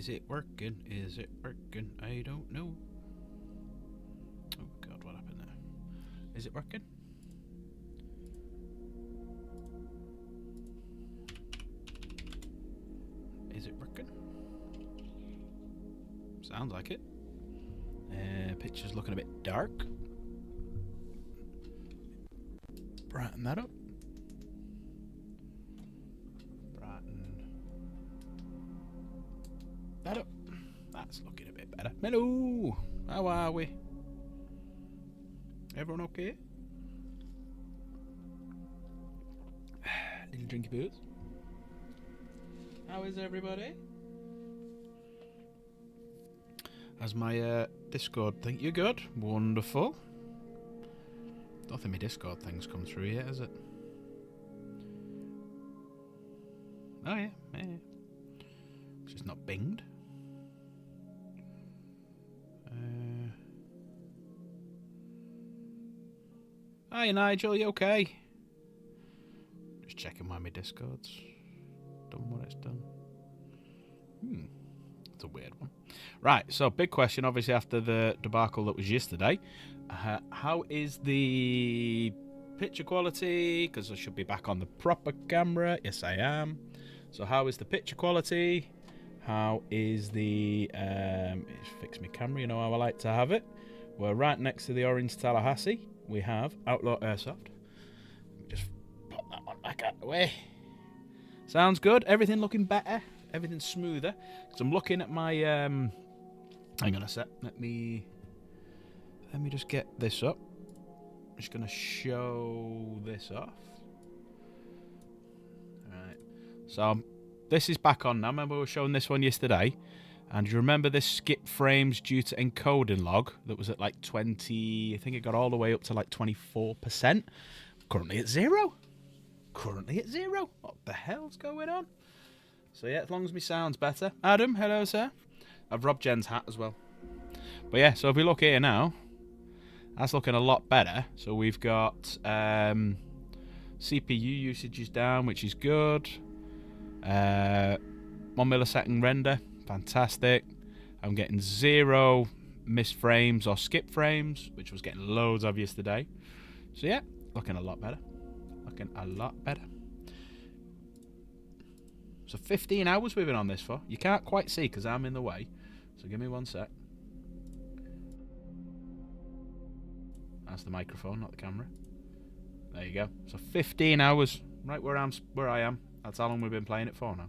Is it working? Is it working? I don't know. Oh god, what happened there? Is it working? Is it working? Sounds like it. Picture's looking a bit dark. Brighten that up. Brighten that up. That's looking a bit better. Hello! How are we? Everyone okay? Little drinky boots. How is everybody? How's my Discord thing? You good? Wonderful. Don't think my Discord thing's come through yet, has it? Oh yeah. It's just not binged. Hi Nigel, you okay? Just checking why my Discord's done what it's done. It's a weird one. Right, so big question, obviously, after the debacle that was yesterday. How is the picture quality? Because I should be back on the proper camera. Yes, I am. So how is the picture quality? How is the... fix my camera, you know how I like to have it. We're right next to the Orange Tallahassee. We have Outlaw Airsoft. Just pop that one back out of the way. Sounds good. Everything looking better. Everything's smoother. Because I'm looking at my... hang on a sec. Let me just get this up. I'm just going to show this off. Alright. So, this is back on now. Remember we were showing this one yesterday? And you remember this skip frames due to encoding log that was at like 20... I think it got all the way up to like 24%. Currently at 0. Currently at 0. What the hell's going on? So yeah, as long as my sound's better. Adam, hello sir. I've robbed Jen's hat as well. But yeah, so if we look here now, that's looking a lot better. So we've got CPU usage is down, which is good. 1 millisecond render, fantastic. I'm getting 0 missed frames or skip frames, which was getting loads of yesterday. So yeah, looking a lot better. Looking a lot better. So 15 hours we've been on this for. You can't quite see because I'm in the way. So give me 1 sec. That's the microphone, not the camera. There you go. So 15 hours, right where I am. That's how long we've been playing it for now.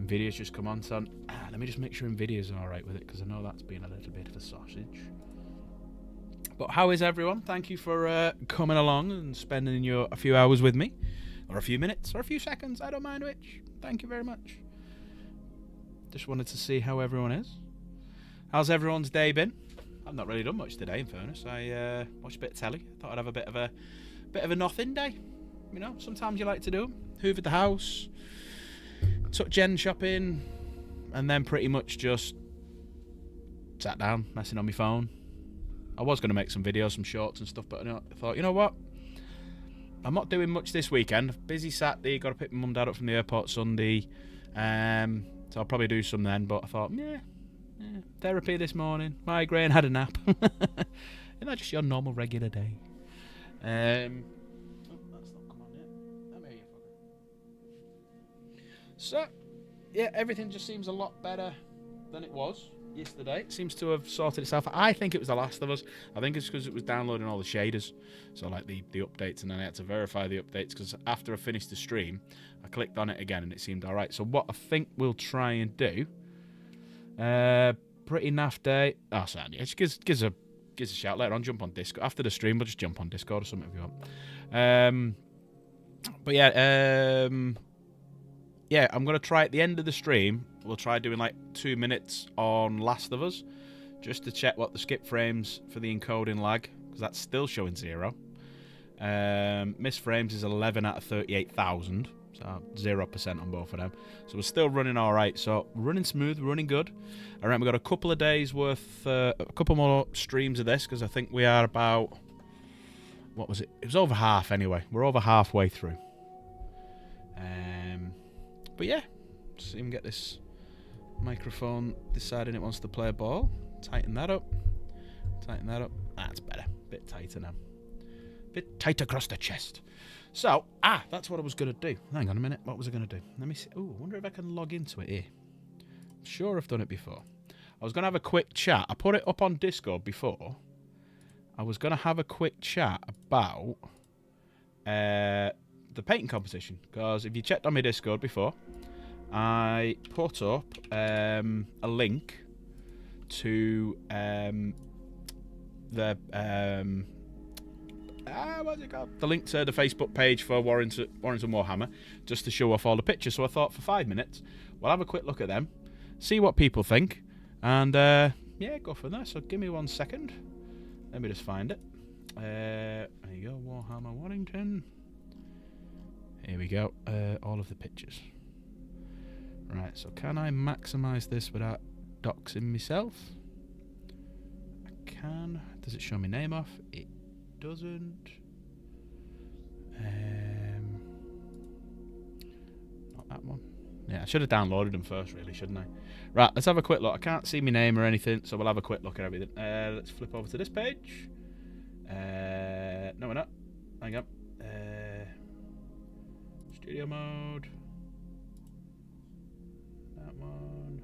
Nvidia's just come on, son. Let me just make sure Nvidia's alright with it because I know that's been a little bit of a sausage. But how is everyone? Thank you for coming along and spending a few hours with me. Or a few minutes, or a few seconds, I don't mind which. Thank you very much. Just wanted to see how everyone is. How's everyone's day been? I've not really done much today, in fairness. I watched a bit of telly. Thought I'd have a bit of a nothing day. You know, sometimes you like to do them. Hoovered the house, took Jen shopping, and then pretty much just sat down, messing on my phone. I was going to make some videos, some shorts and stuff, but I thought, you know what? I'm not doing much this weekend. Busy Saturday, got to pick my mum and dad up from the airport Sunday. So I'll probably do some then, but I thought, yeah, therapy this morning, migraine, had a nap. Isn't that just your normal, regular day? That's not come on yet. Come here, you fucker. So, yeah, everything just seems a lot better than it was yesterday. It seems to have sorted itself out. I think it was The Last of Us. I think it's because it was downloading all the shaders. So like the updates, and then I had to verify the updates because after I finished the stream, I clicked on it again and it seemed alright. So what I think we'll try and do, pretty naff day. Oh, sorry, yeah, just gives a shout later on. Jump on Discord. After the stream, we'll just jump on Discord or something if you want. But yeah, yeah, I'm going to try at the end of the stream, we'll try doing like 2 minutes on Last of Us, just to check what the skip frames for the encoding lag, because that's still showing 0. Missed frames is 11 out of 38,000, so 0% on both of them. So we're still running alright, so running smooth, running good. Alright, we've got a couple of days worth, a couple more streams of this, because I think we are about, what was it? It was over half anyway. We're over halfway through. But yeah, just even get this Microphone deciding it wants to play a ball. Tighten that up. Tighten that up. That's better. Bit tighter now. Bit tight across the chest. So, that's what I was going to do. Hang on a minute. What was I going to do? Let me see. Oh, I wonder if I can log into it here. I'm sure I've done it before. I was going to have a quick chat. I put it up on Discord before. I was going to have a quick chat about the painting competition. Because if you checked on my Discord before, I put up a link to the what's it called? The link to the Facebook page for Warrington Warhammer, just to show off all the pictures. So I thought for 5 minutes, we'll have a quick look at them, see what people think, and yeah, go from there. So give me 1 second. Let me just find it. There you go, Warhammer Warrington. Here we go. All of the pictures. Right, so can I maximise this without doxing myself? I can. Does it show my name off? It doesn't. Not that one. Yeah, I should have downloaded them first, really, shouldn't I? Right, let's have a quick look. I can't see my name or anything, so we'll have a quick look at everything. Let's flip over to this page. No, we're not. Hang on. Studio mode. That one.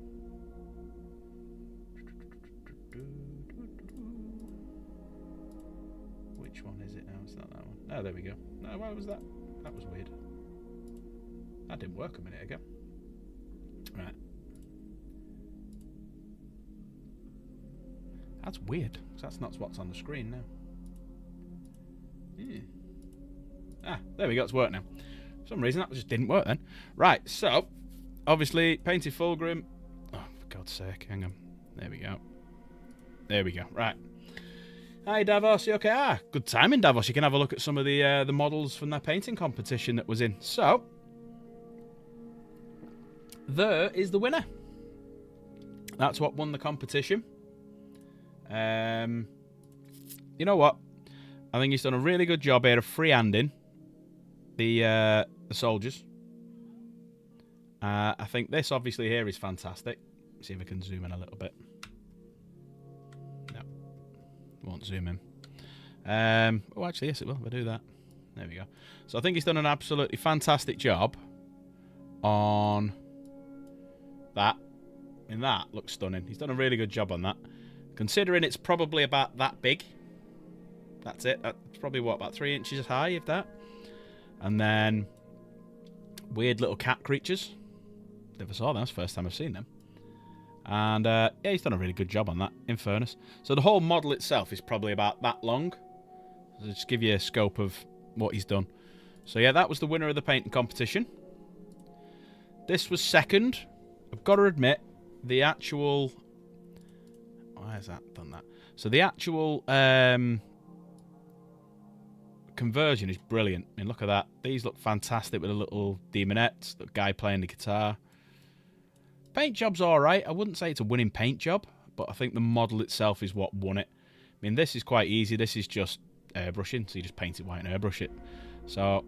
Which one is it now? It's not that one. Oh, there we go. No, why was that? That was weird. That didn't work a minute ago. Right. That's weird, because that's not what's on the screen now. There we go, it's worked now. For some reason, that just didn't work then. Right, so, obviously, painted Fulgrim. Oh, for God's sake, hang on. There we go. There we go, right. Hi, Davos, you okay? Good timing, Davos. You can have a look at some of the models from that painting competition that was in. So, there is the winner. That's what won the competition. You know what? I think he's done a really good job here of freehanding the soldiers. I think this obviously here is fantastic. Let's see if I can zoom in a little bit. No, won't zoom in. Oh, actually, yes, it will. If I do that, there we go. So I think he's done an absolutely fantastic job on that. And that looks stunning. He's done a really good job on that. Considering it's probably about that big. That's it. That's probably, what, about 3 inches high, if that. And then weird little cat creatures. Never saw them. That's the first time I've seen them. And, yeah, he's done a really good job on that, in fairness. So the whole model itself is probably about that long. So just give you a scope of what he's done. So, yeah, that was the winner of the painting competition. This was second. I've got to admit, the actual... Why has that done that? So the actual conversion is brilliant. I mean, look at that. These look fantastic with the little demonettes, the guy playing the guitar. Paint job's alright. I wouldn't say it's a winning paint job, but I think the model itself is what won it. I mean, this is quite easy. This is just airbrushing, so you just paint it white and airbrush it. So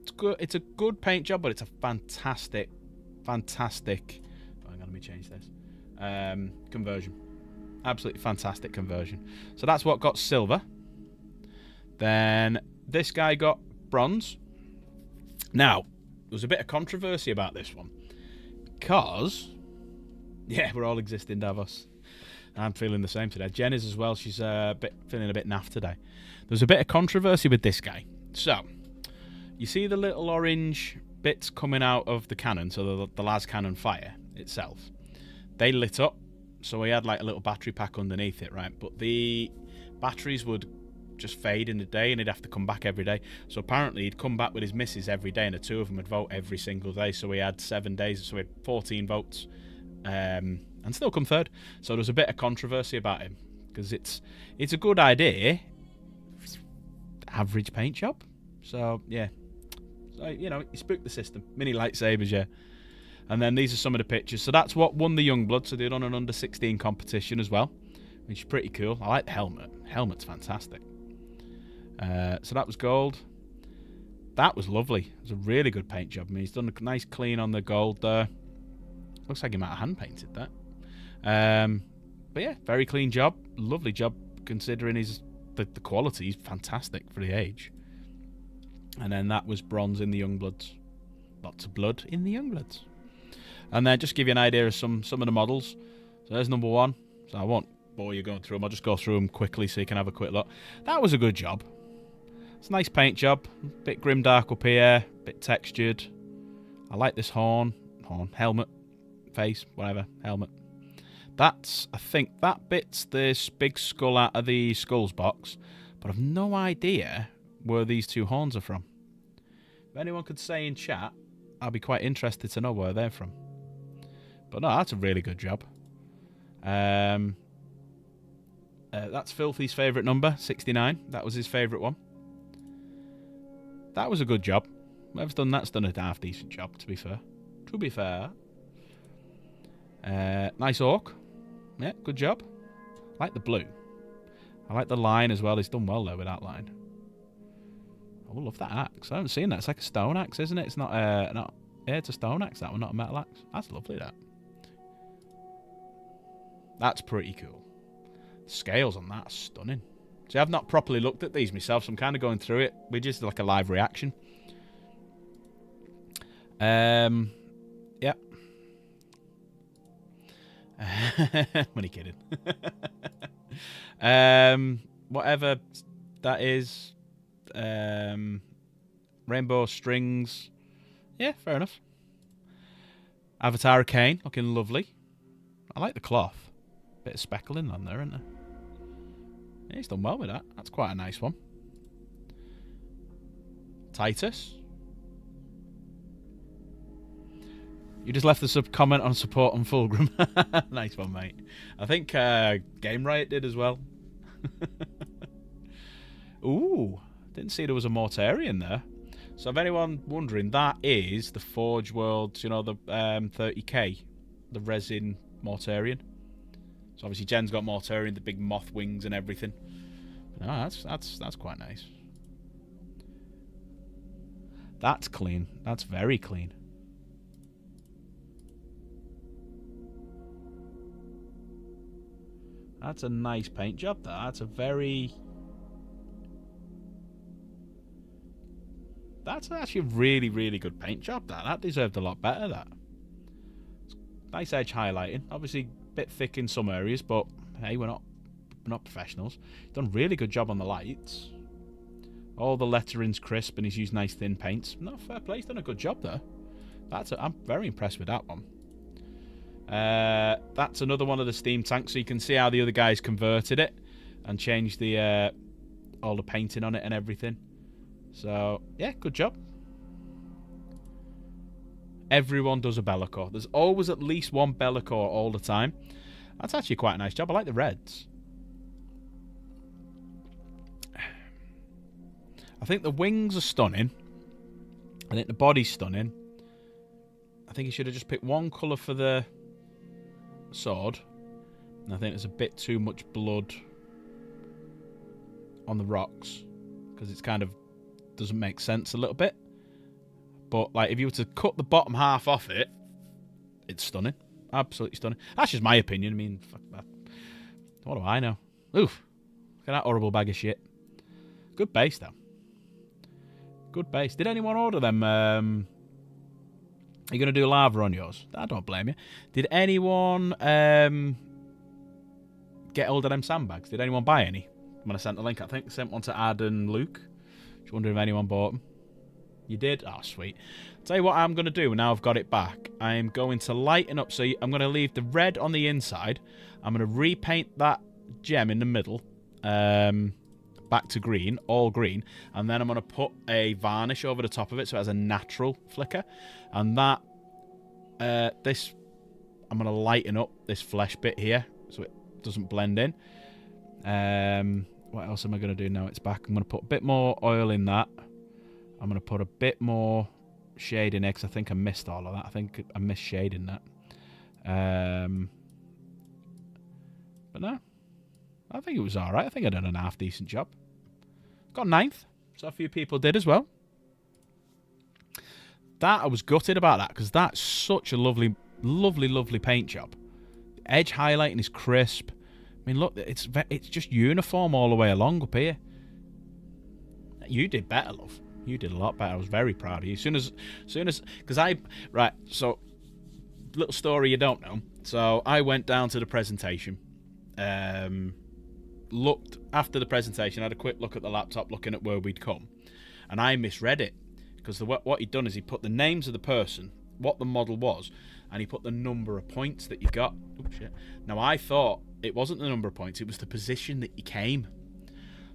it's good. It's a good paint job, but it's a fantastic. Oh, hang on, let me change this. Conversion. Absolutely fantastic conversion. So that's what got silver. Then this guy got bronze. Now, there was a bit of controversy about this one. Because, yeah, we're all existing, Davos. I'm feeling the same today. Jen is as well. She's feeling a bit naff today. There's a bit of controversy with this guy. So, you see the little orange bits coming out of the cannon, so the las cannon fire itself. They lit up, so he had like a little battery pack underneath it, right? But the batteries would just fade in the day, and he'd have to come back every day. So apparently he'd come back with his missus every day, and the two of them would vote every single day. So he had 7 days, so he had 14 votes, and still come third. So there was a bit of controversy about him, because it's a good idea, average paint job. So yeah, so, you know, he spooked the system. Mini lightsabers, yeah. And then these are some of the pictures. So that's what won the Youngblood. So they did on an under-16 competition as well, which is pretty cool. I like the helmet. Helmet's fantastic. So that was gold. That was lovely. It was a really good paint job. I mean, he's done a nice clean on the gold there. Looks like he might have hand painted that. But yeah, very clean job. Lovely job considering the quality is fantastic for the age. And then that was bronze in the Youngbloods. Lots of blood in the Youngbloods. And then just give you an idea of some of the models. So there's number 1. So I won't bore you going through them. I'll just go through them quickly so you can have a quick look. That was a good job. It's a nice paint job. Bit grimdark up here. Bit textured. I like this horn, helmet, face, whatever, helmet. I think that bit's this big skull out of the skulls box. But I've no idea where these 2 horns are from. If anyone could say in chat, I'd be quite interested to know where they're from. But no, that's a really good job. That's Filthy's favourite number, 69. That was his favourite one. That was a good job. Whoever's done that's done a half decent job, to be fair. Nice orc. Yeah, good job. I like the blue. I like the line as well. He's done well there with that line. I love that axe. I haven't seen that. It's like a stone axe, isn't it? It's not yeah, it's a stone axe, that one, not a metal axe. That's lovely, that. That's pretty cool. The scales on that are stunning. See, I've not properly looked at these myself, so I'm kind of going through it. We just like a live reaction. Yeah. Money kidding. Whatever that is. Rainbow strings. Yeah, fair enough. Avatar of Cain, looking lovely. I like the cloth. Bit of speckling on there, isn't there? Yeah, he's done well with that. That's quite a nice one. Titus. You just left the sub-comment on support on Fulgrim. Nice one, mate. I think Game Riot did as well. Ooh. Didn't see there was a Mortarion there. So if anyone wondering, that is the Forge Worlds, you know, the 30k. The resin Mortarion. So obviously Jen's got Mortarion, the big moth wings and everything. No, that's quite nice. That's clean. That's very clean. That's a nice paint job. That's a very... That's actually a really, really good paint job. That deserved a lot better, that. Nice edge highlighting. Obviously, a bit thick in some areas, but hey, we're not professionals. He's done a really good job on the lights. All the lettering's crisp, and he's used nice thin paints. No, fair play. He's done a good job there. I'm very impressed with that one. That's another one of the steam tanks, so you can see how the other guys converted it and changed the all the painting on it and everything. So yeah, good job. Everyone does a Be'lakor. There's always at least one Be'lakor all the time. That's actually quite a nice job. I like the reds. I think the wings are stunning. I think the body's stunning. I think he should have just picked one colour for the sword. And I think there's a bit too much blood on the rocks, because it's kind of doesn't make sense a little bit. But like, if you were to cut the bottom half off it, it's stunning. Absolutely stunning. That's just my opinion. I mean, fuck that. What do I know? Oof. Look at that horrible bag of shit. Good base, though. Good base. Did anyone order them? Are you going to do lava on yours? I don't blame you. Did anyone get hold of them sandbags? Did anyone buy any? When I sent the link, I think I sent one to Ad and Luke. Just wondering if anyone bought them. You did? Oh, sweet. Tell you what I'm going to do now I've got it back. I'm going to lighten up. So I'm going to leave the red on the inside. I'm going to repaint that gem in the middle. Back to green, all green. And then I'm going to put a varnish over the top of it so it has a natural flicker. And that, I'm going to lighten up this flesh bit here so it doesn't blend in. What else am I going to do now it's back? I'm going to put a bit more oil in that. I'm going to put a bit more shade in it because I think I missed all of that. I think I missed shading that. But no, I think it was alright. I think I did a half decent job. Got 9th, so a few people did as well. That, I was gutted about that because that's such a lovely Lovely, lovely paint job. The edge highlighting is crisp. I mean, look, it's just uniform all the way along up here. You did better, love. You did a lot better. I was very proud of you. As soon as, right, so, little story you don't know. So, I went down to the presentation, looked after the presentation, had a quick look at the laptop, looking at where we'd come, and I misread it, because what he'd done is he put the names of the person, what the model was, and he put the number of points that you got. Oh, shit. Now, I thought it wasn't the number of points, it was the position that you came.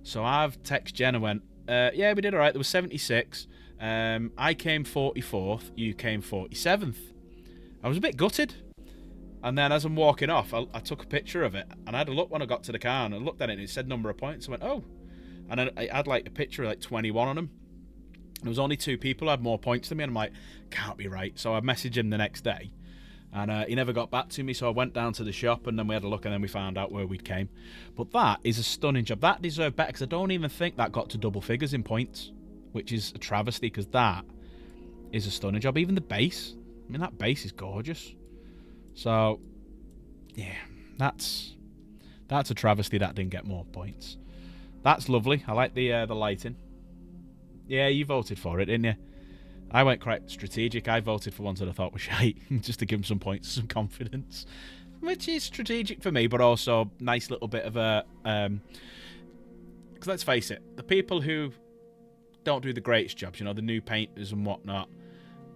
So, I've texted Jen and went, yeah, we did all right. There was 76. I came 44th. You came 47th. I was a bit gutted. And then as I'm walking off, I took a picture of it. And I had a look when I got to the car. And I looked at it and it said number of points. I went, oh. And then I had like a picture of like 21 on them. And there was only 2 people who had more points than me. And I'm like, can't be right. So I messaged him the next day. And he never got back to me, so I went down to the shop and then we had a look and then we found out where we'd came. But that is a stunning job. That deserved better, because I don't even think that got to double figures in points, which is a travesty, because that is a stunning job. Even the base. I mean, that base is gorgeous. So, yeah, that's a travesty that didn't get more points. That's lovely. I like the lighting. Yeah, you voted for it, didn't you? I went quite strategic. I voted for ones that I thought were shite, just to give them some points, some confidence, which is strategic for me, but also nice little bit of a... Because let's face it, the people who don't do the greatest jobs, you know, the new painters and whatnot,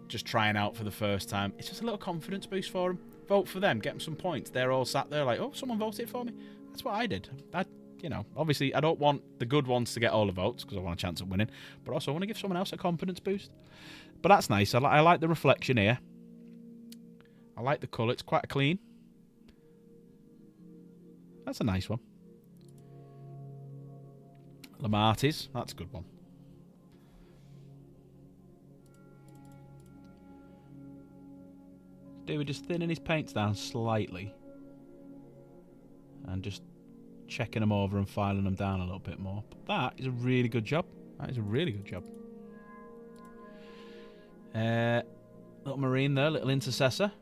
just trying out for the first time, it's just a little confidence boost for them. Vote for them, get them some points. They're all sat there like, oh, someone voted for me. That's what I did. You know, obviously, I don't want the good ones to get all the votes, because I want a chance of winning, but also I want to give someone else a confidence boost. But that's nice. I like the reflection here. I like the colour. It's quite clean. That's a nice one. Lamartis. That's a good one. David just thinning his paints down slightly. And just checking them over and filing them down a little bit more. But that is a really good job. That is a really good job. Little marine there, little intercessor.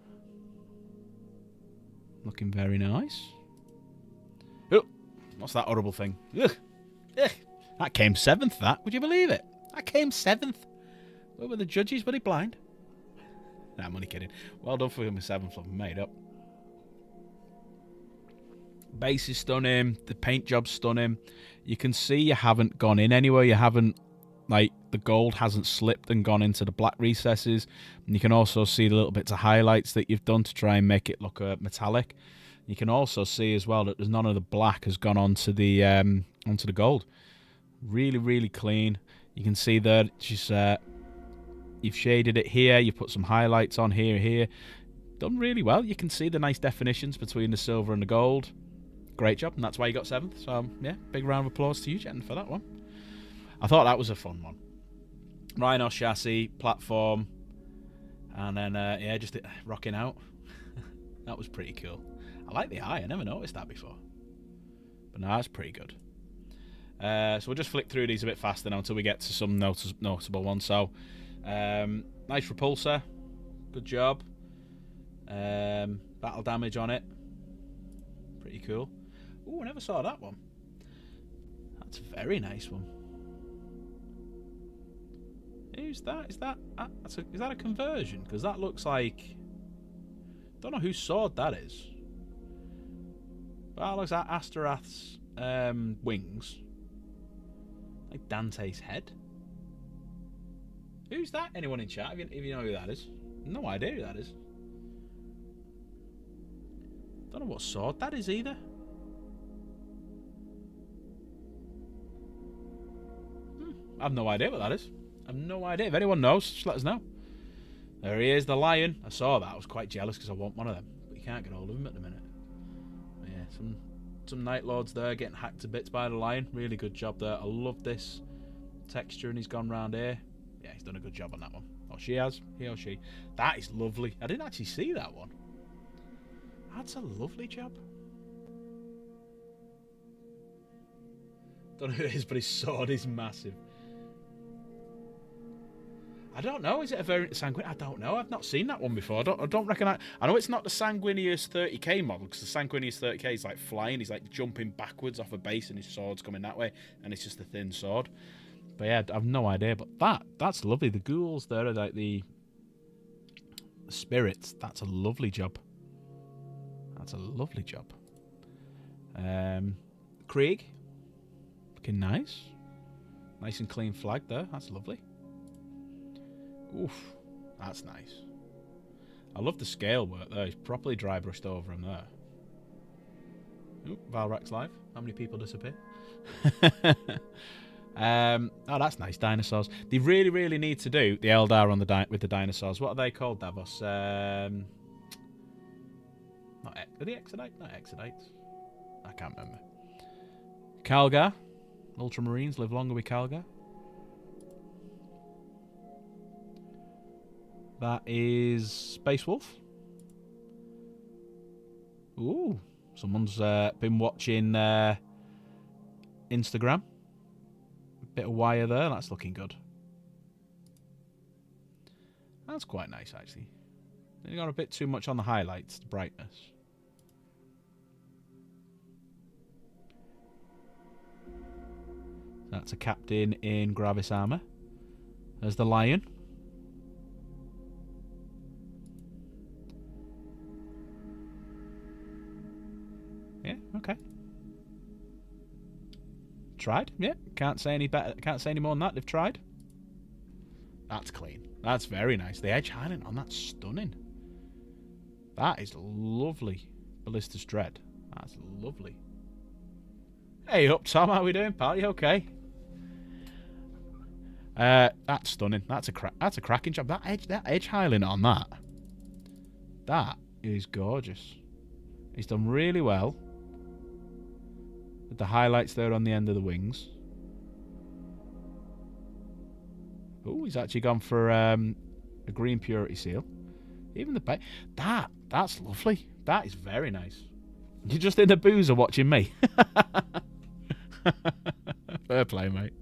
Looking very nice. Oh, what's that horrible thing? Ugh. Ugh. That came 7th, that. Would you believe it? That came 7th. Where were the judges? Were they blind? Nah, I'm only kidding. Well done for him with 7th. I've made up. Base is stunning. The paint job's stunning. You can see you haven't gone in anywhere. You haven't, like, the gold hasn't slipped and gone into the black recesses. And you can also see the little bits of highlights that you've done to try and make it look metallic. You can also see as well that there's none of the black has gone onto the gold. Really, really clean. You can see that just you've shaded it here. You put some highlights on here. Done really well. You can see the nice definitions between the silver and the gold. Great job, and that's why you got 7th. So, yeah, big round of applause to you, Jen, for that one. I thought that was a fun one. Rhino chassis, platform, and then, yeah, just rocking out. That was pretty cool. I like the eye. I never noticed that before. But no, that's pretty good. So we'll just flick through these a bit faster now until we get to some notable ones. So, nice repulsor. Good job. Battle damage on it. Pretty cool. Ooh, I never saw that one. That's a very nice one. Who's that? Is that a conversion? Because that looks like... Don't know whose sword that is. Well, that looks like Astorath's wings. Like Dante's head. Who's that? Anyone in chat? If you know who that is. No idea who that is. Don't know what sword that is either. I have no idea what that is. I have no idea. If anyone knows, just let us know. There he is, the lion. I saw that. I was quite jealous because I want one of them. But you can't get hold of him at the minute. But yeah, some Night Lords there getting hacked to bits by the lion. Really good job there. I love this texture, and he's gone round here. Yeah, he's done a good job on that one. Or she has. He or she. That is lovely. I didn't actually see that one. That's a lovely job. Don't know who it is, but his sword is massive. I don't know. Is it a variant of Sanguinius? I don't know. I've not seen that one before. I don't reckon I know it's not the Sanguinius 30k model, because the Sanguinius 30k is like flying. He's like jumping backwards off a base and his sword's coming that way, and it's just a thin sword. But yeah, I've no idea. But that's lovely. The ghouls there are like the spirits. That's a lovely job. That's a lovely job. Krieg. Looking nice. Nice and clean flag there. That's lovely. Oof, that's nice. I love the scale work there. He's properly dry brushed over him there. Oop, Valrax live. How many people disappear? Oh, that's nice. Dinosaurs. They really, really need to do the Eldar on with the dinosaurs. What are they called, Davos? Are they Exodite? Not Exodites. I can't remember. Calgar. Ultramarines live longer with Calgar. That is Space Wolf. Ooh, someone's been watching Instagram. Bit of wire there. That's looking good. That's quite nice, actually. They got a bit too much on the highlights, the brightness. That's a captain in Gravis armor. There's the lion. Yeah, okay. Tried, yeah. Can't say any better. Can't say any more than that. They've tried. That's clean. That's very nice. The Edge Highland on that's stunning. That is lovely. Ballista's Dread. That's lovely. Hey up, Tom. How we doing, pal? You okay? That's stunning. That's a cracking job. That Edge Highland on that. That is gorgeous. He's done really well. With the highlights there on the end of the wings. Oh, he's actually gone for a green purity seal. Even the base. That's lovely. That is very nice. You're just in the boozer watching me. Fair play, mate.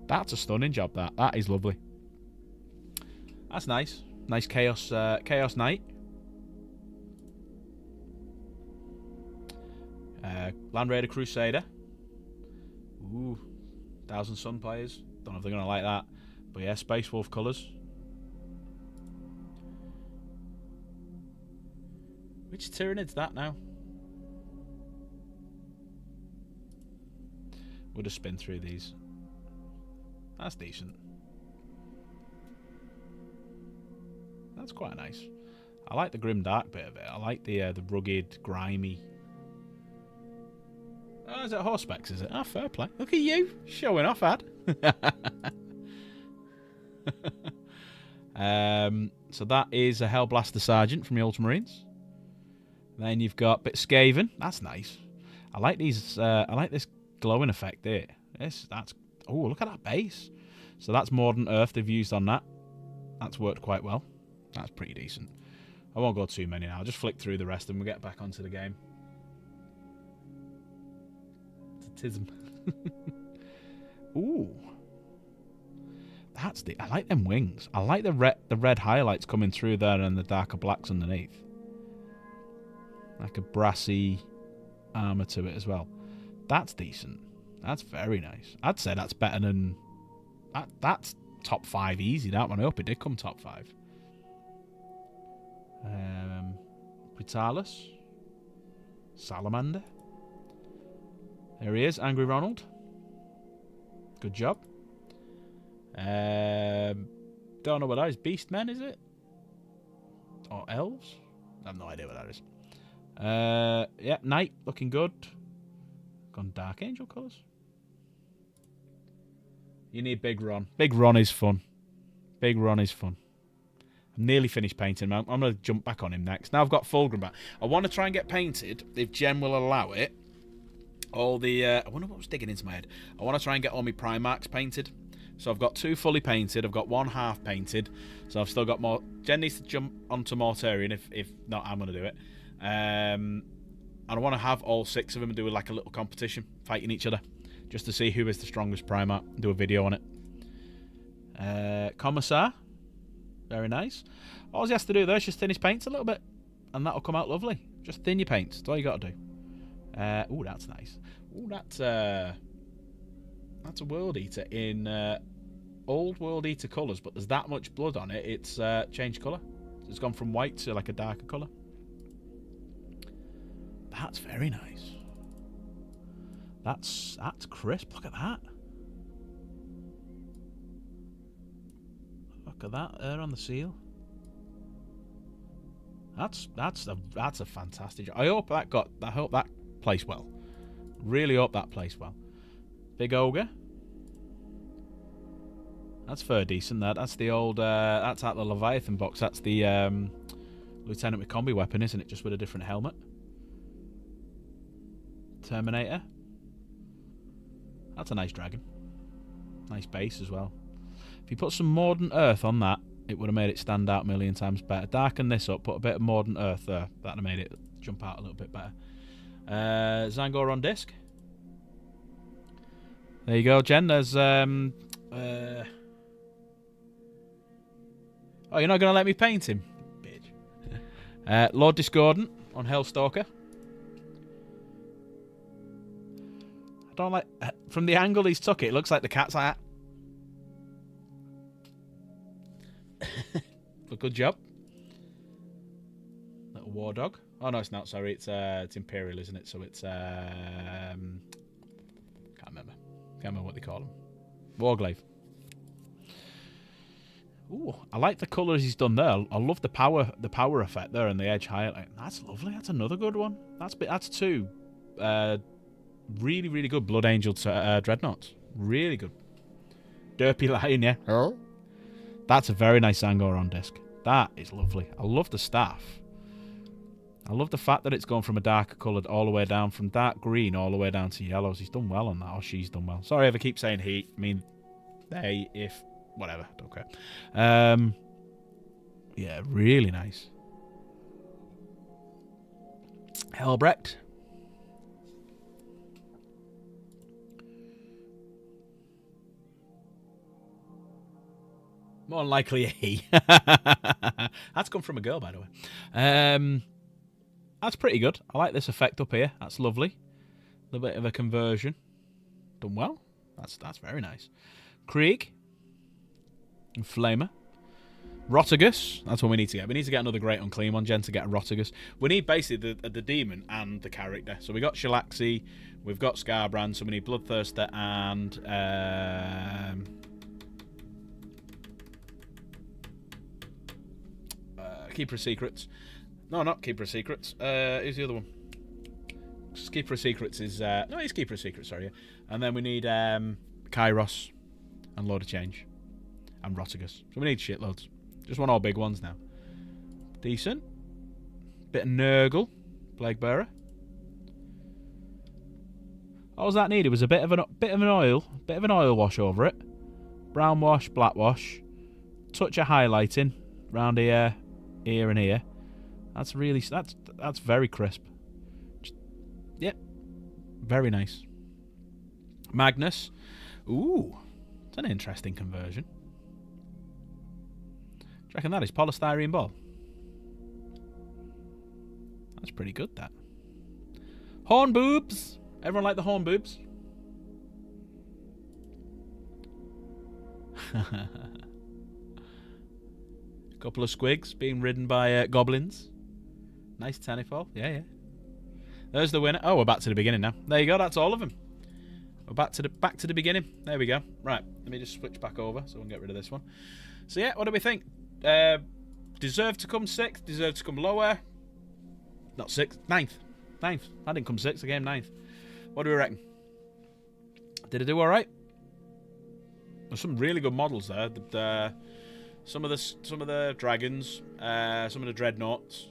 That's a stunning job, that. That is lovely. That's nice. Nice Chaos Knight. Land Raider Crusader. Ooh. 1,000 Sun players. Don't know if they're going to like that. But yeah, Space Wolf colours. Which Tyranid's that now? We'll just spin through these. That's decent. That's quite nice. I like the grim dark bit of it. I like the rugged, grimy. Oh, is it horse specs, is it? Ah, fair play. Look at you, showing off, Ad. So that is a Hellblaster Sergeant from the Ultramarines. Then you've got a bit of Skaven. That's nice. I like these. I like this glowing effect there. That's. Oh, look at that base. So that's Mordant Earth they've used on that. That's worked quite well. That's pretty decent. I won't go too many now. I'll just flick through the rest and we'll get back onto the game. It's a tism. Ooh. I like them wings. I like the red highlights coming through there and the darker blacks underneath. Like a brassy armour to it as well. That's decent. That's very nice. I'd say that's better than... That's top 5 easy, that one. I hope it did come top 5. Britalis. Salamander. There he is, Angry Ronald. Good job. Don't know what that is. Beastmen, is it? Or elves? I have no idea what that is. Yeah, Knight, looking good. Gone Dark Angel colours. You need Big Ron. Big Ron is fun. Big Ron is fun. I'm nearly finished painting him. I'm going to jump back on him next. Now I've got Fulgrim back. I want to try and get painted, if Jen will allow it, all the... I wonder what was digging into my head. I want to try and get all my Primarchs painted. So I've got 2 fully painted. I've got 1 half painted. So I've still got more... Jen needs to jump onto Mortarion. If not, I'm going to do it. And I want to have all 6 of them and do like a little competition, fighting each other, just to see who is the strongest Primarch. Do a video on it. Commissar. Very nice. All he has to do there is just thin his paints a little bit, and that'll come out lovely. Just thin your paints. That's all you got to do. Ooh, that's nice. Ooh, that's a World Eater in old World Eater colours, but there's that much blood on it. It's changed colour. So it's gone from white to like a darker colour. That's very nice. That's crisp. Look at that. Look at that there on the seal. That's a fantastic job. I hope that placed well. Really hope that placed well. Big Ogre. That's fair decent. That's the old that's at the Leviathan box. That's the Lieutenant with combi weapon, isn't it? Just with a different helmet. Terminator. That's a nice dragon. Nice base as well. If you put some Mordant Earth on that, it would have made it stand out a million times better. Darken this up, put a bit of Mordant Earth there. That would have made it jump out a little bit better. Zangor on disc. There you go, Jen. There's oh, you're not going to let me paint him? Bitch. Lord Discordant on Hellstalker. I don't like... From the angle he's took it looks like the cat's like that. But good job. Little war dog. Oh, no, it's not. Sorry, it's Imperial, isn't it? So it's... can't remember. Can't remember what they call them. Warglaive. Ooh, I like the colours he's done there. I love the power effect there and the edge highlight. That's lovely. That's another good one. That's two really, really good Blood Angel Dreadnoughts. Really good. Derpy Lion, yeah. Oh? That's a very nice Zangor on disc. That is lovely. I love the staff. I love the fact that it's gone from a darker coloured all the way down, from dark green all the way down to yellows. He's done well on that, or she's done well. Sorry if I keep saying he. I mean, they, if, whatever. Don't care. Yeah, really nice. Helbrecht. More than likely a he. That's come from a girl, by the way. That's pretty good. I like this effect up here. That's lovely. A little bit of a conversion. Done well. That's very nice. Krieg. And Flamer. Rotigus. That's what we need to get. We need to get another Great Unclean one, Jen, to get a Rotigus. We need basically the demon and the character. So we got Shalaxi. We've got Scarbrand. So we need Bloodthirster and... Keeper of Secrets. No, not Keeper of Secrets. Who's the other one? Keeper of Secrets is... no, it's Keeper of Secrets, sorry. Yeah. And then we need Kairos and Lord of Change. And Rotigus. So we need shitloads. Just want all big ones now. Decent. Bit of Nurgle. Plague Bearer. All that needed was a bit of an oil wash over it. Brown wash, black wash. Touch of highlighting round here and here. That's really that's very crisp. Yep. Very nice. Magnus. Ooh. It's an interesting conversion. Do you reckon that is polystyrene ball? That's pretty good, that. Horn boobs. Everyone like the horn boobs? Couple of squigs being ridden by goblins. Nice Tenifol. Yeah. There's the winner. Oh, we're back to the beginning now. There you go. That's all of them. We're back to the beginning. There we go. Right. Let me just switch back over so we can get rid of this one. So yeah, what do we think? Deserved to come 6th. Deserved to come lower. Not 6th. 9th. I didn't come 6th. I came 9th. What do we reckon? Did I do all right? There's some really good models there. Some of the dragons, some of the dreadnoughts.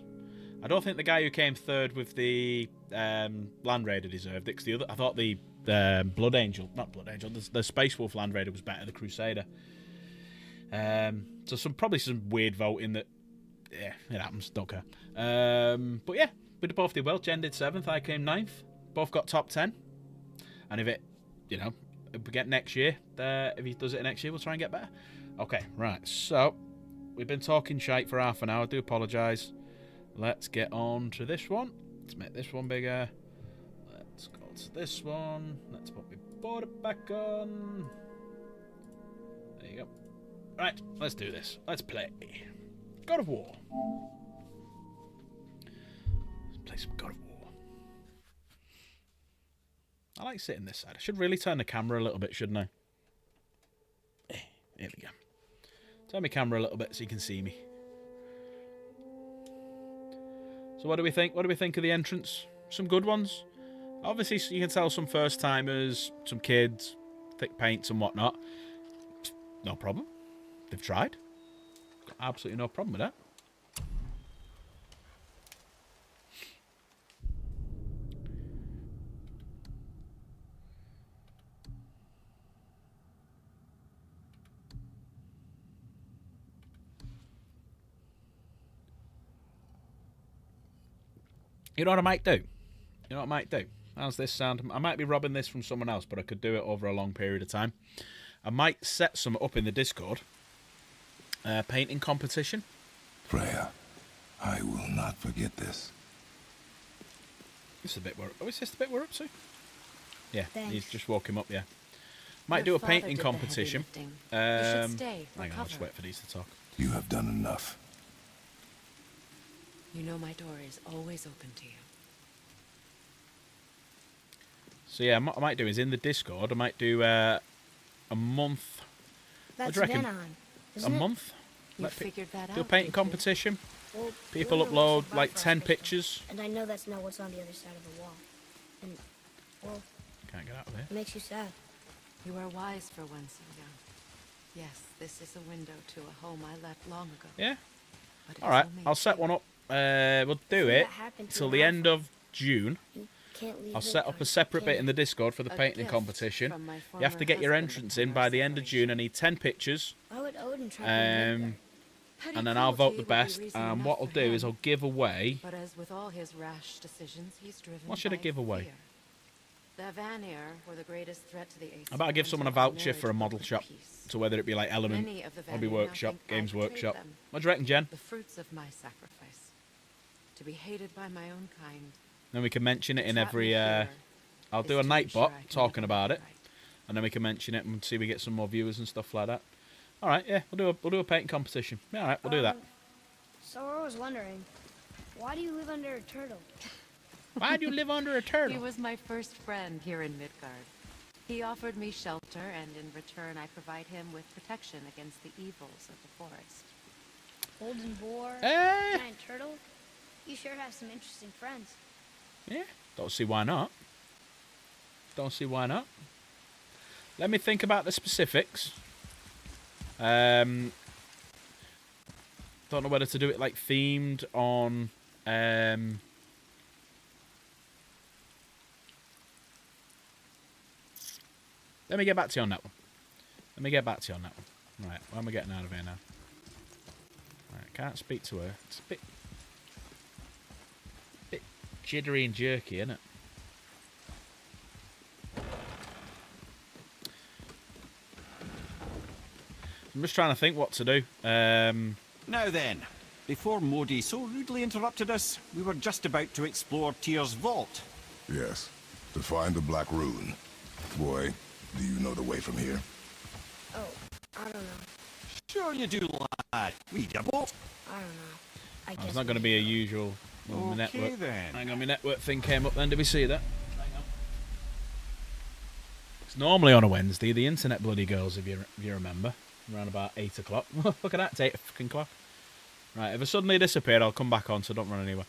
I don't think the guy who came 3rd with the Land Raider deserved it. Cause I thought the the Space Wolf Land Raider was better. The Crusader. So probably some weird voting that. Yeah, it happens. Don't care. But yeah, we both did well. Jen did 7th. I came 9th. Both got top 10. And if it, if we get next year, if he does it next year, we'll try and get better. Okay, right. So we've been talking shite for half an hour. I do apologise. Let's get on to this one. Let's make this one bigger. Let's go to this one. Let's put my border back on. There you go. Right, let's do this. Let's play God of War. Let's play some God of War. I like sitting this side. I should really turn the camera a little bit, shouldn't I? Here we go. Turn my camera a little bit so you can see me. So what do we think? What do we think of the entrance? Some good ones. Obviously, you can tell some first-timers, some kids, thick paints and whatnot. No problem. They've tried. Got absolutely no problem with that. You know what I might do? You know what I might do? How's this sound? I might be robbing this from someone else, but I could do it over a long period of time. I might set some up in the Discord. Painting competition. Freya, I will not forget this. This is the bit where... Oh, is this the bit we're up to? Yeah, Thanks. he's just woke him up, yeah. Might do a painting competition. You should stay. Hang on, I'll just wait for these to talk. You have done enough. You know my door is always open to you. So yeah, what I might do is in the Discord, I might do a month. That's what do you reckon? Venon, A isn't it? month? You Let pe- figured that out. Do a painting did you? competition. Well, People we know upload what's like above 10 for our pictures. And I know that's not what's on the other side of the wall. And, well, Can't get out of here. it makes you sad. You are wise for one so young. Yes, this is a window to a home I left long ago. Yeah. But it All is right, only I'll a set few. one up. We'll do See it what happened to till your the end mom. of June. You can't leave I'll it set up a on. separate bit Can't in the Discord for the A painting gift competition. from my You have to former get your husband entrance upon in our by the end of separation. June. I need 10 pictures. Why would Odin try to make Um, Petty and then I'll cruelty vote the would be best. reason And enough what I'll for do is him. I'll give away. But as with all his rash decisions, he's driven What should I by give away? fear. The Vanir were the greatest threat to the Aesir How about I give someone a until our voucher for a marriage model broke shop? peace. So whether it be like Element, Many of the Hobby Vanir now Workshop, think I Games betrayed Workshop. them. What do you reckon, Jen? The fruits of my sacrifice. To be hated by my own kind. Then we can mention it in Trap every. me here I'll is do a to night ensure bot I can talking never about get it, right. and then we can mention it and see if we get some more viewers and stuff like that. All right, yeah, we'll do a painting competition. Yeah, all right, we'll do that. So I was wondering, why do you live under a turtle? Why do you live under a He turtle? was my first friend here in Midgard. He offered me shelter, and in return I provide him with protection against the evils of the forest. Golden boar, Eh, giant turtle? You sure have some interesting friends. yeah, don't see why not. Don't see why not. Let me think about the specifics. Don't know whether to do it like themed on. Let me get back to you on that one. Right, where am I getting out of here now? Right, can't speak to her. It's a bit jittery and jerky, isn't it? I'm just trying to think what to do. Now then, before Modi so rudely interrupted us, we were just about to explore Tyr's vault. Yes, to find the Black Rune. Boy, do you know the way from here? Oh, I don't know. Sure you do, lad. We need a boat. I don't know. I guess It's not going to be a usual. Well, my Okay network. then. Hang on, my network thing came up then. Did we see that? Hang on. It's normally on a Wednesday. The internet bloody goes, if you remember, around about 8 o'clock. Look at that, it's 8 fucking o'clock. Right, if it suddenly disappeared, I'll come back on, so don't run anywhere.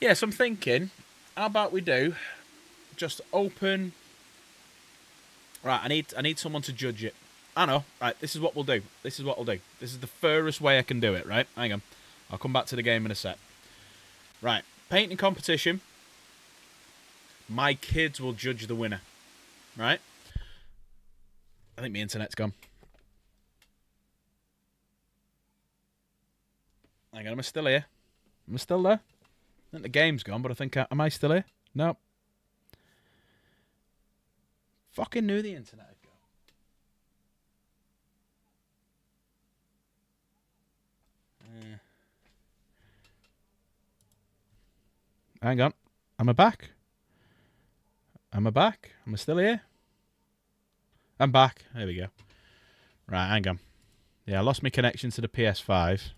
Yes, I'm thinking, how about we do just open. Right, I need someone to judge it. I know. Right, this is what we'll do. This is the furthest way I can do it, right? Hang on. I'll come back to the game in a sec. Right, painting competition. My kids will judge the winner. Right? I think my internet's gone. Hang on, am I still here? Am I still there? I think the game's gone, but I think... am I still here? No. Fucking knew the internet would go. Hang on. Am I back? Am I back? Am I still here? I'm back. There we go. Right, hang on. Yeah, I lost my connection to the PS5.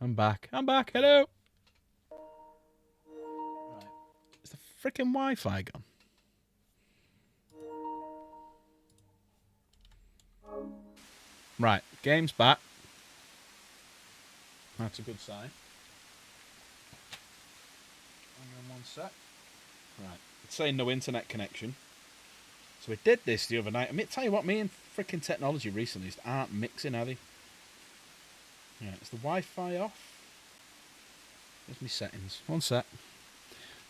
I'm back. I'm back. Hello. Right. Is the freaking Wi-Fi gone? Right, game's back. That's a good sign. Hang on one sec. Right, it's saying no internet connection. So we did this the other night. I mean, tell you what, me and freaking technology recently just aren't mixing, are they? Yeah, is the Wi-Fi off? There's my settings. One sec.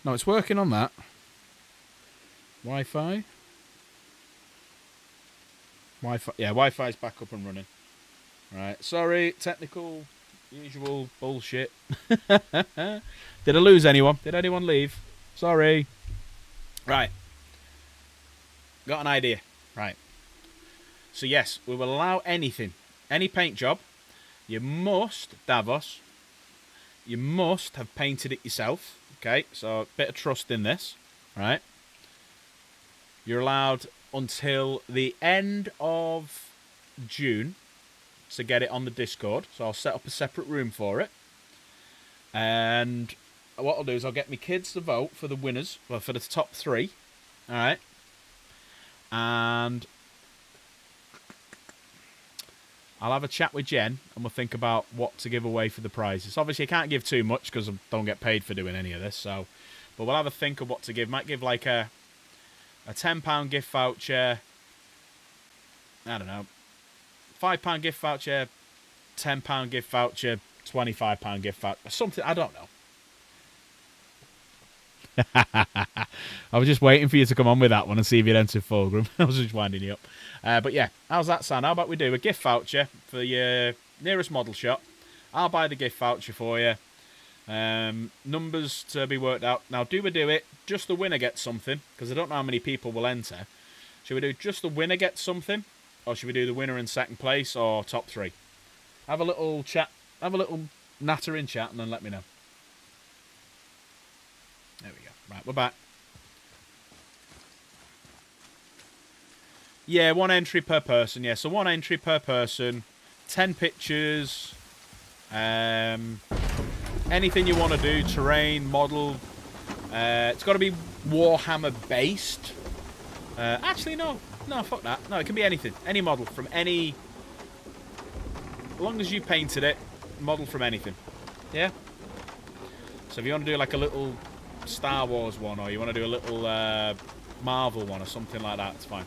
No, it's working on that. Wi-Fi. Wi-Fi. Yeah, Wi-Fi's back up and running. Right. Sorry, technical, usual bullshit. Did I lose anyone? Did anyone leave? Sorry. Right. Got an idea. Right. So yes, we will allow anything. Any paint job. You must, Davos, you must have painted it yourself. Okay, so a bit of trust in this. Right. You're allowed until the end of June to get it on the Discord. So I'll set up a separate room for it. And what I'll do is I'll get my kids to vote for the winners, well, for the top 3. All right. And I'll have a chat with Jen and we'll think about what to give away for the prizes. Obviously, I can't give too much because I don't get paid for doing any of this. So, but we'll have a think of what to give. Might give like a £10 gift voucher. I don't know. £5 gift voucher, £10 gift voucher, £25 gift voucher. Something, I don't know. I was just waiting for you to come on with that one and see if you'd enter Fulgrim. I was just winding you up. But yeah, how's that sound? How about we do a gift voucher for your nearest model shop? I'll buy the gift voucher for you. Numbers to be worked out. Now, do we do it just the winner gets something? Because I don't know how many people will enter. Should we do just the winner gets something? Or should we do the winner in second place or top 3? Have a little chat. Have a little natter in chat and then let me know. There we go. Right, we're back. Yeah, 1 entry per person. Yeah, so 1 entry per person. 10 pictures. Anything you want to do. Terrain, model. It's got to be Warhammer based. Actually, no. No, fuck that. No, it can be anything. Any model from any... As long as you painted it, model from anything. Yeah? So if you want to do like a little Star Wars one, or you want to do a little Marvel one or something like that, it's fine.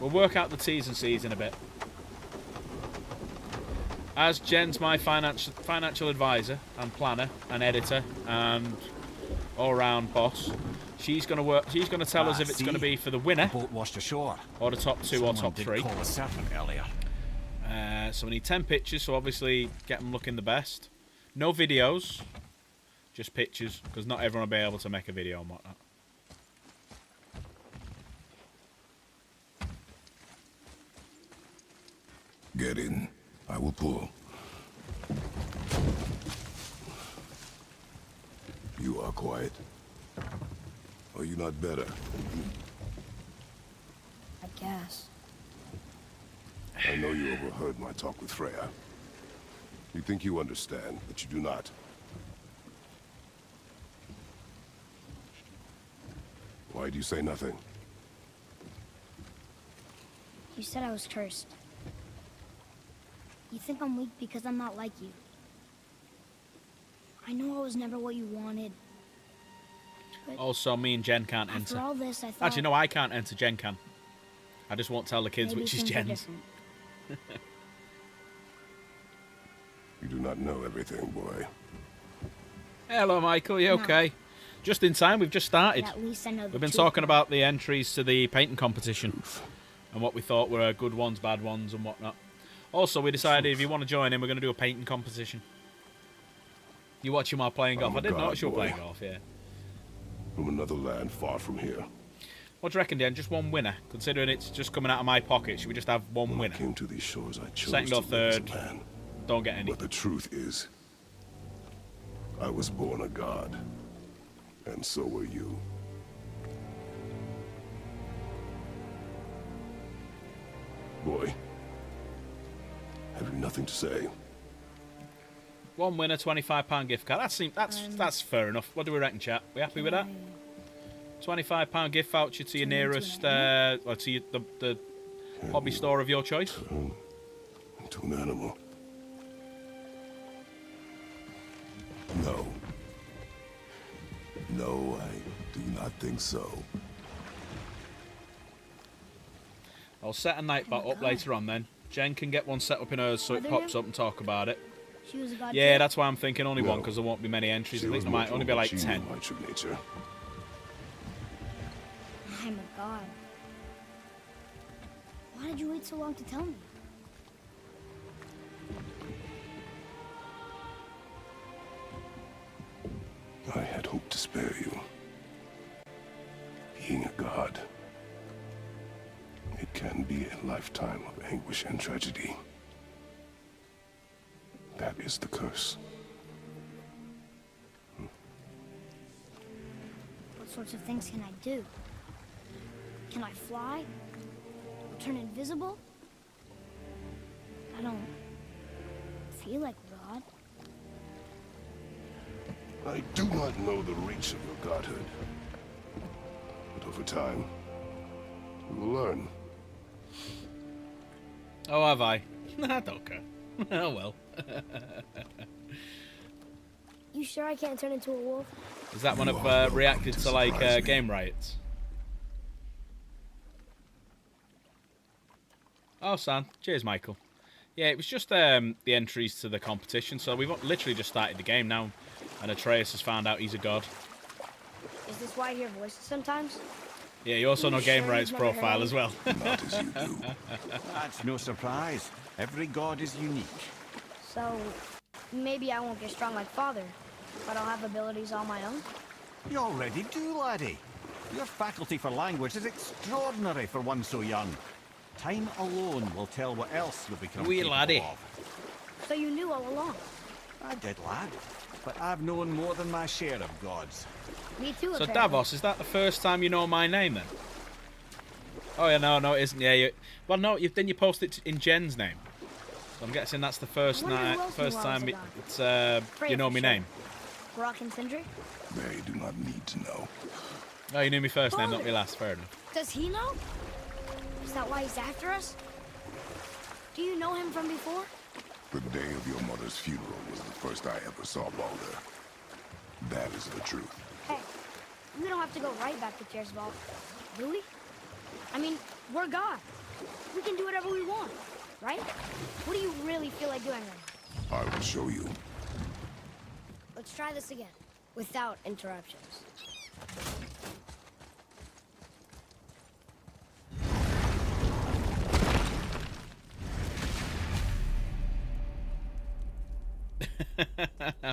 We'll work out the T's and C's in a bit. As Jen's my financial advisor and planner and editor and all-round boss, she's going to work. She's going to tell us if it's going to be for the winner, the boat washed ashore, or the top 2 or top 3. Call a serpent earlier. So we need 10 pictures. So obviously get them looking the best. No videos, just pictures, because not everyone will be able to make a video and whatnot. Get in. I will pull. You are quiet. Are you not better? I guess. I know you overheard my talk with Freya. You think you understand, but you do not. Why do you say nothing? You said I was cursed. You think I'm weak because I'm not like you. I know I was never what you wanted. But Also, me and Jen can't after enter. all this, I thought Actually, no, I can't enter. Jen can. I just won't tell the kids maybe which is things are Jen's. different. You do not know everything, boy. Hello, Michael. You No. okay? Just in time. We've just started. But at least I know the We've been truth talking now. about the entries to the painting competition and what we thought were good ones, bad ones, and whatnot. Also, we decided if you want to join in, we're going to do a painting competition. You watching while playing golf? I'm a I didn't god notice you were boy. playing golf, yeah. From another land far from here. What do you reckon, Dan? Just one winner? Considering it's just coming out of my pocket, should we just have one When I winner? came to these shores, I chose Second to or live as a third? man. Don't get any. But the truth is, I was born a god. And so were you. Boy, have you nothing to say? One winner, £25 gift card. That's fair enough. What do we reckon, chat? We happy with that? £25 gift voucher to your nearest, or to the hobby store of your choice. Turn into an animal. No. No, I do not think so. I'll set a nightbot up later on then. Jen can get one set up in hers so it pops up and talk about it. She was a god Yeah, too? that's why I'm thinking only one, No. because there won't be many entries. She I think was there might more only be like she knew 10. my true nature. I'm a god. Why did you wait so long to tell me? I had hoped to spare you. Being a god, it can be a lifetime of anguish and tragedy. That is the curse. What sorts of things can I do? Can I fly? Turn invisible? I don't feel like a god. I do not know the reach of your godhood. But over time, you will learn. Oh, have I? I don't care. Oh well. You sure I can't turn into a wolf? Is that one You of are welcome reacted to to like surprise me. game riots? Oh, San. Cheers, Michael. Yeah, it was just the entries to the competition, so we've literally just started the game now, and Atreus has found out he's a god. Is this why I hear voices sometimes? Yeah, you also You know Game sure Rights you've never profile heard as well. Not as you do. That's no surprise. Every god is unique. So, maybe I won't get strong like Father, but I'll have abilities all my own? You already do, laddie. Your faculty for language is extraordinary for one so young. Time alone will tell what else you'll become Wee capable laddie. of. So you knew all along. I did, lad. But I've known more than my share of gods. Me too, So apparently. Davos, is that the first time you know my name then? Oh yeah, no, it isn't. Yeah, well, no, then you post it in Jen's name. So I'm guessing that's the first I wonder who night, else first knew I was time a god. it's Freya you know for my sure. name. Brock and Sindri? They do not need to know. Oh, you knew me first name, not Father. me last. Fair enough. Does he know? Is that why he's after us? Do you know him from before? The day of your mother's funeral was the first I ever saw Balder. That is the truth. Hey, we don't have to go right back to Tearsball, do we? I mean, we're God. We can do whatever we want, right? What do you really feel like doing right now? I will show you. Let's try this again, without interruptions.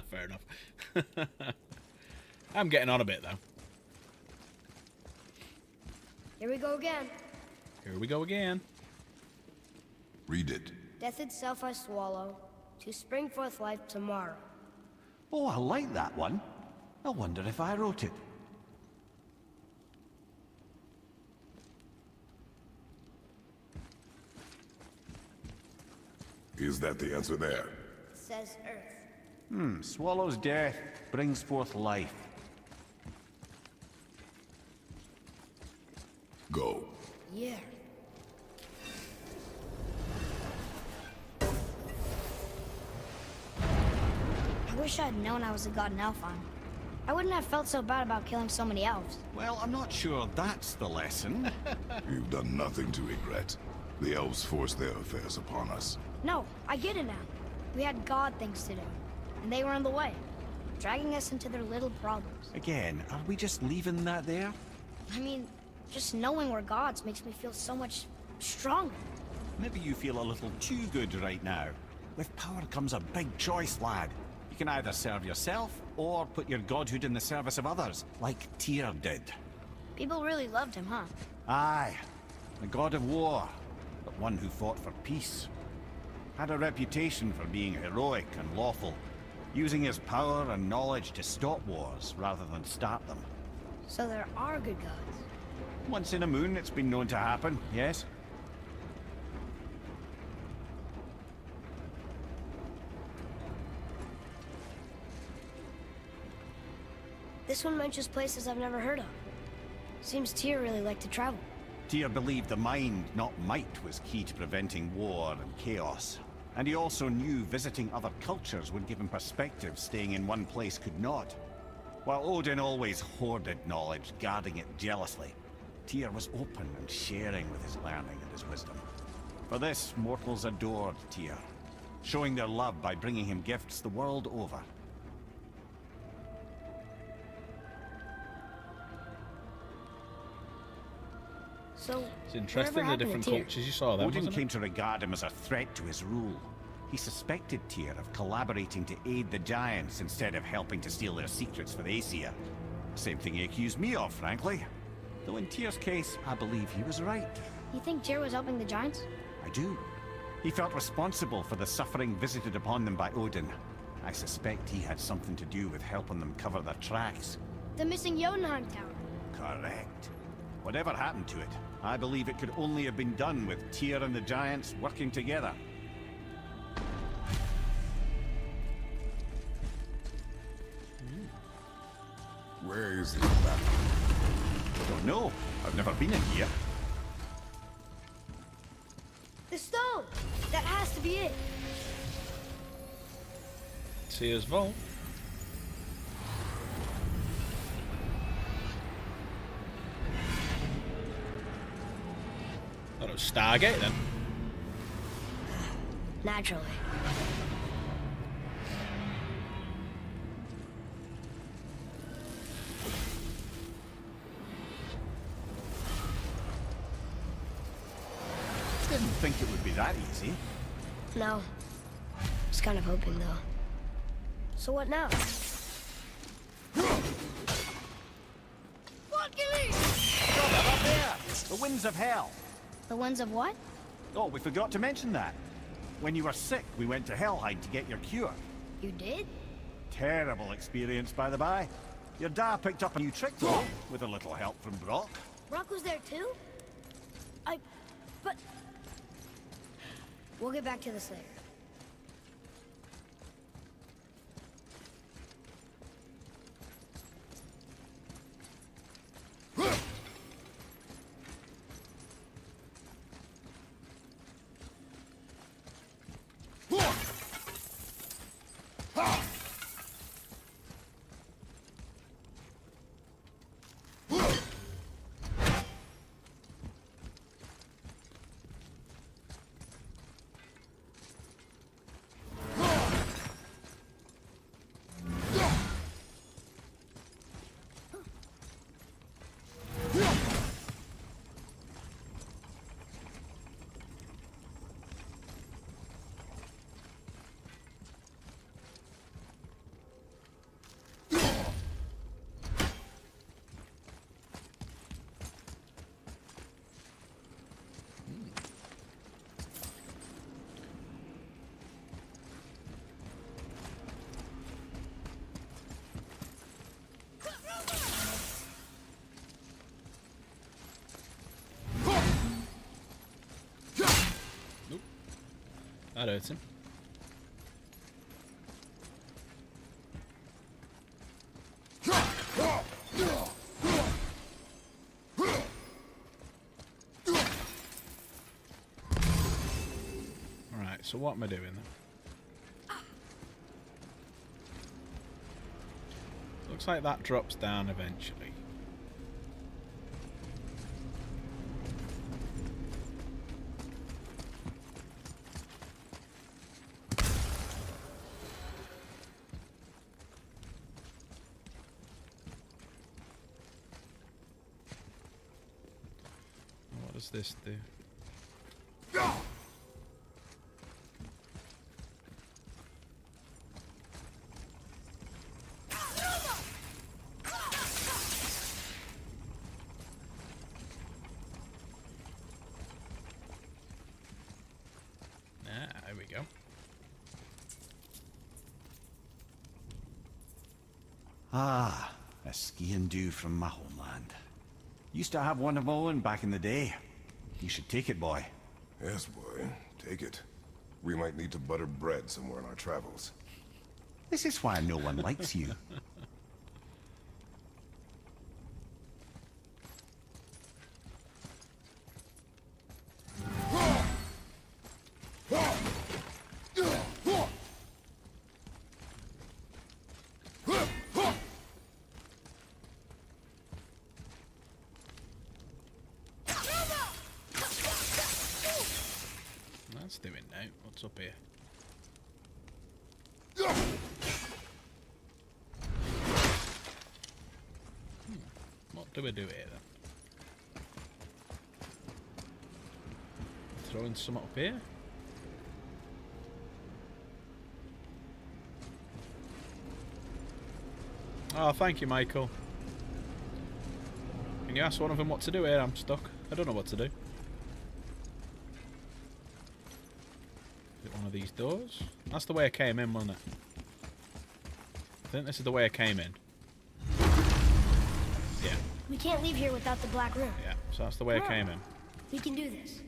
Fair enough. I'm getting on a bit though. Here we go again. Here we go again. Read it. Death itself I swallow, to spring forth life tomorrow. Oh, I like that one. I wonder if I wrote it. Is that the answer there? Says Earth. Swallows death, brings forth life. Go. Yeah. I wish I'd known I was a god in Alfheim. I wouldn't have felt so bad about killing so many elves. Well, I'm not sure that's the lesson. You've done nothing to regret. The elves forced their affairs upon us. No, I get it now. We had god things to do, and they were in the way, dragging us into their little problems. Again, are we just leaving that there? I mean, just knowing we're gods makes me feel so much stronger. Maybe you feel a little too good right now. With power comes a big choice, lad. You can either serve yourself, or put your godhood in the service of others, like Tyr did. People really loved him, huh? Aye, a god of war, but one who fought for peace. Had a reputation for being heroic and lawful, using his power and knowledge to stop wars rather than start them. So there are good gods. Once in a moon, it's been known to happen, yes? This one mentions places I've never heard of. Seems Tyr really liked to travel. Tyr believed the mind, not might, was key to preventing war and chaos. And he also knew visiting other cultures would give him perspective staying in one place could not. While Odin always hoarded knowledge, guarding it jealously, Tyr was open and sharing with his learning and his wisdom. For this, mortals adored Tyr, showing their love by bringing him gifts the world over. So, It's interesting whatever the happened to different Tyr? cultures you saw there, Odin wasn't came it? to regard him as a threat to his rule. He suspected Tyr of collaborating to aid the Giants instead of helping to steal their secrets for Aesir. Same thing he accused me of, frankly. Though in Tyr's case, I believe he was right. You think Tyr was helping the Giants? I do. He felt responsible for the suffering visited upon them by Odin. I suspect he had something to do with helping them cover their tracks. The missing Jotunheim Tower. Correct. Whatever happened to it, I believe it could only have been done with Tyr and the Giants working together. Where is this battle? Don't know. I've never been in here. The stone! That has to be it. Tyr's vault. Thought it was Stargate then. Naturally. Didn't think it would be that easy. No. Was kind of hoping, though. So what now? Stop it, up there! The winds of hell. The ones of what? Oh, we forgot to mention that. When you were sick, we went to Helheim to get your cure. You did? Terrible experience, by the by. Your dad picked up a new trick, though, with a little help from Brock. Brock was there too? But... We'll get back to this later. That hurts him. Alright, so what am I doing then? Looks like that drops down eventually. What does this do? we go. Ah, a skiing dew from my homeland. Used to have one of my own back in the day. You should take it, boy. Yes, boy. Take it. We might need to butter bread somewhere in our travels. This is why no one likes you. That's doing now. What's up here? What do we do here then? Throwing some up here? Oh, thank you, Michael. Can you ask one of them what to do here? I'm stuck. I don't know what to do. Is it one of these doors? That's the way I came in, wasn't it? I think this is the way I came in. Yeah, We can't leave here without the Black Room. yeah. So that's the way I came in. We can do this.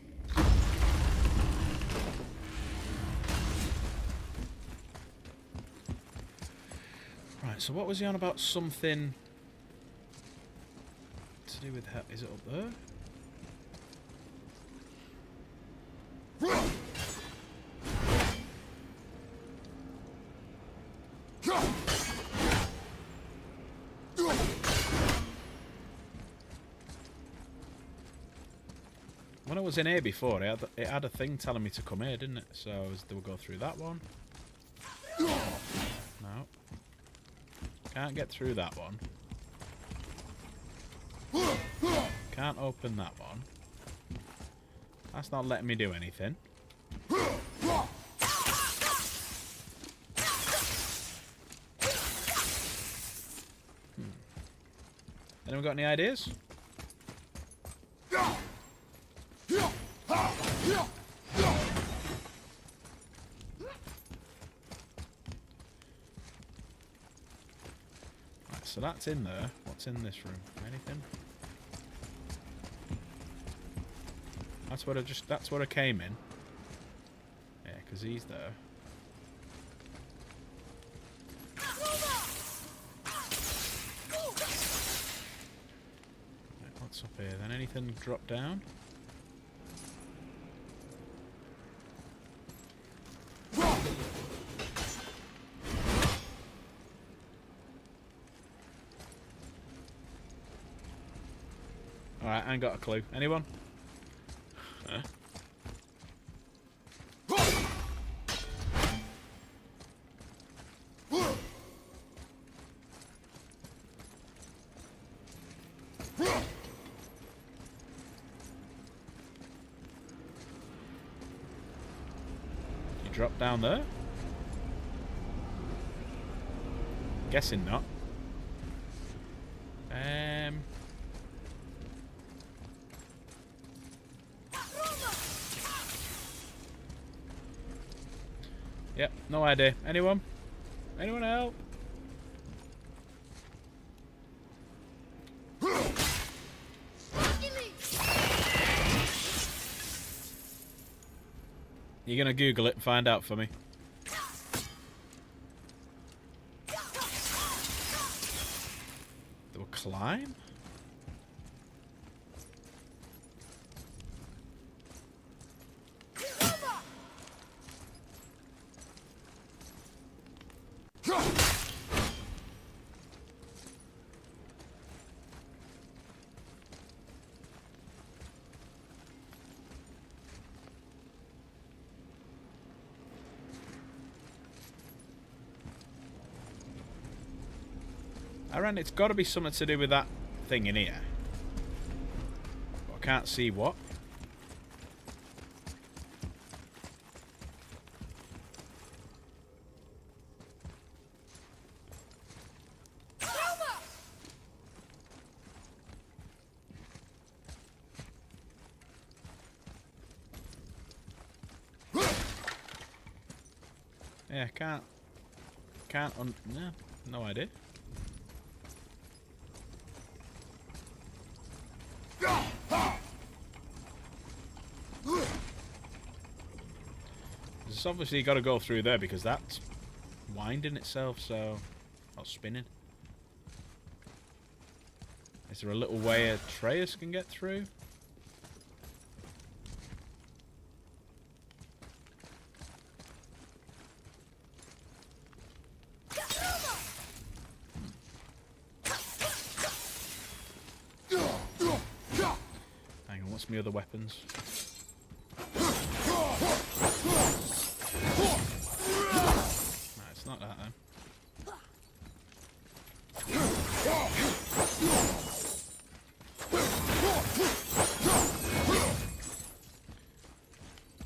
Right, so what was he on about? Something to do with... Is it up there? When I was in here before, it had a thing telling me to come here, didn't it? So do we go through that one? No. Can't get through that one. Can't open that one. That's not letting me do anything. Anyone got any ideas? Right, so that's in there. What's in this room? Anything? That's where I came in. Yeah, because he's there. Right, what's up here then? Anything drop down? Alright, I ain't got a clue. Anyone? Huh? You drop down there? Guessing not. Yep, no idea. Anyone? Anyone help? You're gonna Google it and find out for me. They will climb? I reckon it's got to be something to do with that thing in here. But I can't see what. Yeah, no idea. It's obviously got to go through there because that's winding itself, so... Not spinning. Is there a little way Atreus can get through? Hang on, what's my other weapons? No, it's not that then.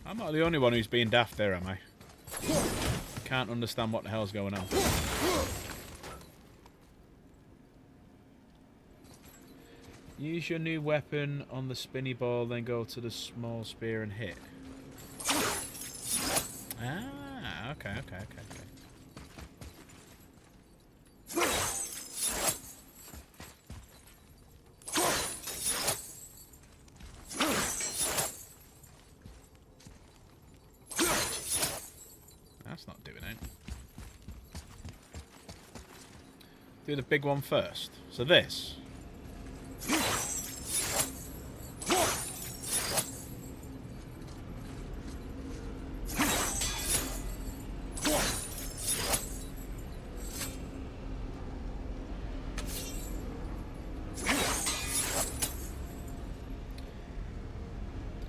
I'm not the only one who's being daft there, am I? Can't understand what the hell's going on. Use your new weapon on the spinny ball, then go to the small spear and hit. Ah, okay. That's not doing it. Do the big one first. So this.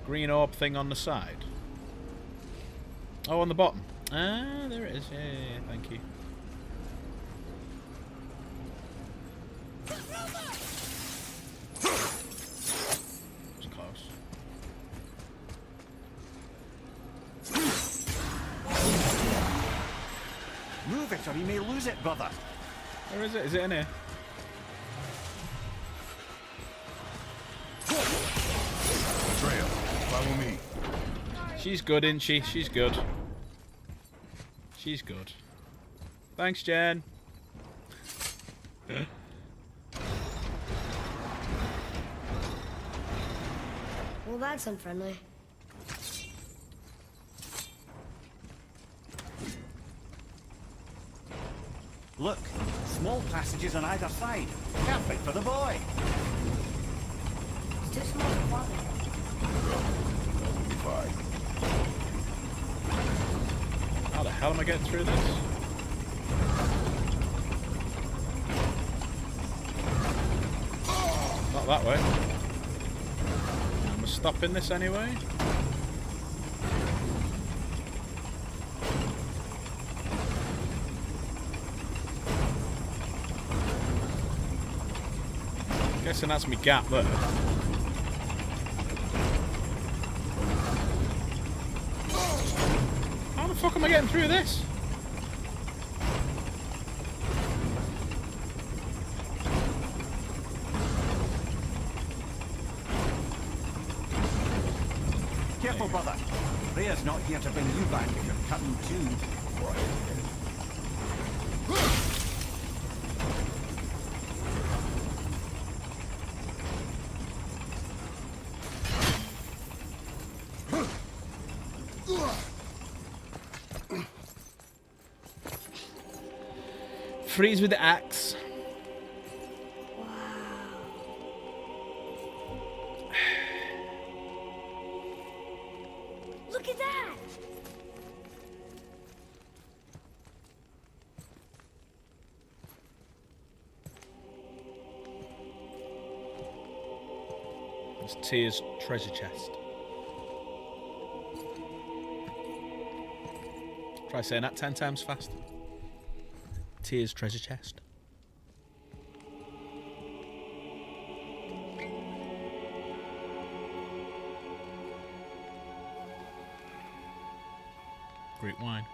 Green orb thing on the side. Oh, on the bottom. Ah, there it is. Yeah, thank you. It's close. Move it or you may lose it, brother. Where is it? Is it in here? Freya, follow me. She's good, isn't she? She's good. She's good. Thanks, Jen. Well, that's unfriendly. Look, small passages on either side. Perfect for the boy. It's too small for father. Fine. How the hell am I getting through this? Not that way. I'm stopping this anyway. Guessing that's me gap there. How the fuck am I getting through this? Careful, brother. Rhea's not here to bring you back if you're cutting too. Freeze with the axe. Look at that! It's Tyr's treasure chest. Try saying that 10 times fast. Tyr's treasure chest. Great wine.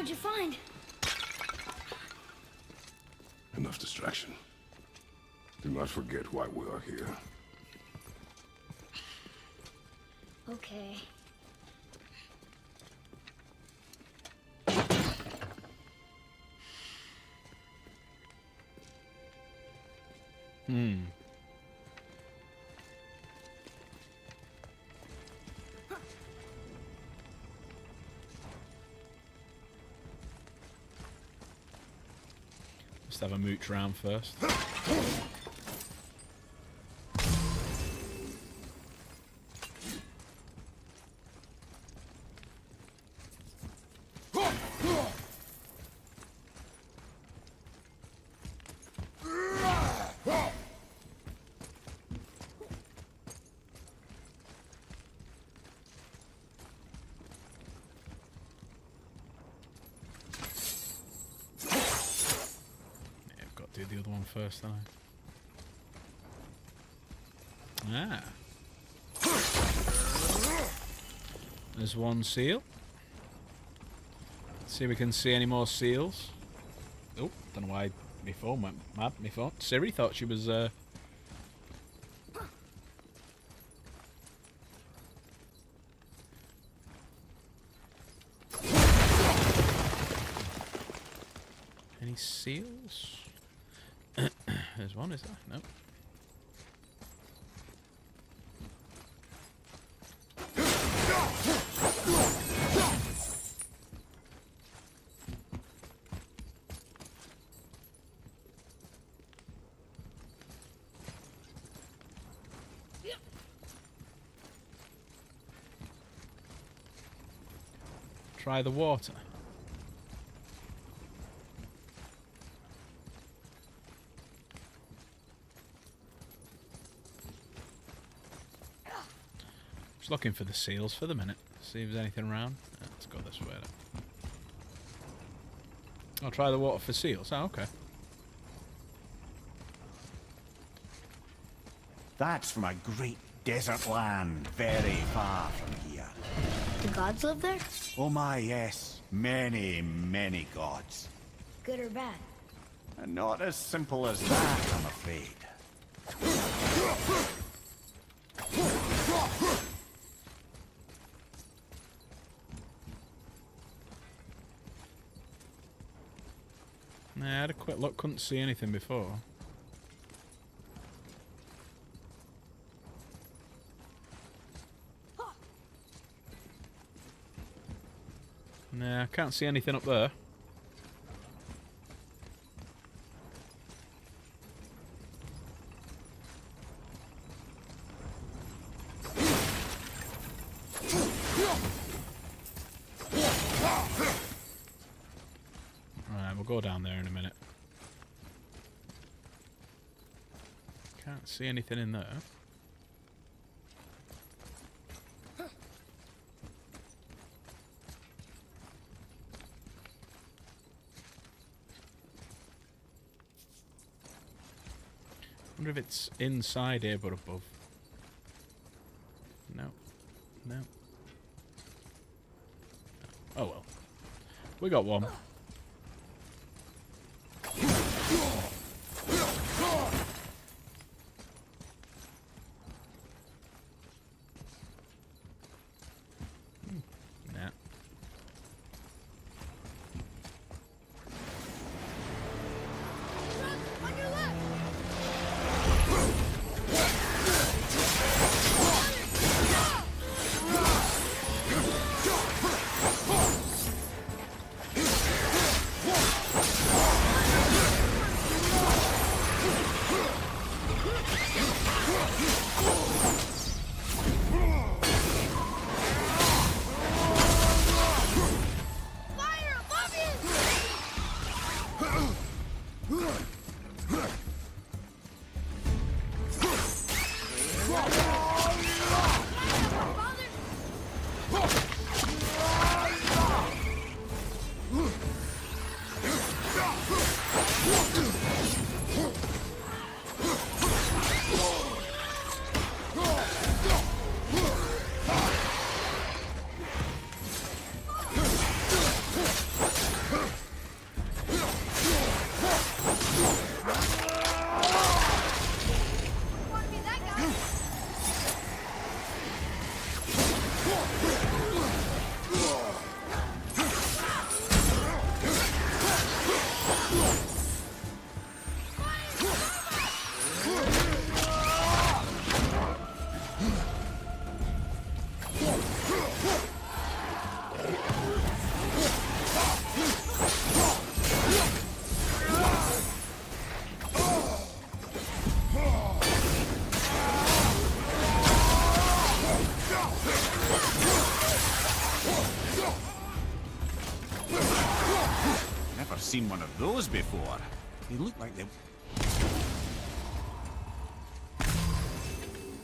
What'd you find? Enough distraction. Do not forget why we are here. Okay. Let's have a mooch round first. Do the other one first, then. Ah. There's one seal. Let's see if we can see any more seals. Oh, don't know why my phone went mad. My phone. Siri thought she was. Any seals? There's one, is there? Nope. Try the water. Just looking for the seals for the minute. See if there's anything around. Let's go this way then. I'll try the water for seals. Oh, okay. That's from a great desert land, very far from here. Do gods live there? Oh my, yes. Many, many gods. Good or bad? And not as simple as that, I'm afraid. Nah, I had a quick look, couldn't see anything before. Nah, I can't see anything up there. Right, we'll go down there in a minute. Can't see anything in there. Wonder if it's inside here but above. No. No. Oh well. We got one. Nah. On your left! seen one of those before. They look like they...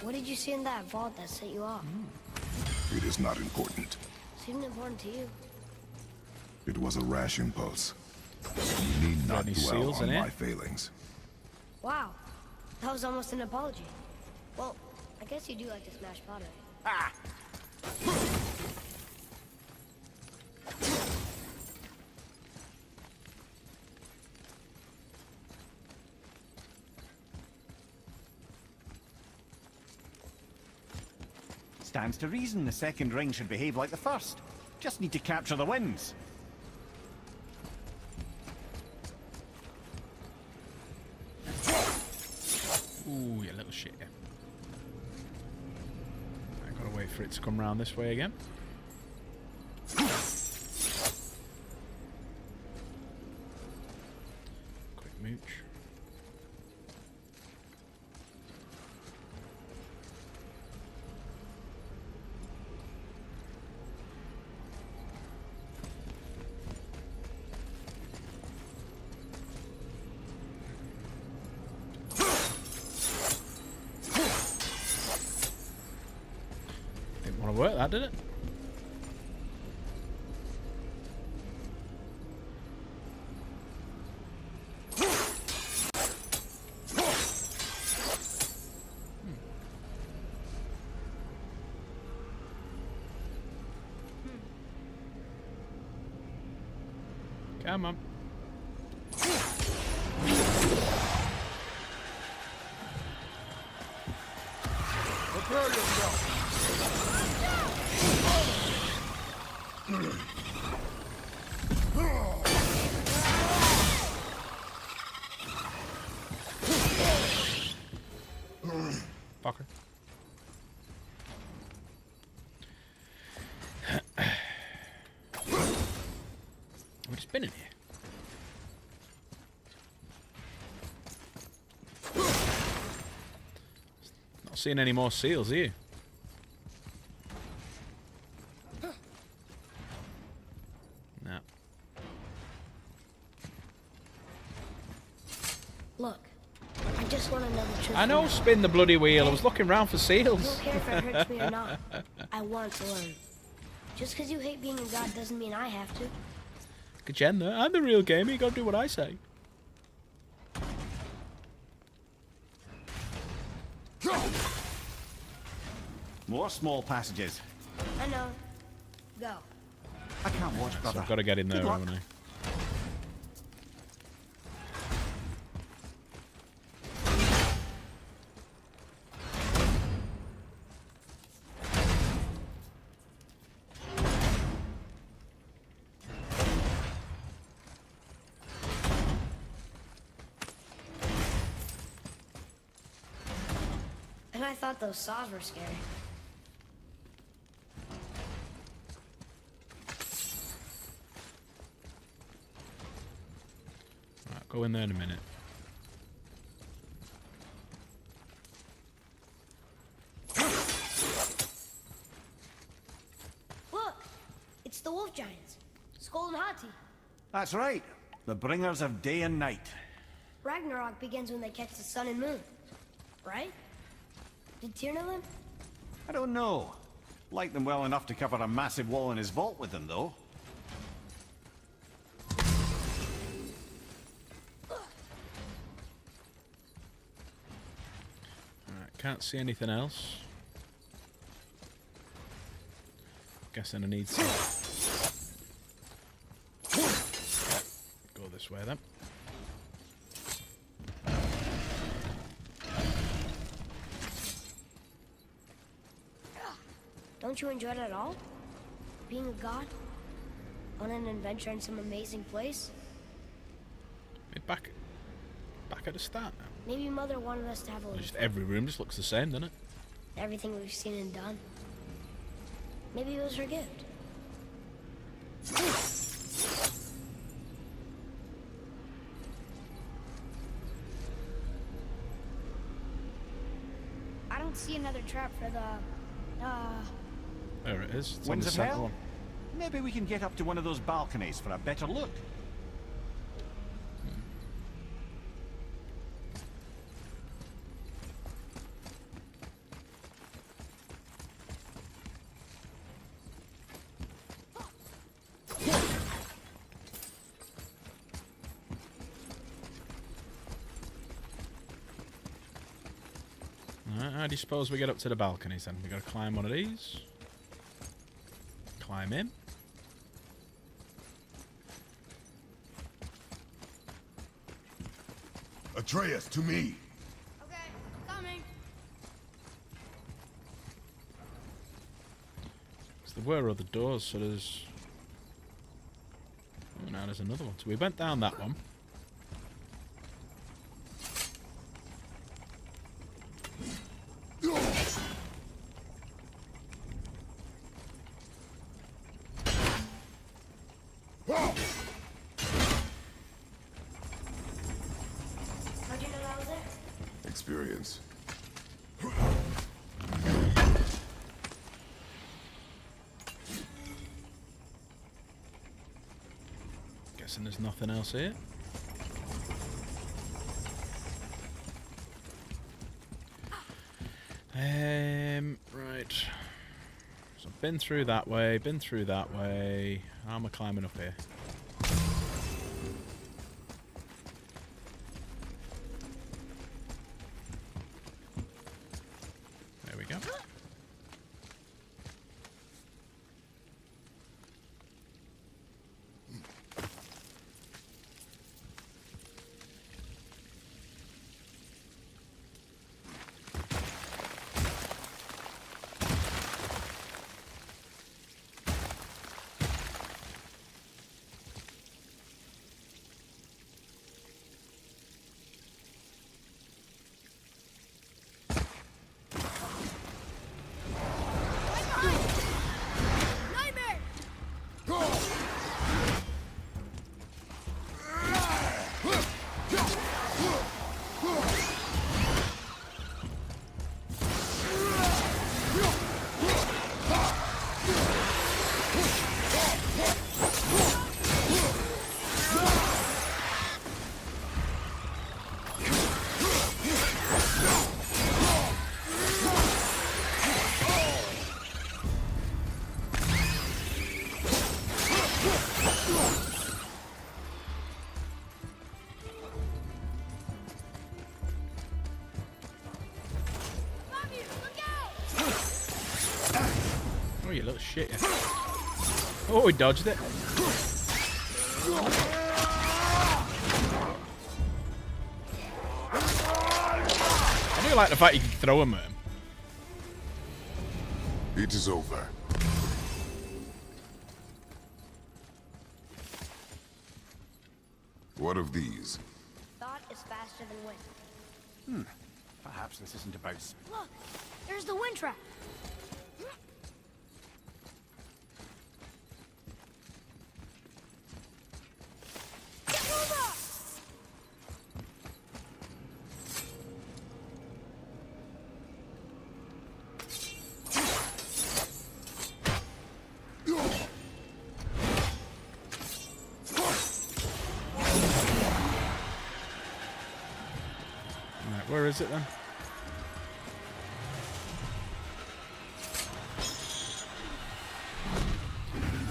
What did you see in that vault that set you off? It is not important. Seemed important to you. It was a rash impulse. You need not any dwell seals on in it? my failings. Wow. That was almost an apology. Well, I guess you do like to smash pottery. Ah! Stands to reason the second ring should behave like the first. Just need to capture the winds. Ooh, you little shit. I gotta wait for it to come round this way again. Quick mooch. Didn't want to work that, did it? Come on. Prepare yourself. Fucker. We're just been in here. Not seeing any more seals, are you? No. Look, I just want to know the truth. I know, now. spin the bloody wheel. I was looking round for I seals. don't care if it hurts me or not. I want to learn. Just because you hate being a god doesn't mean I have to. Agenda. I'm the real gamer. You gotta do what I say. More small passages. I know. Go. I can't watch, So brother. I've got to get in there, Good luck. haven't I? And I thought those saws were scary. Right, go in there in a minute. Look! It's the wolf giants. Skull and Hati. That's right. The bringers of day and night. Ragnarok begins when they catch the sun and moon. Right? Did Tyr know them? I don't know. Like them well enough to cover a massive wall in his vault with them, though. Alright, can't see anything else. Guessing I need some. Go this way then. Don't you enjoy it at all? Being a god? On an adventure in some amazing place? We're back at the start now. Maybe Mother wanted us to have a little Just every room just looks the same, doesn't it? everything we've seen and done. Maybe it was her gift. I don't see another trap for the, There it is. It's on Winds the of centre Hell? one. Maybe we can get up to one of those balconies for a better look. How do you suppose we get up to the balconies then? We gotta climb one of these. Climb in. Atreus, to me! Okay, coming. So there were other doors, so there's... Oh, now there's another one. So we went down that one. How'd you know that was there? Experience. Guessing there's nothing else here. Right. So I've been through that way, been through that way. How am I climbing up here? There we go. Nightmare! Bobby, look out! Oh, you little shit. Yeah. Oh, he dodged it. I do like the fact you can throw him at him. It is over. What of these? Thought is faster than wind. Perhaps this isn't about... Look, there's the wind trap. Right, where is it then?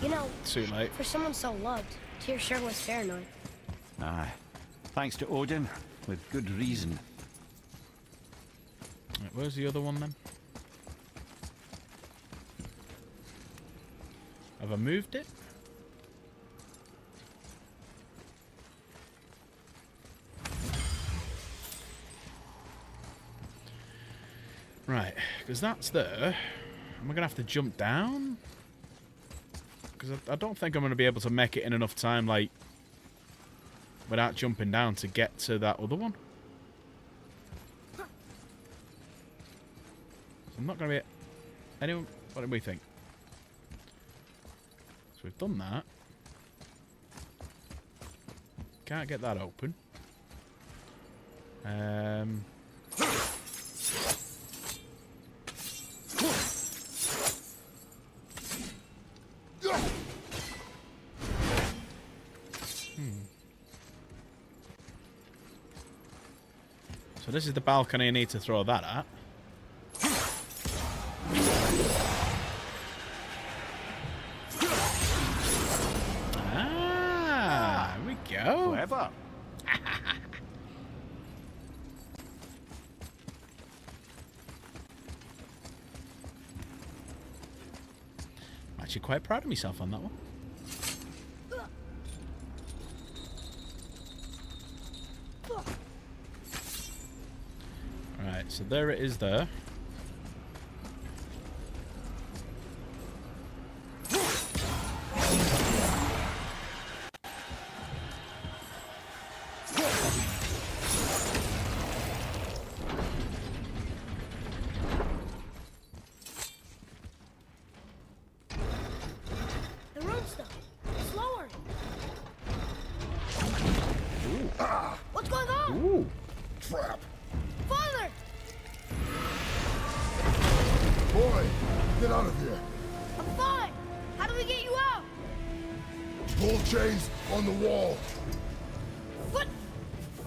You know, Too late. for someone so loved, Tyr sure was paranoid. Aye. Thanks to Odin, with good reason. Right, where's the other one then? Have I moved it? Right, because that's there. Am I going to have to jump down? Because I don't think I'm going to be able to make it in enough time, like, without jumping down to get to that other one. So I'm not going to be... Anyone, what do we think? So we've done that. Can't get that open. So this is the balcony I need to throw that at. Ah, there we go. Clever. Actually, quite proud of myself on that one. Right, so there it is there. The road stuff. Slower. What's going on? Ooh. Trap! Father! Boy, get out of here. I'm fine. How do we get you out? Pull chains on the wall. But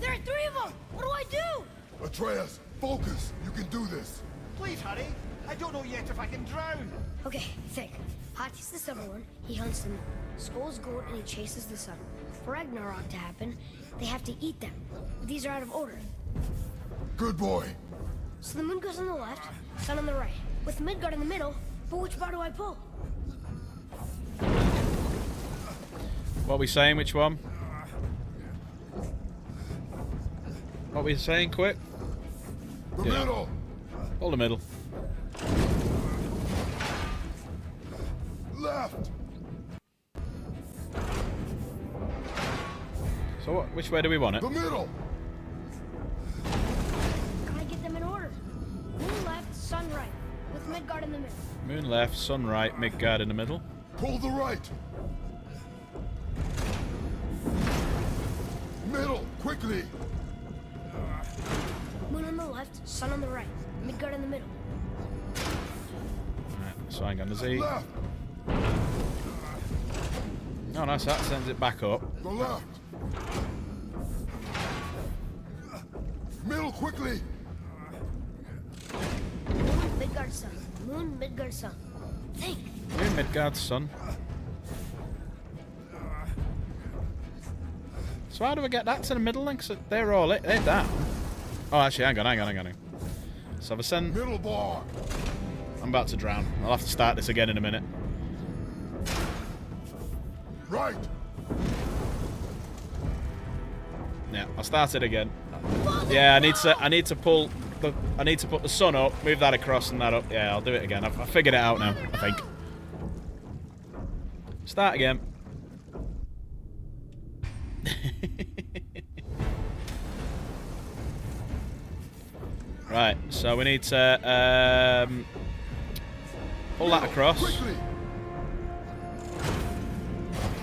there are 3 of them. What do I do? Atreus, focus. You can do this. Please hurry. I don't know yet if I can drown. Okay, think. Hati's the stubborn one. He hunts them. Skull's goat and he chases the sun. For Ragnarok to happen, they have to eat them. These are out of order. Good boy. So the moon goes on the left, sun on the right, with Midgard in the middle. But which bar do I pull? What are we saying? Which one? What are we saying? Quick. The Yeah. middle. Pull the middle. Left. So what, which way do we want it? The middle. Gotta get them in order. Moon left, sun right, with Midgard in the middle. Moon left, sun right, Midgard in the middle. Pull the right. Middle, quickly. Moon on the left, sun on the right, Midgard in the middle. Right, so hang on, does he... Left. Oh, nice, that sends it back up. The left. Middle, quickly. Moon, Midgard, sun. Moon, Midgard, sun. Think. Moon, Midgard, sun. So how do we get that to the middle then? 'Cause they're all they're down. Oh, actually, hang on. So if I send... Middle bar. I'm about to drown. I'll have to start this again in a minute. Right. Yeah, I'll start it again. Yeah, I need to pull the... I need to put the sun up, move that across and that up. Yeah, I'll do it again. I've figured it out now, I think. Start again. Right, so we need to pull that across. Quickly.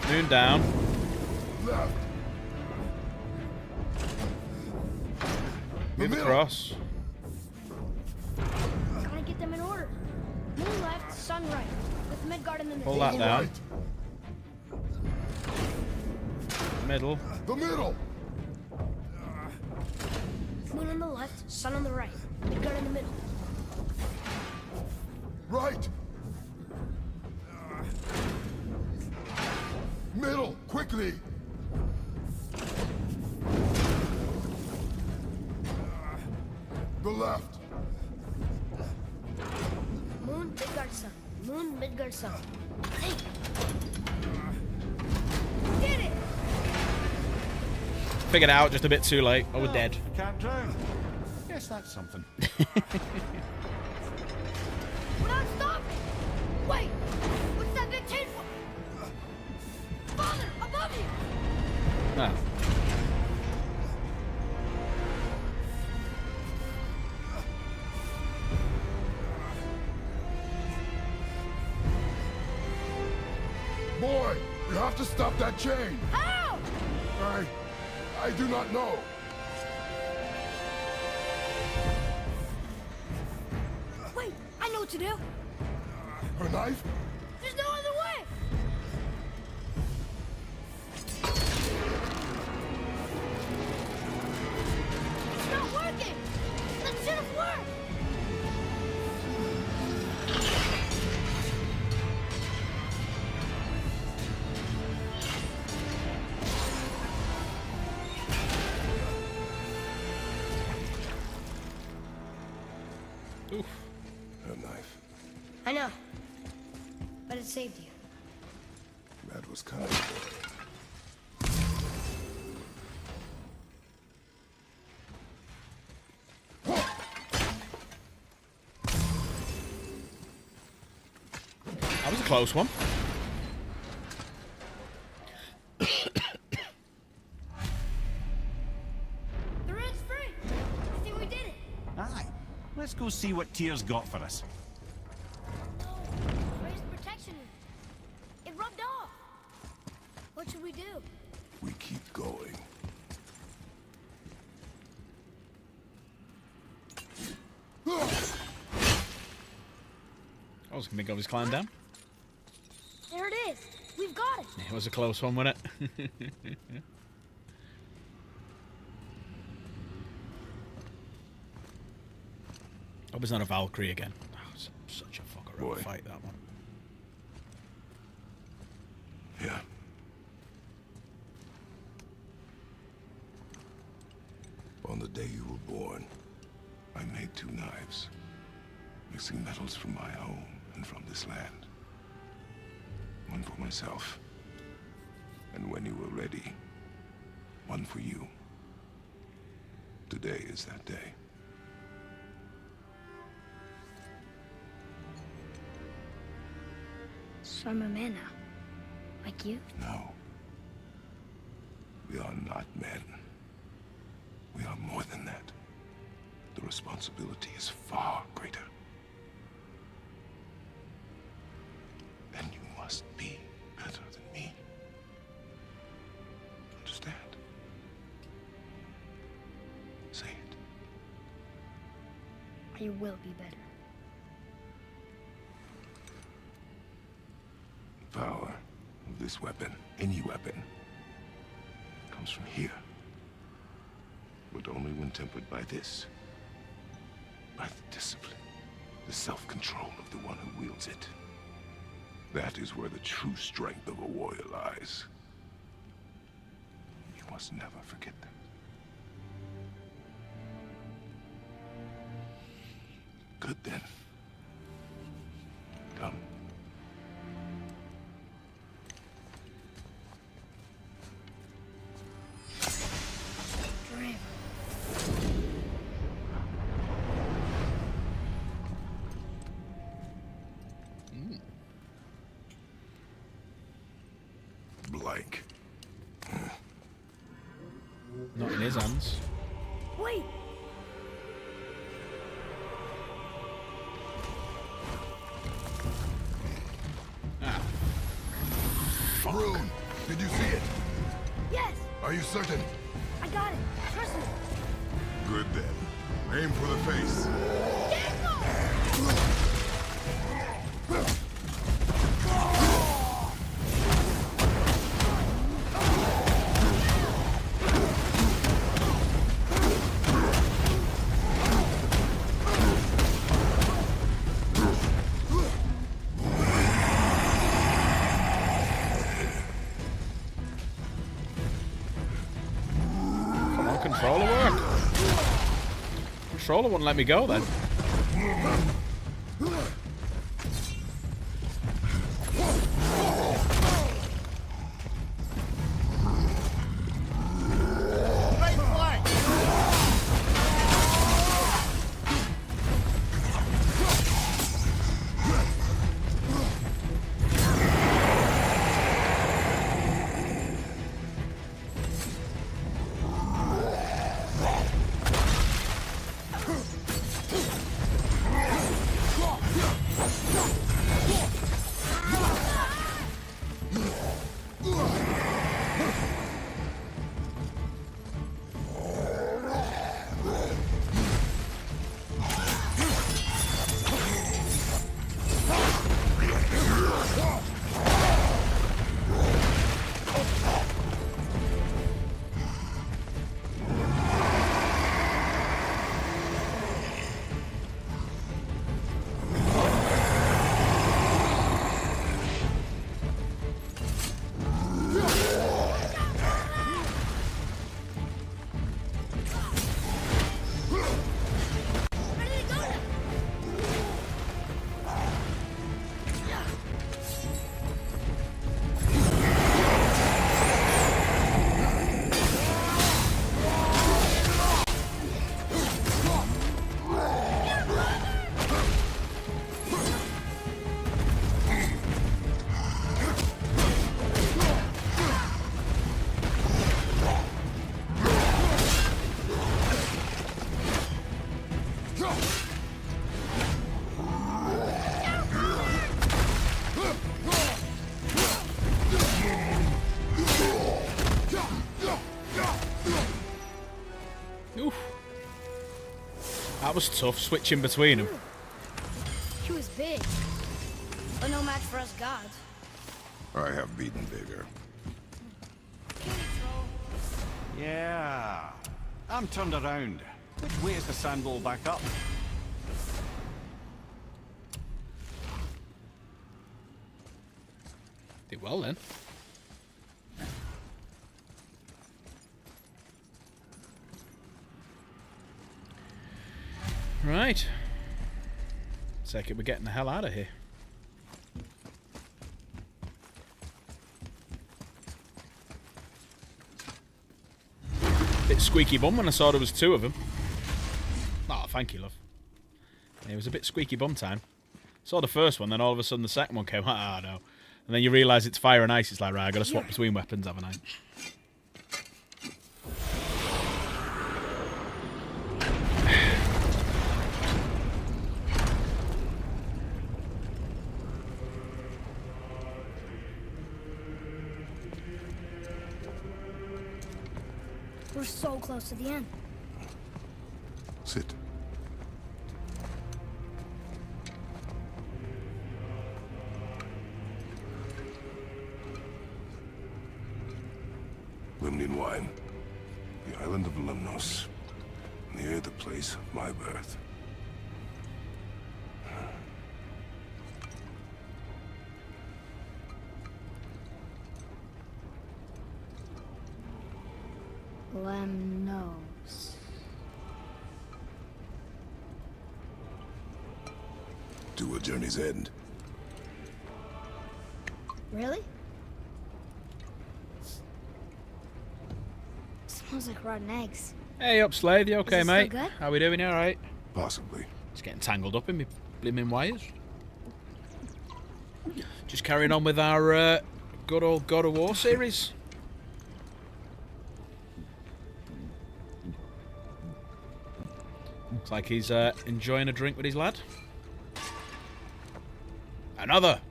Moon down. Left. Move middle. across. Gotta get them in order. Moon left, sun right, with Midgard in the middle. Pull that The down. right. Middle. The middle. Moon on the left, sun on the right, Midgard in the middle. Right. Middle, quickly. The left. Moon, Midgard, sun. Moon, Midgard, sun. Think. Get it! Figured it out just a bit too late. Oh, we're dead. Can't drown. Yes, that's something. We're not stopping! Wait! What's that big chain for? Father, above you! Ah. Boy, you have to stop that chain. How? I do not know. Wait, I know what to do. Her knife? There's no other way! It's not working! That should have worked! Oof. Her knife. I know. But it saved you. That was kind of That was a close one. The red's free. I think we did it. Aye. Let's go see what Tyr's got for us. No, Ray's protection. It rubbed off. What should we do? we keep going. I was gonna go his climb down. There it is. We've got it. It was a close one, wasn't it? Hope it's not a Valkyrie again. Oh, it's such a fucker Boy. fight, that one. Yeah. On the day you were born, I made 2 knives, mixing metals from my home and from this land. One for myself, and when you were ready, one for you. Today is that day. So I'm a man now. Like you? No. We are not men. We are more than that. The responsibility is far greater. And you must be better than me. Understand? Say it. I will be better. The power of this weapon, any weapon, comes from here. But only when tempered by this. By the discipline, the self-control of the one who wields it. That is where the true strength of a warrior lies. You must never forget that. Good then. Come. Blank. Not in his hands. Wait! Ah, Rune, did you see it? Yes! Are you certain? I got it. Trust me. Good then. Aim for the face. come on, controller work. Controller wouldn't let me go then. That was tough, switching between them. He was big, but no match for us gods. I have beaten bigger. Kill me, troll. Yeah. I'm turned around. Which way is the sandball back up? Did well then. Right. Take it, we're getting the hell out of here. Bit squeaky bum when I saw there was two of them. Oh, thank you, love. It was a bit squeaky bum time. Saw the first one, then all of a sudden the second one came. Ah, no. And then you realise it's fire and ice. It's like, right, I got to swap between weapons, haven't I? We're so close to the end. Sit. Limnian wine. The island of Lemnos. Near the place of my birth. Lemnos. To a journey's end. Really? Smells like rotten eggs. Hey up, Slade. You okay, it still mate? good? How we doing? You alright? Possibly. Just getting tangled up in me blimmin' wires. Just carrying on with our good old God of War series. Looks like he's enjoying a drink with his lad. Another!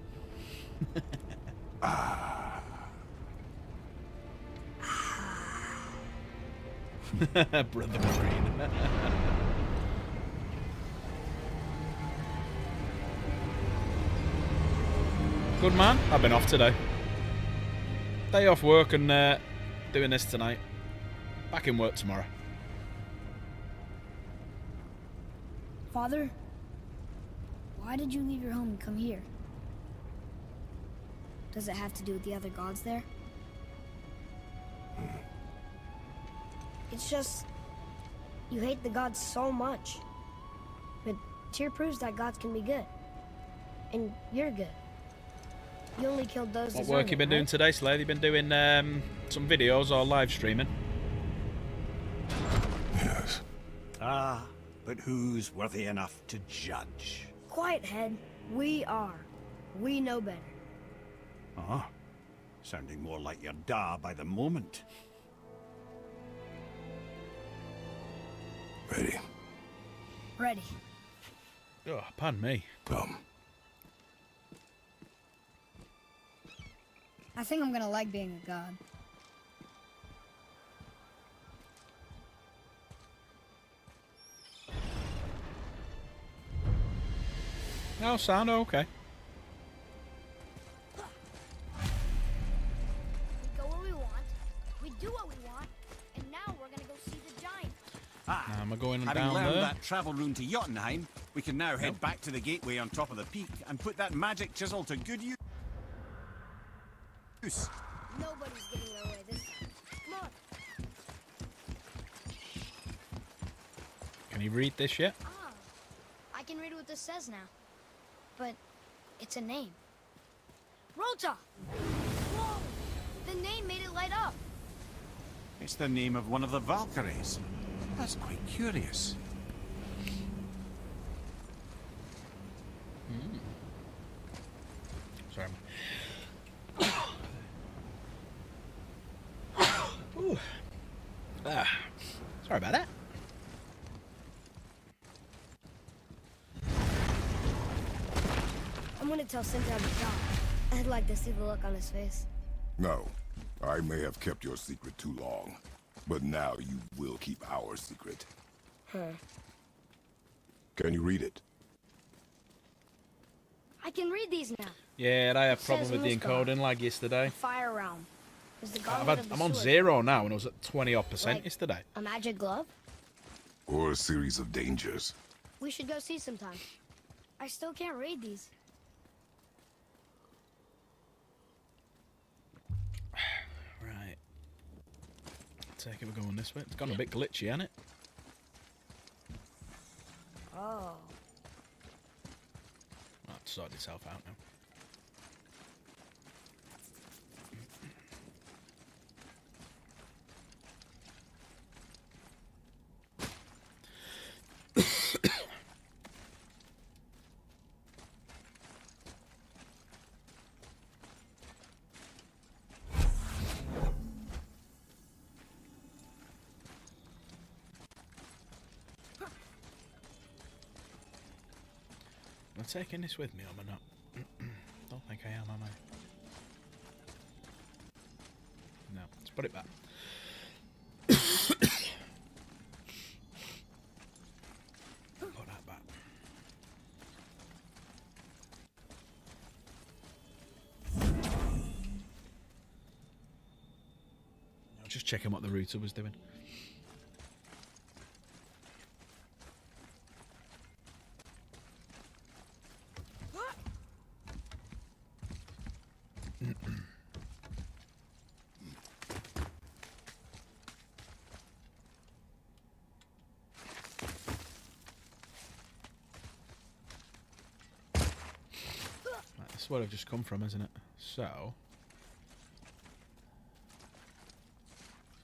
Brother Marine. Good man. I've been off today. Day off work and doing this tonight. Back in work tomorrow. Father, why did you leave your home and come here? Does it have to do with the other gods there? It's just, you hate the gods so much. But Tyr proves that gods can be good. And you're good. You only killed those What deserving, work you been doing right? today, Slade? You been doing some videos or live streaming? Yes. Ah, but who's worthy enough to judge? Quiet head, we are. We know better. Ah, sounding more like your da by the moment. Ready. Ready. Oh, pardon me. Come. I think I'm gonna like being a god. No, sound okay. We go where we want, we do what we want, and now we're gonna go see the giant. Ah, Now am I going having down learned there? that travel rune to Jotunheim, we can now head back to the gateway on top of the peak and put that magic chisel to good use. Nobody's getting their way this time. Come on. Can you read this yet? Ah, I can read what this says now. But it's a name. Rota! Whoa! The name made it light up. It's the name of one of the Valkyries. That's quite curious. Sorry. Ooh. Sorry about that. I'm gonna tell Sintra I'm a god. I'd like to see the look on his face. No. I may have kept your secret too long. But now you will keep our secret. Huh. Can you read it? I can read these now. Yeah, I had It problem says with the Mistgard. encoding lag yesterday. The Fire Realm is the gauntlet of the I'm on sword. 0 now, and I was at 20% Like- yesterday. A magic glove? Or a series of dangers? We should go see sometime. I still can't read these. Right. Take it, we're going this way. It's gone a bit glitchy, hasn't it? Oh. Well, it's sorted itself out now. Am I taking this with me or am I not? Don't think I am I? No, let's put it back. Put that back. I was just checking what the router was doing. Right, that's where I've just come from, isn't it? So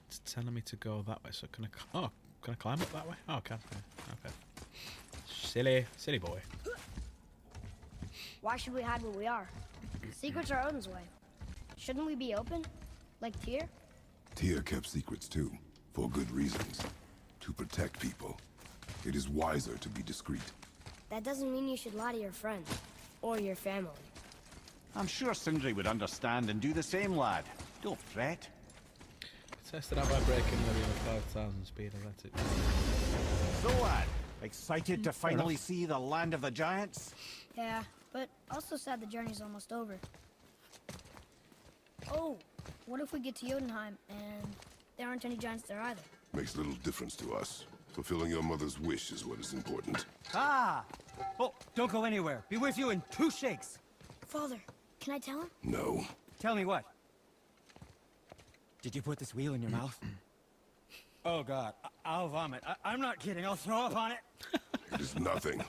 it's telling me to go that way. So can I climb up that way? Oh, I can. Okay. Silly boy. Why should we hide where we are? Secrets are Odin's way. Shouldn't we be open? Like Tyr? Tyr kept secrets too, for good reasons. To protect people. It is wiser to be discreet. That doesn't mean you should lie to your friends. Or your family. I'm sure Sindri would understand and do the same, lad. Don't fret. Tested out by breaking the 5,000 speed. That's it. So, lad, excited to finally see the land of the giants? Yeah, but also sad the journey's almost over. Oh, what if we get to Jotunheim and there aren't any giants there either? Makes little difference to us. Fulfilling your mother's wish is what is important. Ah! Oh, don't go anywhere. Be with you in 2 shakes. Father, can I tell him? No. Tell me what? Did you put this wheel in your mouth? Oh, God. I'll vomit. I'm not kidding. I'll throw up on it. It is nothing.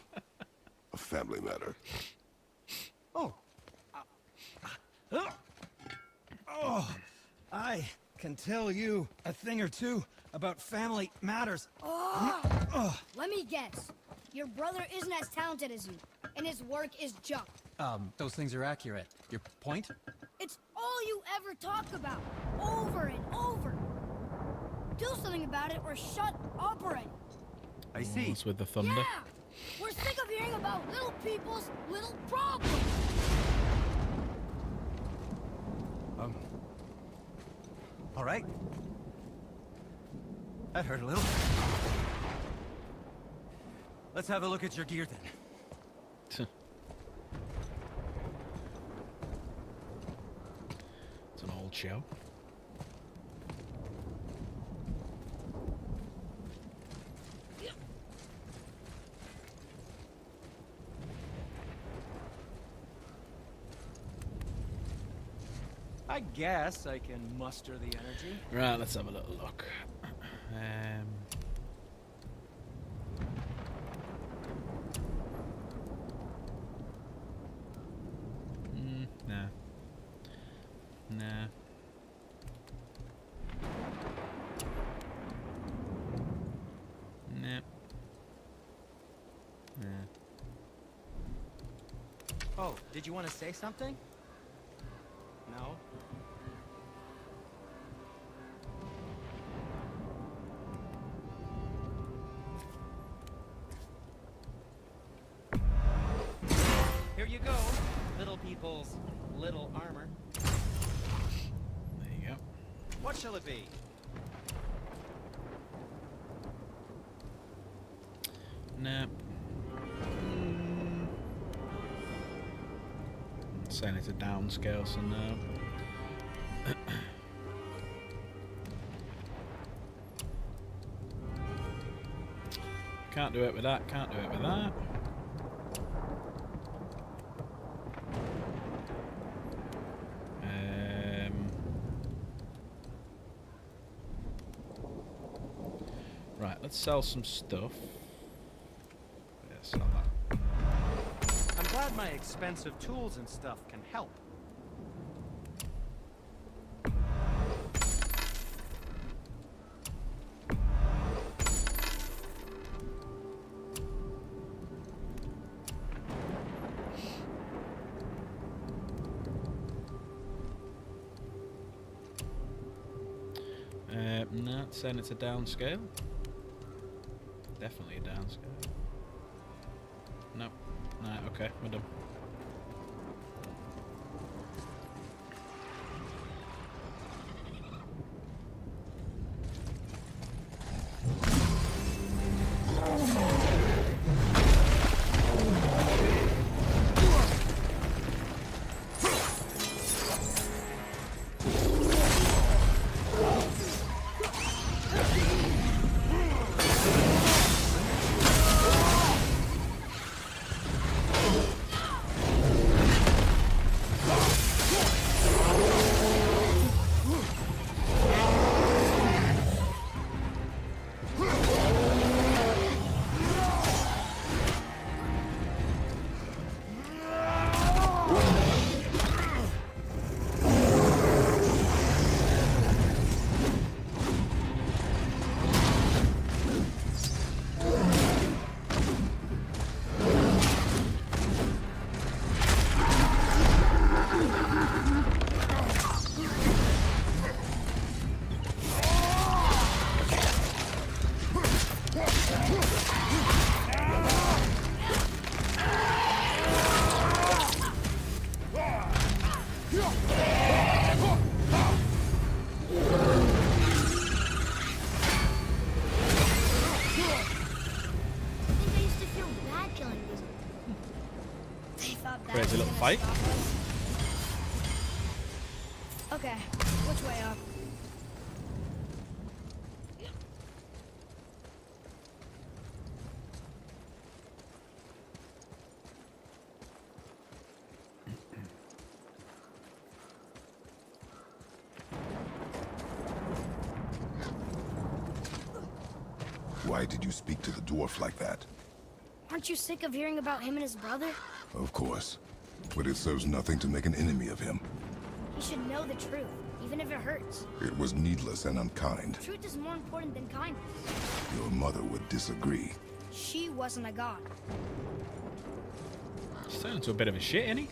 A family matter. Oh. Oh. I can tell you a thing or two about family matters. Let me guess. Your brother isn't as talented as you, and his work is junk. Those things are accurate. Your point? It's all you ever talk about, over and over. Do something about it or shut up already. I see. What's with the thunder? Yeah! We're sick of hearing about little people's little problems. All right. That hurt a little. Let's have a look at your gear then. It's an old show. I guess I can muster the energy. Right, let's have a little look. Nah. Nah. Nah. Nah. Oh, did you want to say something? No? Here you go, little people's little armor. There you go. What shall it be? Nah. Saying it's a downscale, so no. Can't do it with that, can't do it with that. Right, let's sell some stuff. Yeah, sell that. I'm glad my expensive tools and stuff can help. No, it's saying it's a downscale. Definitely a downscale. Nope. Right, okay, we're done. Crazy little fight. Okay, which way up? Why did you speak to the dwarf like that? Aren't you sick of hearing about him and his brother? Of course. But it serves nothing to make an enemy of him. He should know the truth, even if it hurts. It was needless and unkind. Truth is more important than kindness. Your mother would disagree. She wasn't a god. He's turning into a bit of a shit, isn't he?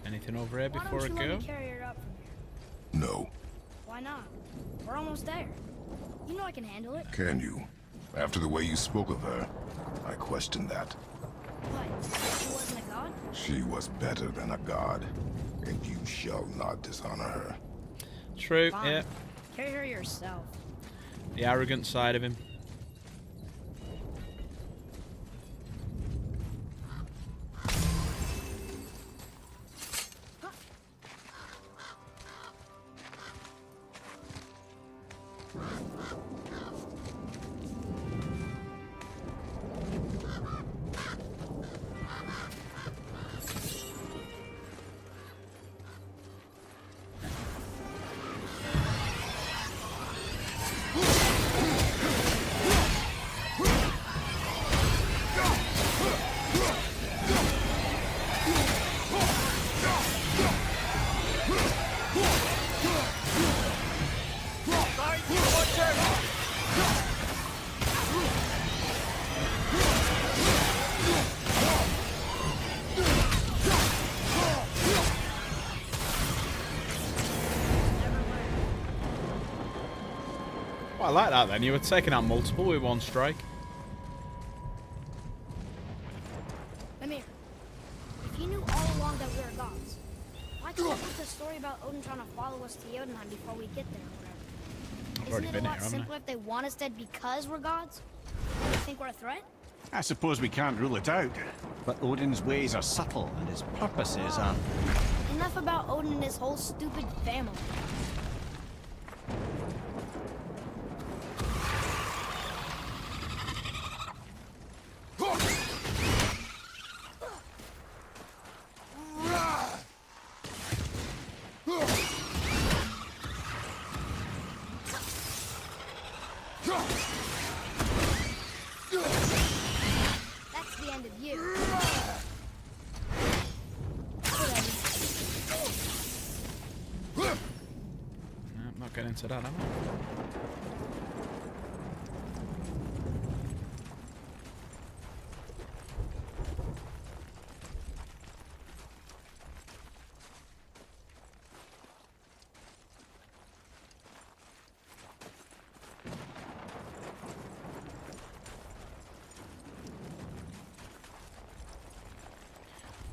Anything over here before I Why don't you go? let me carry her up from here? No. Why not? We're almost there. You know I can handle it. Can you? After the way you spoke of her, I question that. What? She wasn't a god? She was better than a god, and you shall not dishonor her. True, Fine. yeah. Carry her yourself. The arrogant side of him. Well, I like that then. You were taking out multiple with one strike. Mimir, if you knew all along that we were gods, why come up with the story about Odin trying to follow us to Jotunheim before we get there or whatever? I've already Isn't it been a here, lot haven't simpler if they want us dead because we're gods? Do you think we're a threat? I suppose we can't rule it out. But Odin's ways are subtle, and his purposes are... Enough about Odin and his whole stupid family. That's the end of you. No, I'm not getting into that, am I?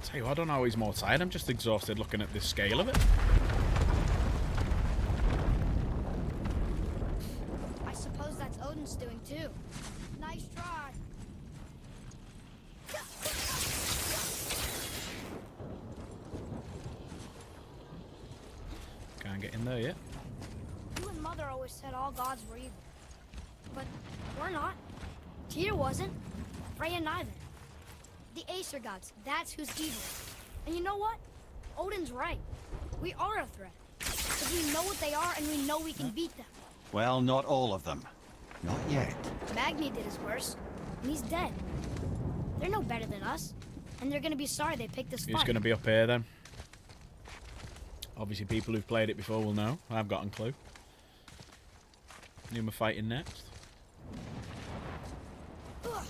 Tell you what, I don't know how he's more tired. I'm just exhausted looking at the scale of it. I suppose that's Odin's doing too. Nice try. Can't get in there yet. You and Mother always said all gods were evil. But we're not. Tyr wasn't. Freya neither. The Aesir gods, that's who's evil. And you know what? Odin's right. We are a threat. Because we know what they are and we know we can beat them. Well, not all of them. Not yet. Magni did his worst, and he's dead. They're no better than us, and they're gonna be sorry they picked this Who's fight. going to be up here then? Obviously people who've played it before will know. I've got a clue. Who am I fighting next? Ugh.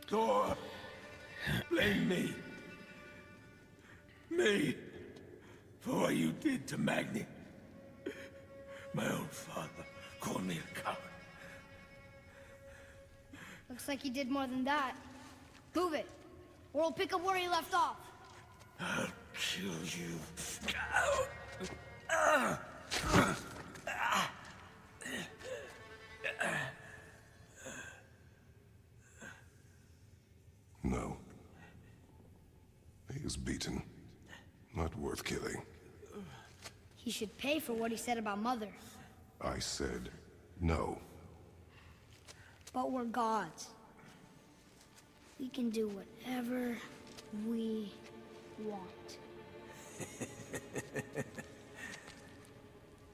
Thor, blame me. Me. For what you did to Magni. My own father called me a coward. Looks like he did more than that. Move it, or we'll pick up where he left off. I'll kill you. No. He is beaten. Not worth killing. He should pay for what he said about Mother. I said no. But we're gods. We can do whatever we want.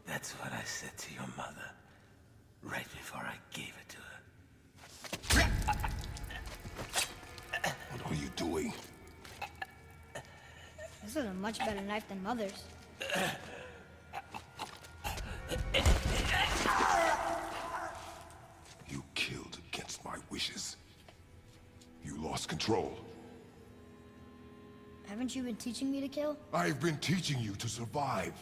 That's what I said to your mother. Right before I gave it to her. What are you doing? This is a much better knife than Mother's. You killed against my wishes. You lost control. Haven't you been teaching me to kill? I've been teaching you to survive.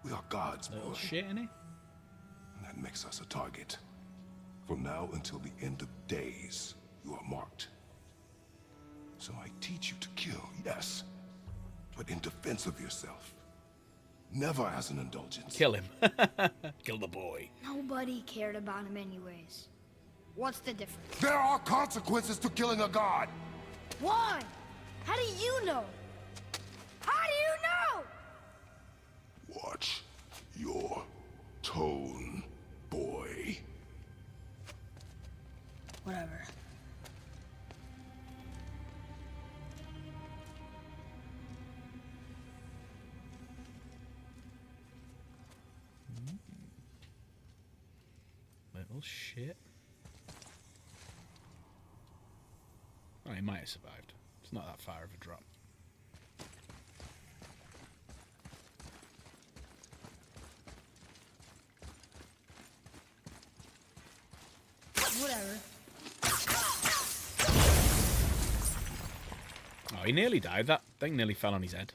We are gods, boy. Little shit, innit? And that makes us a target. From now until the end of days, you are marked. So I teach you to kill, yes. But in defense of yourself. Never as an indulgence. Kill him. Kill the boy. Nobody cared about him anyways. What's the difference? There are consequences to killing a god! Why? How do you know? How do you know? Watch your tone, boy. Whatever. Little shit. Oh, he might have survived. It's not that far of a drop. Whatever. Oh, he nearly died. That thing nearly fell on his head.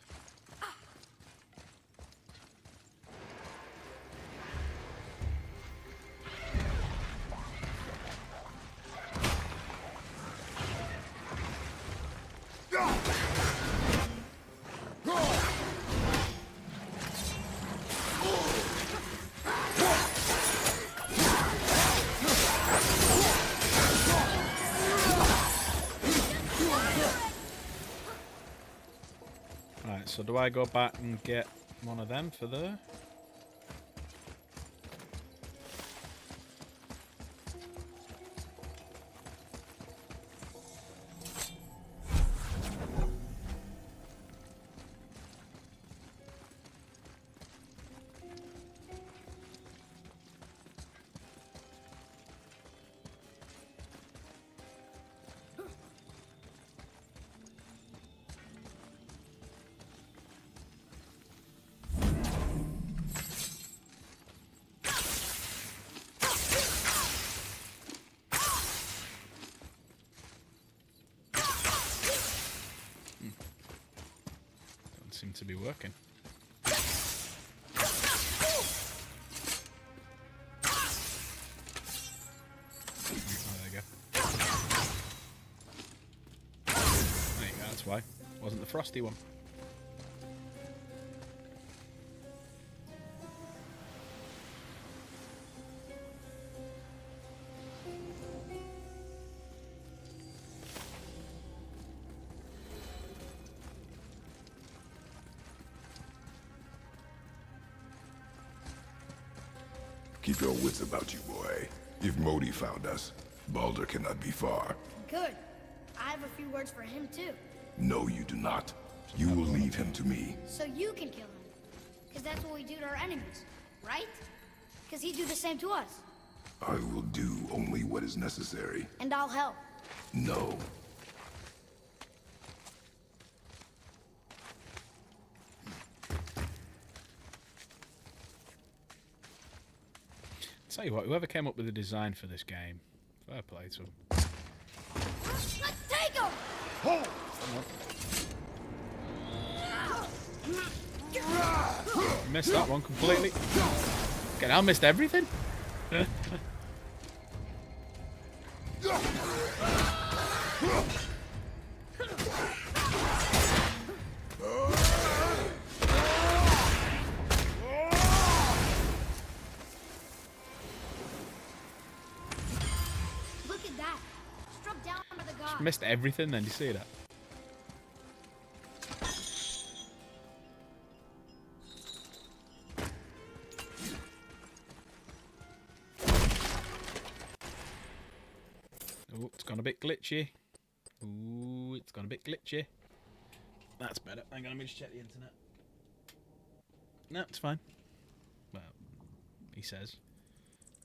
Right, so do I go back and get one of them for there? Don't seem to be working. Oh, there you go. There you go, that's why. Wasn't the frosty one. Keep your wits about you, boy. If Modi found us, Baldur cannot be far. Good. I have a few words for him, too. No, you do not. You will leave him to me. So you can kill him. Because that's what we do to our enemies, right? Because he'd do the same to us. I will do only what is necessary. And I'll help. No. Tell you what, whoever came up with the design for this game, fair play to them. Let's take him! Missed that one completely. Okay, I missed everything. Look at that. Struck down by the god. Missed everything then, do you see that? Oh, it's gone a bit glitchy. Ooh, it's gone a bit glitchy. That's better. Hang on, let me just check the internet. No, it's fine. Well, he says.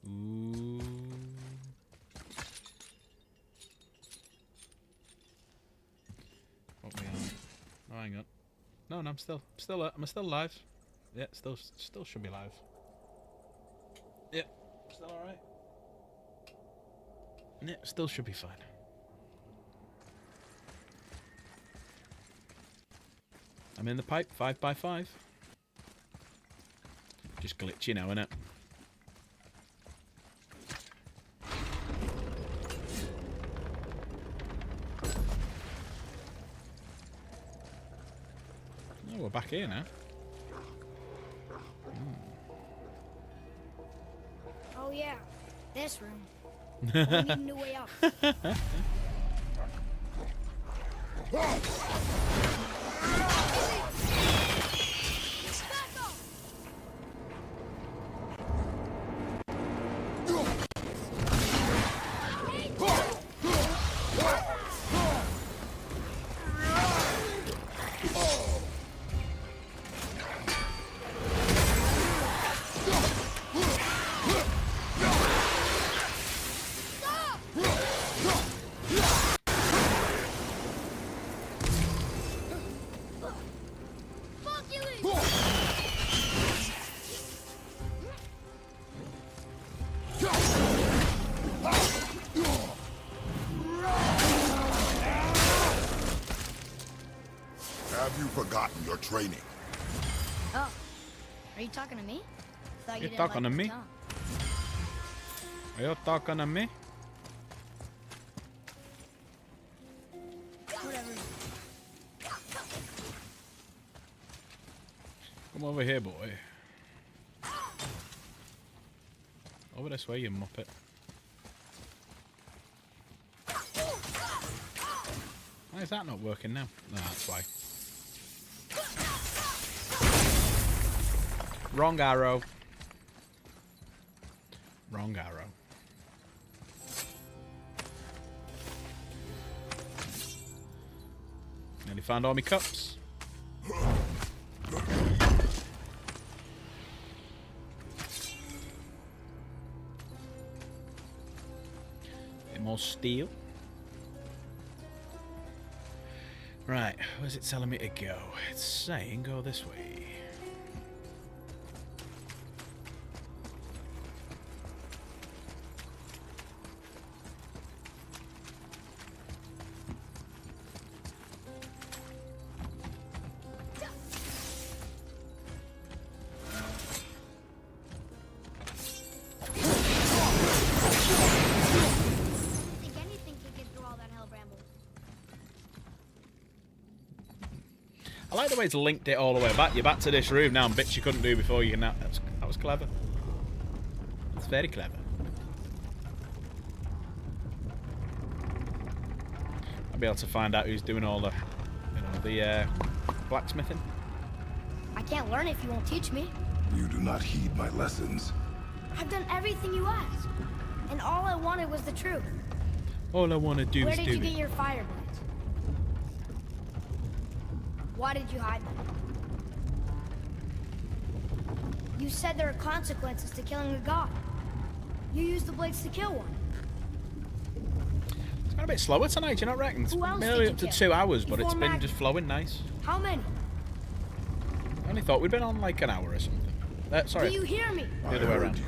Ooh. What we on? Oh, hang on. No, I'm still live. Yeah, still should be live. Yep, still alright. Yeah, still should be fine. I'm in the pipe, 5x5. Just glitchy now, innit? Oh, we're back here now. Oh yeah, this room. We need a new way up. training. Oh, are you talking to me? Thought You didn't talking like to my me? tongue. Are you talking to me? Whatever. Come over here, boy. Over this way, you muppet. Why is that not working now? No, that's why. Wrong arrow. Wrong arrow. Nearly found all my cups. Bit more steel. Right, where's it telling me to go? It's saying go this way. Think anything can get through all that hell bramble. I like the way it's linked it all the way back. You're back to this room now, and bits you couldn't do before you can now. That was clever. It's very clever. I'll be able to find out who's doing all the, the blacksmithing. I can't learn if you won't teach me. You do not heed my lessons. I've done everything you asked. And all I wanted was the truth. All I want to do Where is did do you it. get your fire blades? Why did you hide them? You said there are consequences to killing a god. You used the blades to kill one. It's gone a bit slower tonight, do you not reckon? It's Who else nearly did up you to kill? 2 hours, but Before it's been Maggie? just flowing nice. How many? I only thought we'd been on like an hour or something. Sorry. Do you hear me? The I other way heard around. you,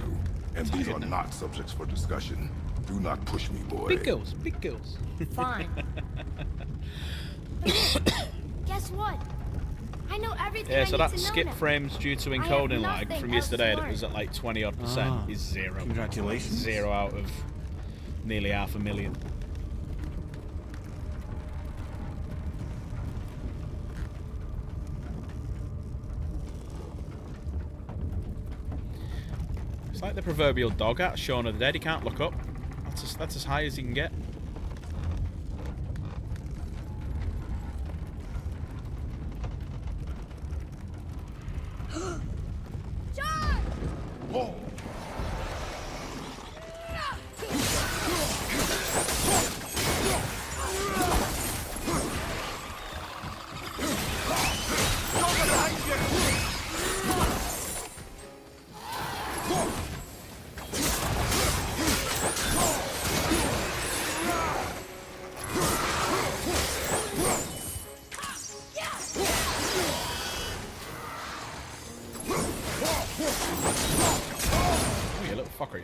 and these are not subjects for discussion. Do not push me, boy. Big girls, big girls. Fine. Guess what? I know everything Yeah, I so need that to know skip now. frames due to have encoding lag nothing from else to yesterday that learn. was at like 20 odd % Ah, is 0. congratulations. 0 out of nearly 500,000. It's like the proverbial dog at Shaun of the Dead. He can't look up. That's as high as he can get. Whoa! Oh, you little fucker.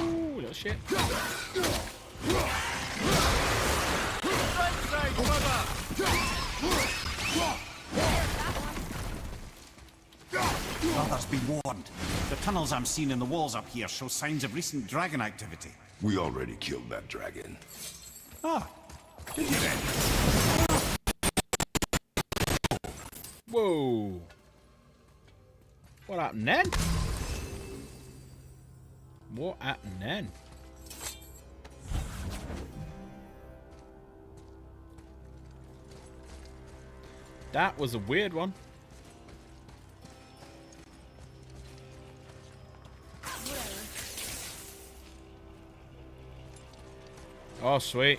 Ooh, little shit. Others be warned. The tunnels I'm seeing in the walls up here show signs of recent dragon activity. We already killed that dragon. Ah, Whoa. What happened then? What happened then? That was a weird one. Oh, sweet.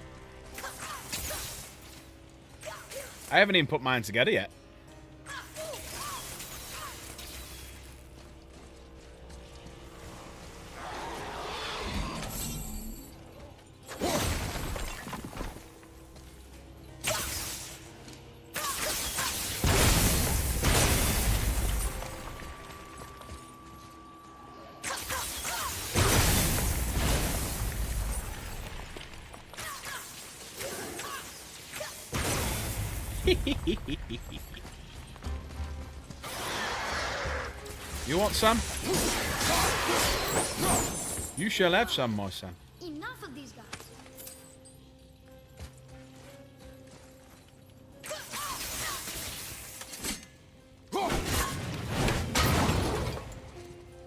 I haven't even put mine together yet. You want some? You shall have some, my son. Enough of these guys.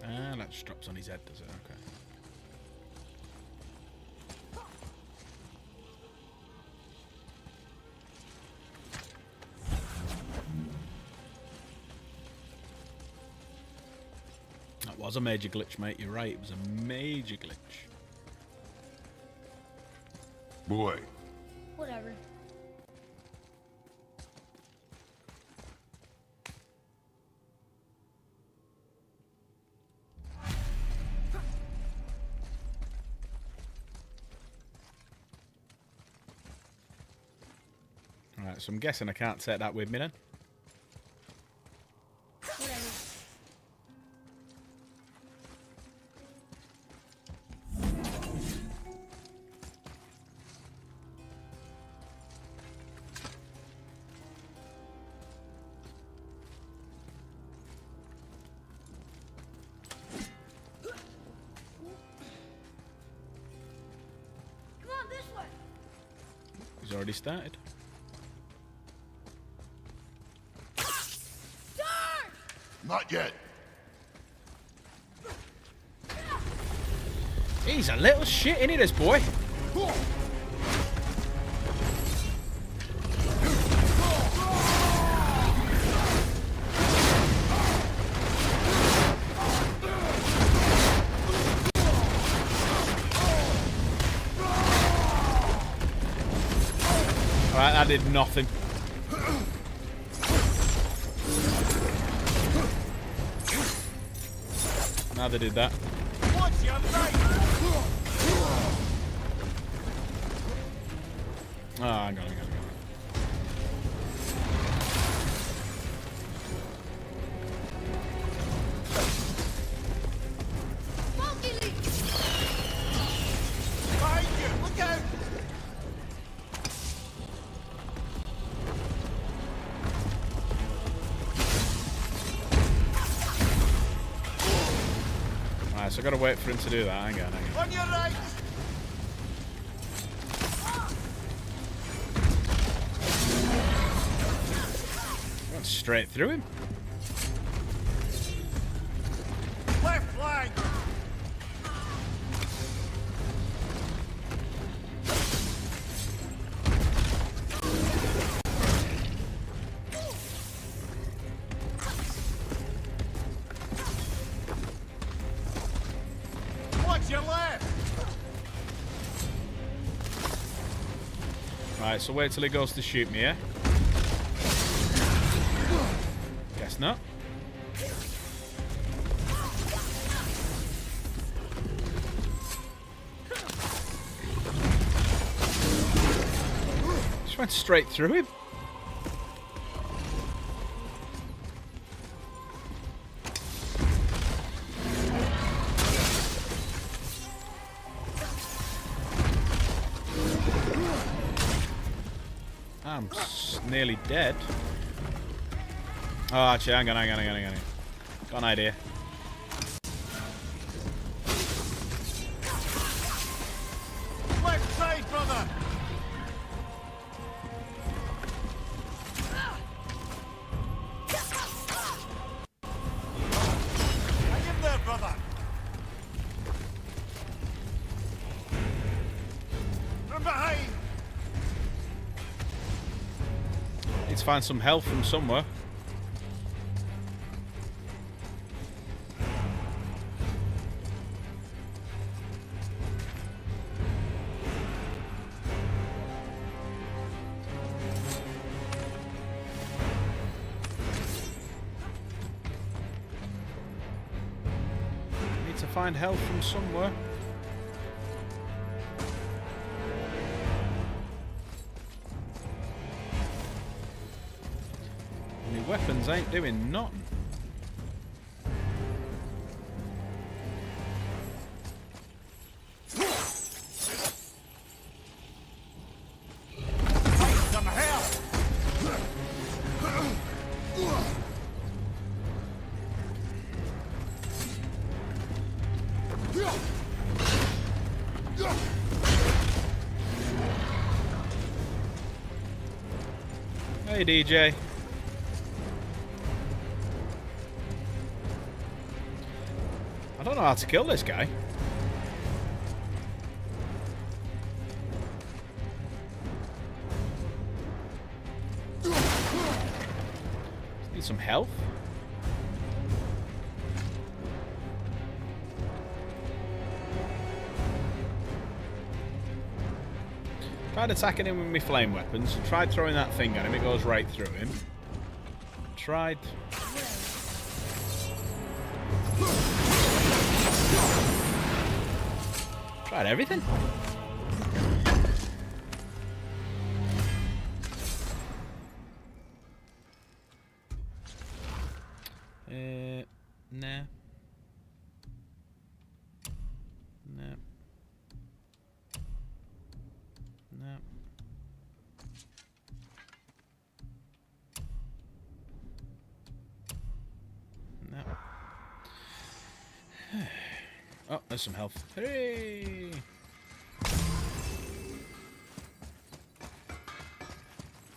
Ah, that just drops on his head, does it? Okay. That was a major glitch, mate. You're right. It was a major glitch. Boy, Whatever. Alright, so I'm guessing I can't take that with me then. Whatever. Come on, this way. He's already started. not yet. He's a little shit, isn't he, this boy? Alright, that did nothing. Now they did that. Oh, hang on. Look out! Alright, so I gotta wait for him to do that. Hang on. On your right! Went straight through him. Left flank! Watch your left! Right, so wait till he goes to shoot me, yeah? Guess not. Just went straight through him. I'm nearly dead. Oh, actually, hang on. Got an idea. Left side, brother! Hang in there, brother! From behind! Need to find some health from somewhere. Need to find health from somewhere. My weapons ain't doing nothing. Some hell! Hey, DJ. I don't know how to kill this guy. Need some health. Tried attacking him with my flame weapons. Tried throwing that thing at him. It goes right through him. Tried. Tried everything. Nah. Nah. No. No. Oh, there's some health. Hey!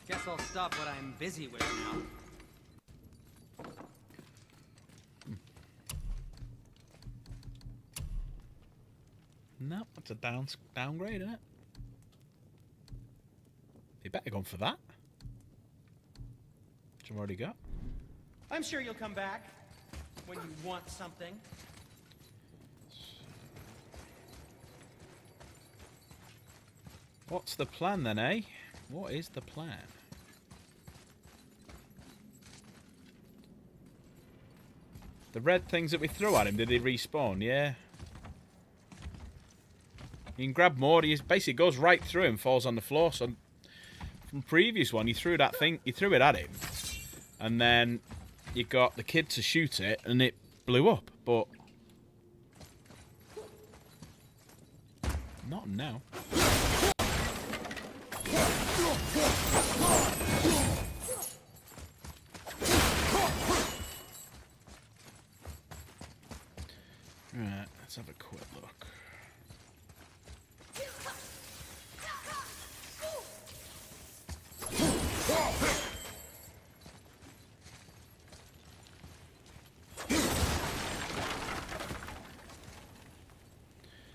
Guess I'll stop what I'm busy with now. No, that's a downgrade, isn't it? You better go for that. Which I've already got. I'm sure you'll come back when you want something. What's the plan then, eh? What is the plan? The red things that we threw at him, did they respawn? Yeah. You can grab more. He basically goes right through him, falls on the floor. So from the previous one, you threw that thing, you threw it at him, and then you got the kid to shoot it, and it blew up. But not now. Right, let's have a quick look.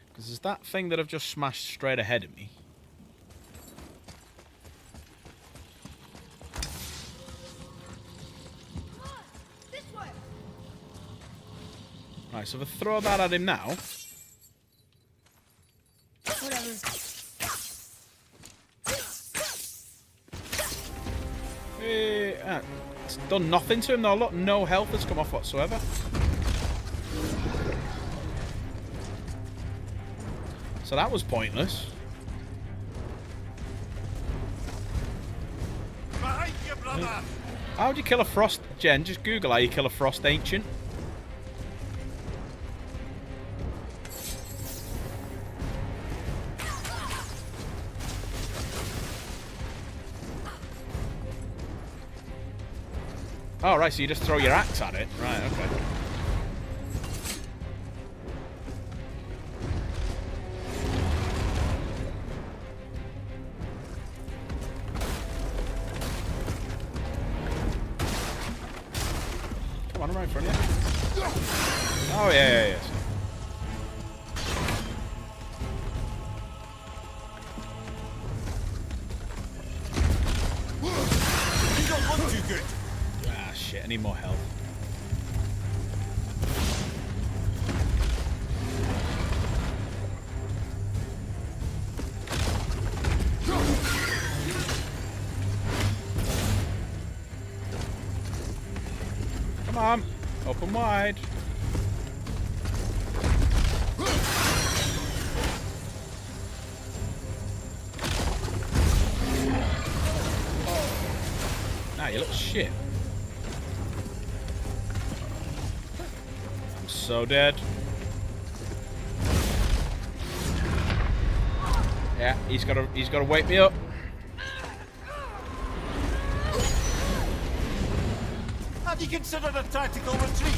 Because there's that thing that I've just smashed straight ahead of me. This way. Right, so if I throw that at him now. Whatever. It's done nothing to him though. Look, no health has come off whatsoever. So that was pointless. Behind you, brother! How do you kill a frost? Jen, just Google how you kill a frost ancient. Oh, right, so you just throw your axe at it. Right, okay. Come on, I'm right in front of you. Oh, yeah. You don't look too good. Ah, shit, I need more health. Come on, open wide. Nah, you look shit. I'm so dead. Yeah, he's gotta wake me up. Have you considered a tactical retreat?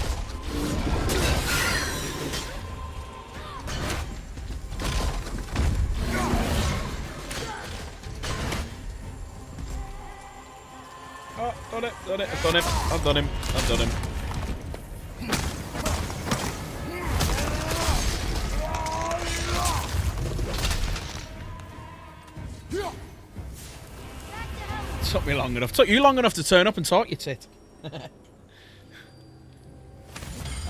Oh, done it, done it, I've done him, I've done him, I've done him. Took me long enough. Took you long enough to turn up and talk, you tit.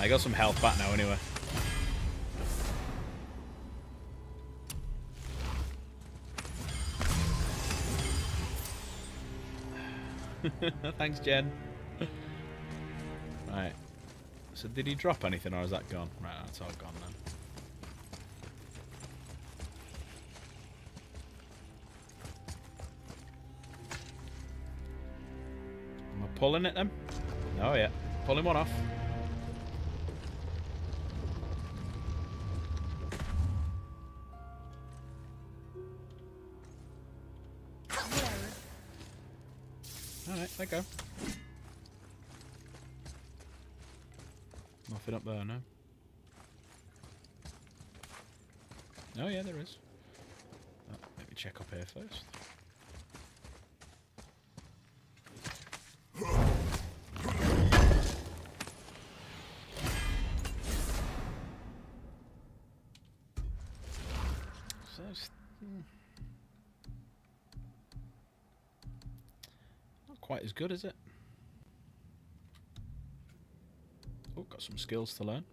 I got some health back now anyway. Thanks, Jen. Right. So did he drop anything or is that gone? Right, that's all gone then. Am I pulling it then? Oh yeah. Pulling one off. Alright, there you go. Nothing up there, no. Oh yeah, there is. Oh, let me check up here first. So it's, not quite as good, is it? Oh, got some skills to learn.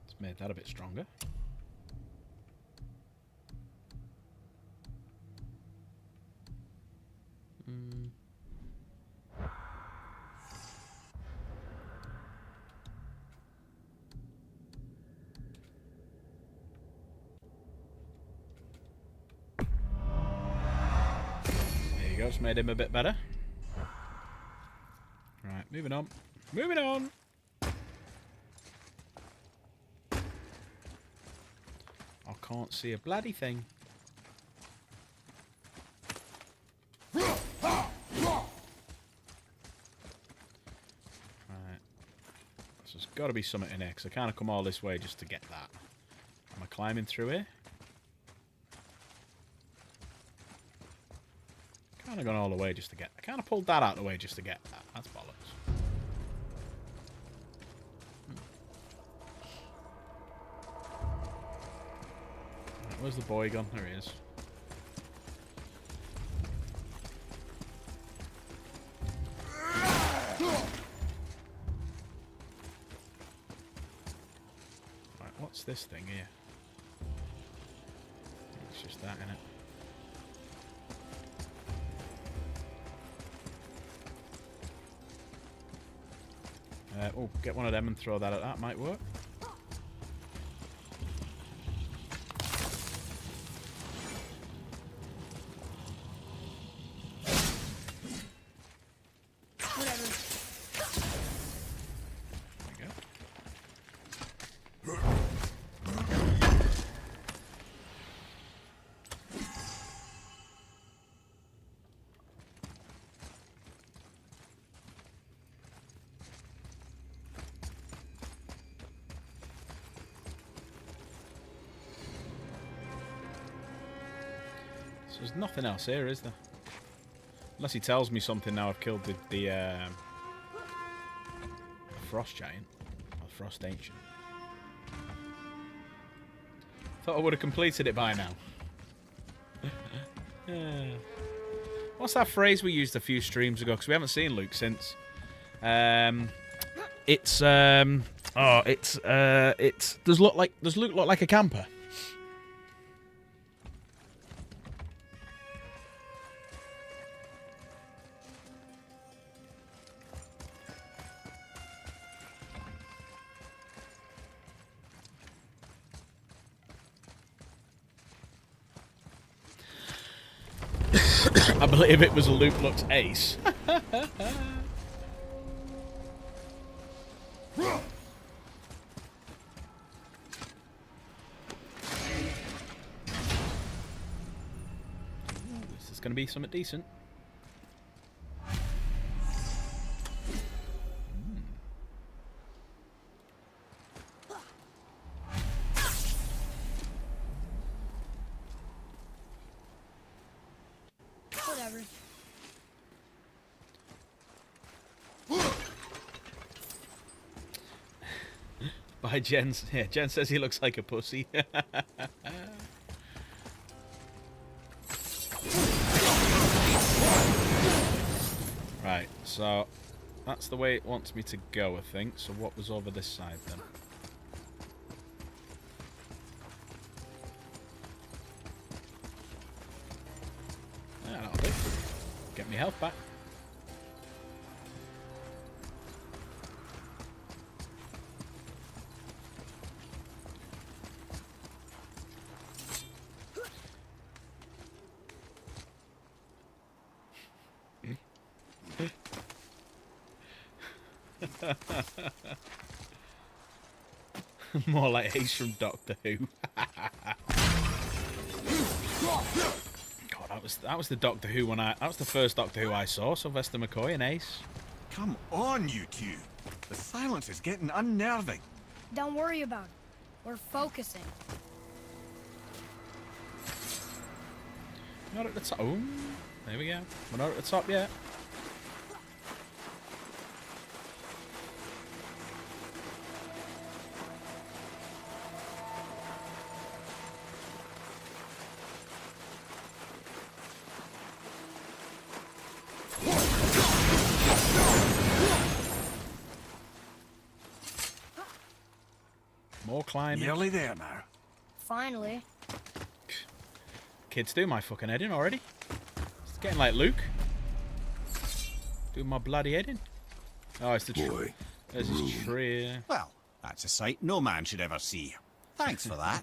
It's made that a bit stronger. Just made him a bit better. Right, moving on. Moving on! I can't see a bloody thing. Right. So there's got to be something in here, because I can't come all this way just to get that. Am I climbing through here? Kind of gone all the way just to get. I kind of pulled that out of the way just to get that. That's bollocks. Right, where's the boy gone? There he is. Right, what's this thing here? It's just that, innit? Oh, get one of them and throw that at that. Might work. Whatever. There we go. So there's nothing else here, is there? Unless he tells me something now I've killed the Frost Giant. Or Frost Ancient. Thought I would have completed it by now. What's that phrase we used a few streams ago? Because we haven't seen Luke since. Does Luke look like a camper? I believe it was Luke looks ace. This is going to be something decent. By Jen. Yeah, Jen says he looks like a pussy. Right, so that's the way it wants me to go, I think. So what was over this side then? Yeah, that'll do. Get me health back. More like Ace from Doctor Who. God, that was the Doctor Who one. That was the first Doctor Who I saw. Sylvester McCoy and Ace. Come on, you two. The silence is getting unnerving. Don't worry about it. We're focusing. Not at the top. Oh, there we go. We're not at the top yet. More climbing. Nearly there now. Finally. Kids do my fucking head in already. It's getting like Luke. Doing my bloody head in. Oh, it's the tree. Boy, There's this tree. Well, that's a sight no man should ever see. Thanks for that.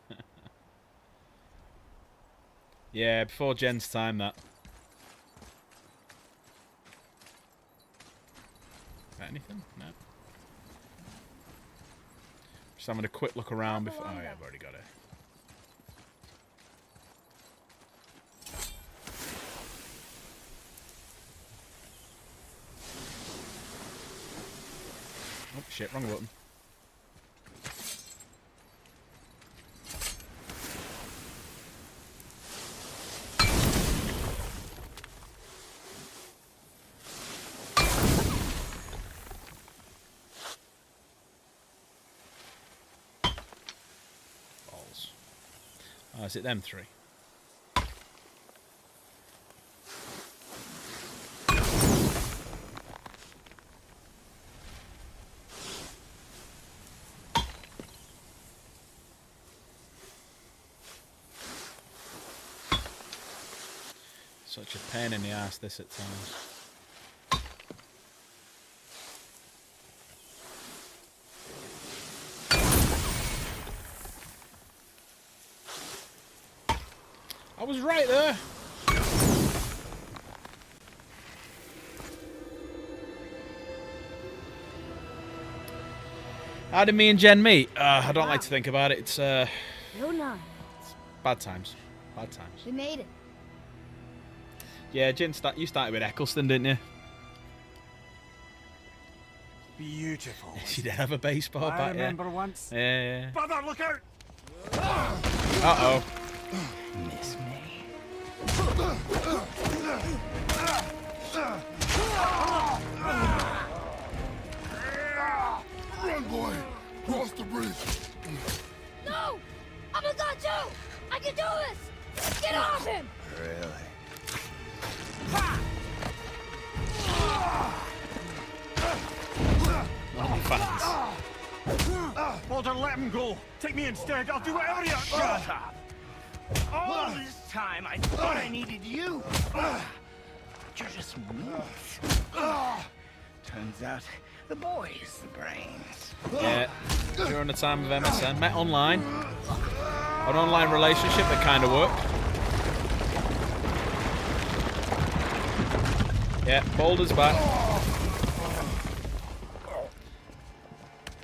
Yeah, before Jen's time, that. Got anything? No. Just having a quick look around before. Oh, yeah, I've already got it. Oh, shit, wrong button. Balls. Oh, is it them three? Such a pain in the ass this at times. I was right there. How did me and Jen meet? I don't like to think about it. It's No, no. bad times. Bad times. We made it. Yeah, Jen, you started with Eccleston, didn't you? Beautiful. She did have a baseball I bat, yeah. remember once. Yeah. Brother, look out! Uh-oh. Miss me. Run, boy! Cross the bridge! No! I'm a god too! I can do this! Get off him! Really? Oh, my fans. Walter, let him go. Take me instead. I'll do whatever you... Shut up! All this time I thought I needed you. But you're just meat. Turns out the boy's the brains. Yeah, during the time of MSN. Met online. An online relationship that kind of worked. Yeah, Boulder's back.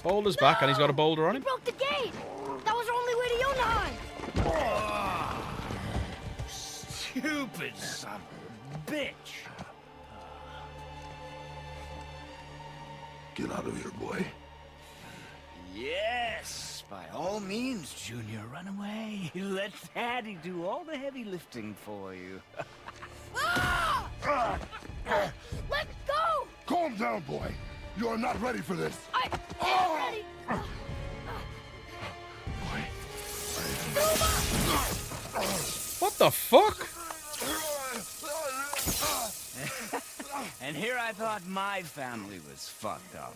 Boulder's back and he's got a boulder on He him. broke the gate! That was our only way to Jotunheim! Stupid son of a bitch. Get out of here, boy. Yes, by all means, Junior, run away. Let Daddy do all the heavy lifting for you. Let go! Calm down, boy. You are not ready for this. I am ready! What the fuck? And here I thought my family was fucked up.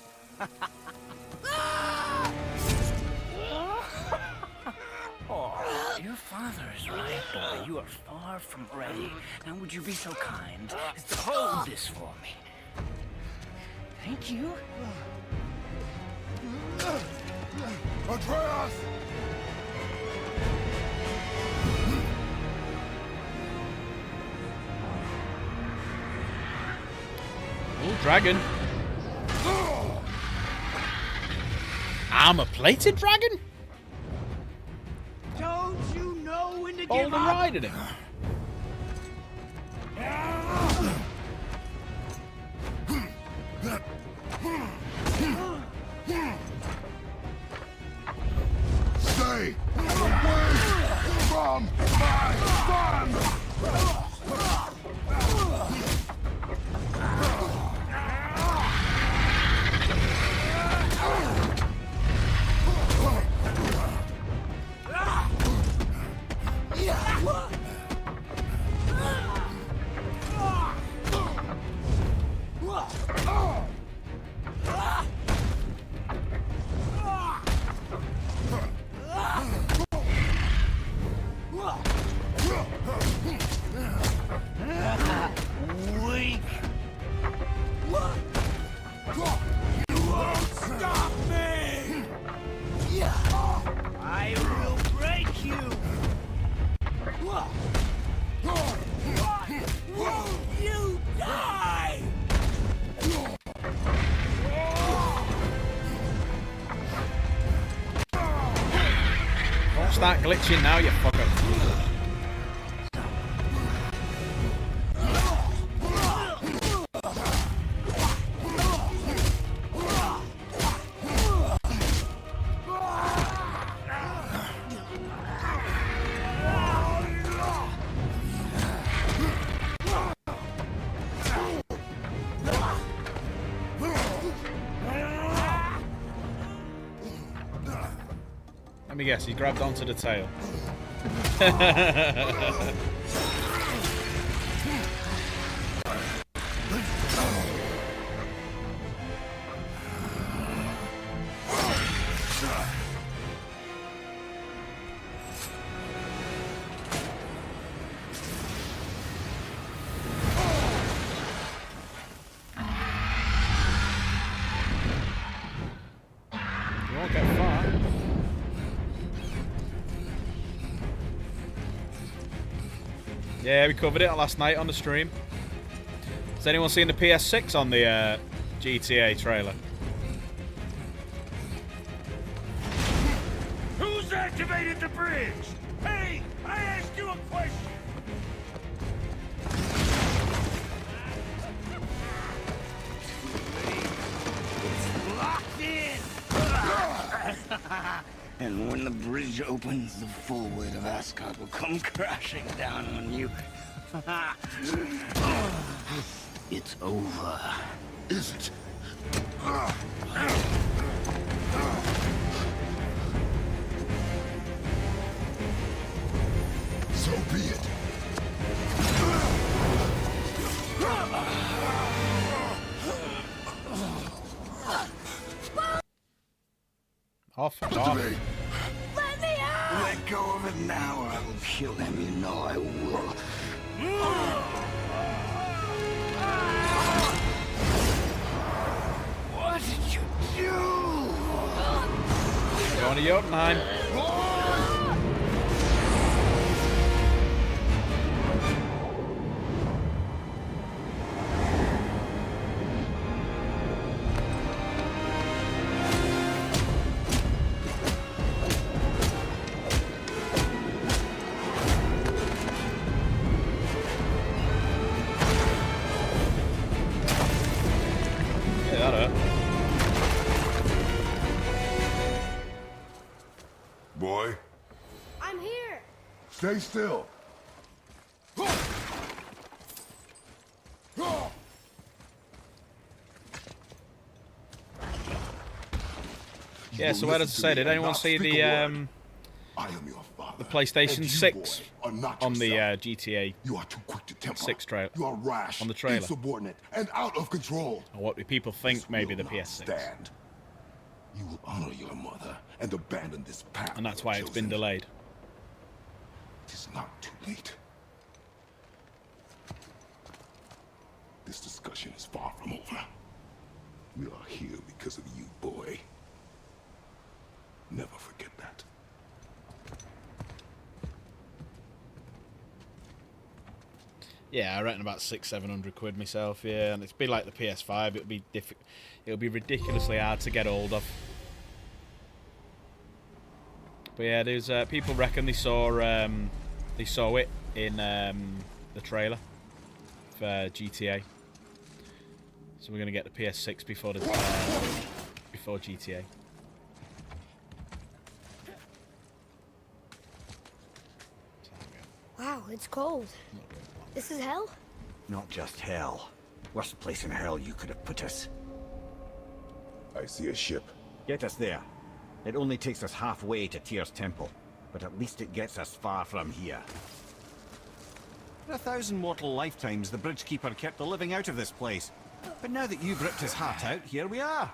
Oh, your father is right, boy. You are far from ready. Now, would you be so kind as to hold this for me? Thank you. Atreus! Oh, dragon. Armor-plated dragon? Don't you know when to Hold give and up? riding him. Stay away from my son! Weak. You won't stop me! I will break you! You die! Don't start glitching now, you fucker. Let me guess, he grabbed onto the tail. You won't get far. Yeah, we covered it last night on the stream. Has anyone seen the PS6 on the GTA trailer? Who's activated the bridge? Hey, I asked you a question! It's locked in! And when the bridge opens, the full weight of Asgard will come crashing down on you. It's over. Is it? So be it. Off. Activate. Let go of it now or I will kill him. You know I will. What did you do? Going to Jotunheim. Yeah, that hurt. Boy, I'm here. stay still. Yeah, so where does it say? Did anyone see the I am your father. father. PlayStation And you, 6 boy, are not on the yourself. GTA You are too quick to temper. 6 trailer. You are rash, On the trailer. insubordinate, and out of control. Or what do people think This maybe will the not PS6. stand. You will honor your mother and abandon this path. And that's you why have it's been chosen. delayed. It is not too late. This discussion is far from over. We are here because of you, boy. Never forget that. Yeah, I reckon about 600-700 quid myself. Yeah, and it'd be like the PS5. It'll be ridiculously hard to get hold of. But yeah, there's people reckon they saw it in the trailer for GTA. So we're gonna get the PS6 before GTA. Wow, it's cold. This is hell? Not just hell. Worst place in hell you could have put us. I see a ship. Get us there. It only takes us halfway to Tyr's temple, but at least it gets us far from here. For 1,000 mortal lifetimes, the Bridgekeeper kept the living out of this place. But now that you've ripped his heart out, here we are.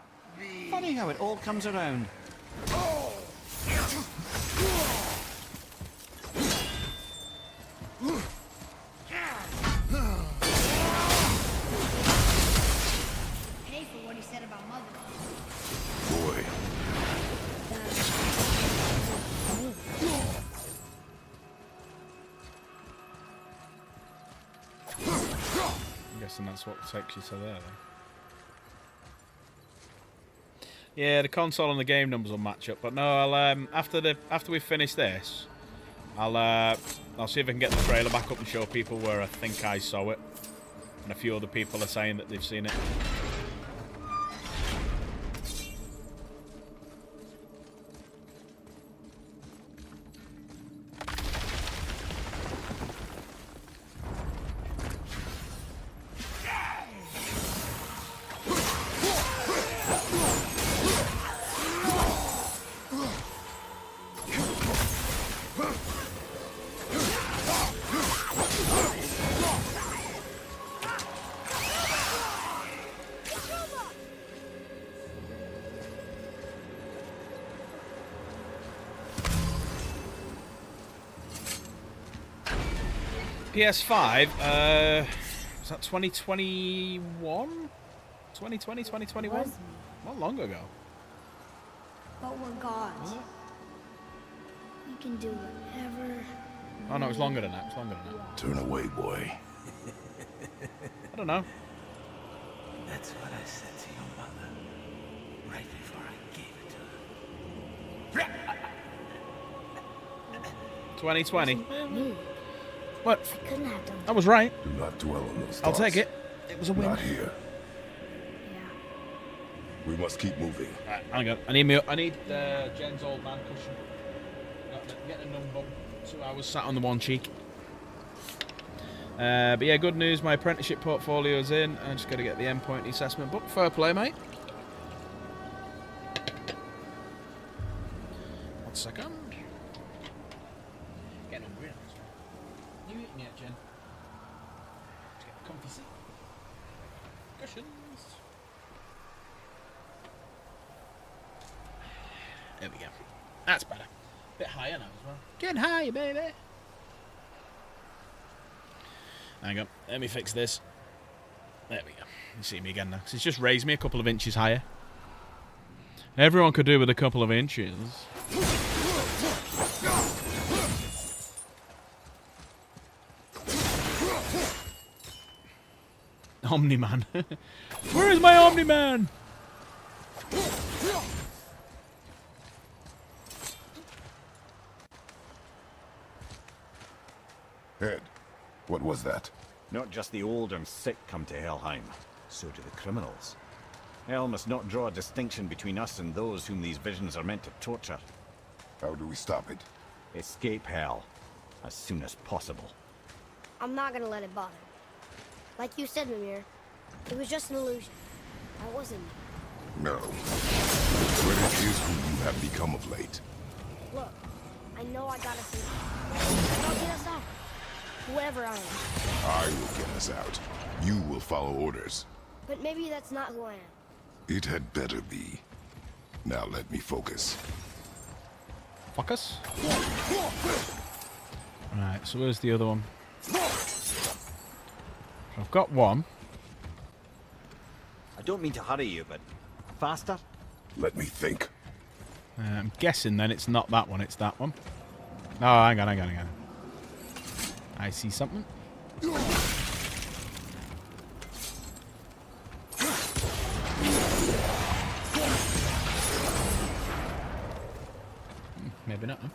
Funny how it all comes around. Pay for what he said about Mother. Boy, I'm guessing that's what takes you to there. Then. Yeah, the console and the game numbers will match up, but no, I'll after we finish this, I'll see if I can get the trailer back up and show people where I think I saw it, and a few other people are saying that they've seen it. PS5, was that 2021? 2020, 2021? Was me. Not long ago. But we're gods. We can do whatever. Oh no, it's longer than that. It's longer than that. turn away, boy. I don't know. That's what I said to your mother right before I gave it to her. 2020. Me. What? I couldn't have done I that. was right. Do not dwell on those I'll thoughts. take it. It was a win. Not here. Yeah. We must keep moving. Right, hang on. I need Jen's old man cushion. Get a number. 2 hours sat on the one cheek. But yeah, good news. My apprenticeship portfolio's in. I just got to get the endpoint assessment book. Fair play, mate. 1 second. Getting hungry now. You eating yet, Jen? Let's get a comfy seat. Cushions. There we go. That's better. Bit higher now as well. Getting higher, baby. Hang on. Let me fix this. There we go. You see me again now. So it's just raised me a couple of inches higher. Everyone could do with a couple of inches. Omni-Man. Where is my Omni-Man? Ed, what was that? Not just the old and sick come to Helheim, so do the criminals. Hell must not draw a distinction between us and those whom these visions are meant to torture. How do we stop it? Escape Hell, as soon as possible. I'm not gonna let it bother. Like you said, Mimir, it was just an illusion. I wasn't. No. But it is who you have become of late. Look, I know I gotta save you. I'll get us out. Whoever I am. I will get us out. You will follow orders. But maybe that's not who I am. It had better be. Now let me focus. Focus. Right, so where's the other one? I've got one. I don't mean to hurry you, but faster? Let me think. I'm guessing then it's not that one, it's that one. Oh, hang on. I see something. Maybe not. Huh?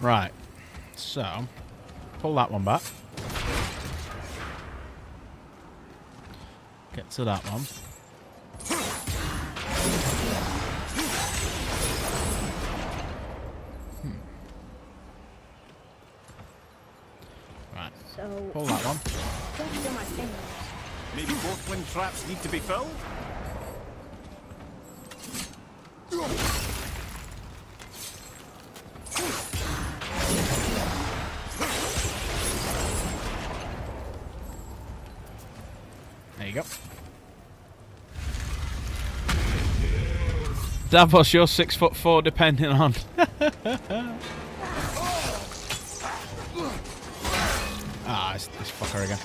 Right, so pull that one back. Get to that one. Right, So, pull that one. don't feel my fingers. Maybe both wind traps need to be filled? There you go. Davos, you're 6'4", depending on. It's this fucker again.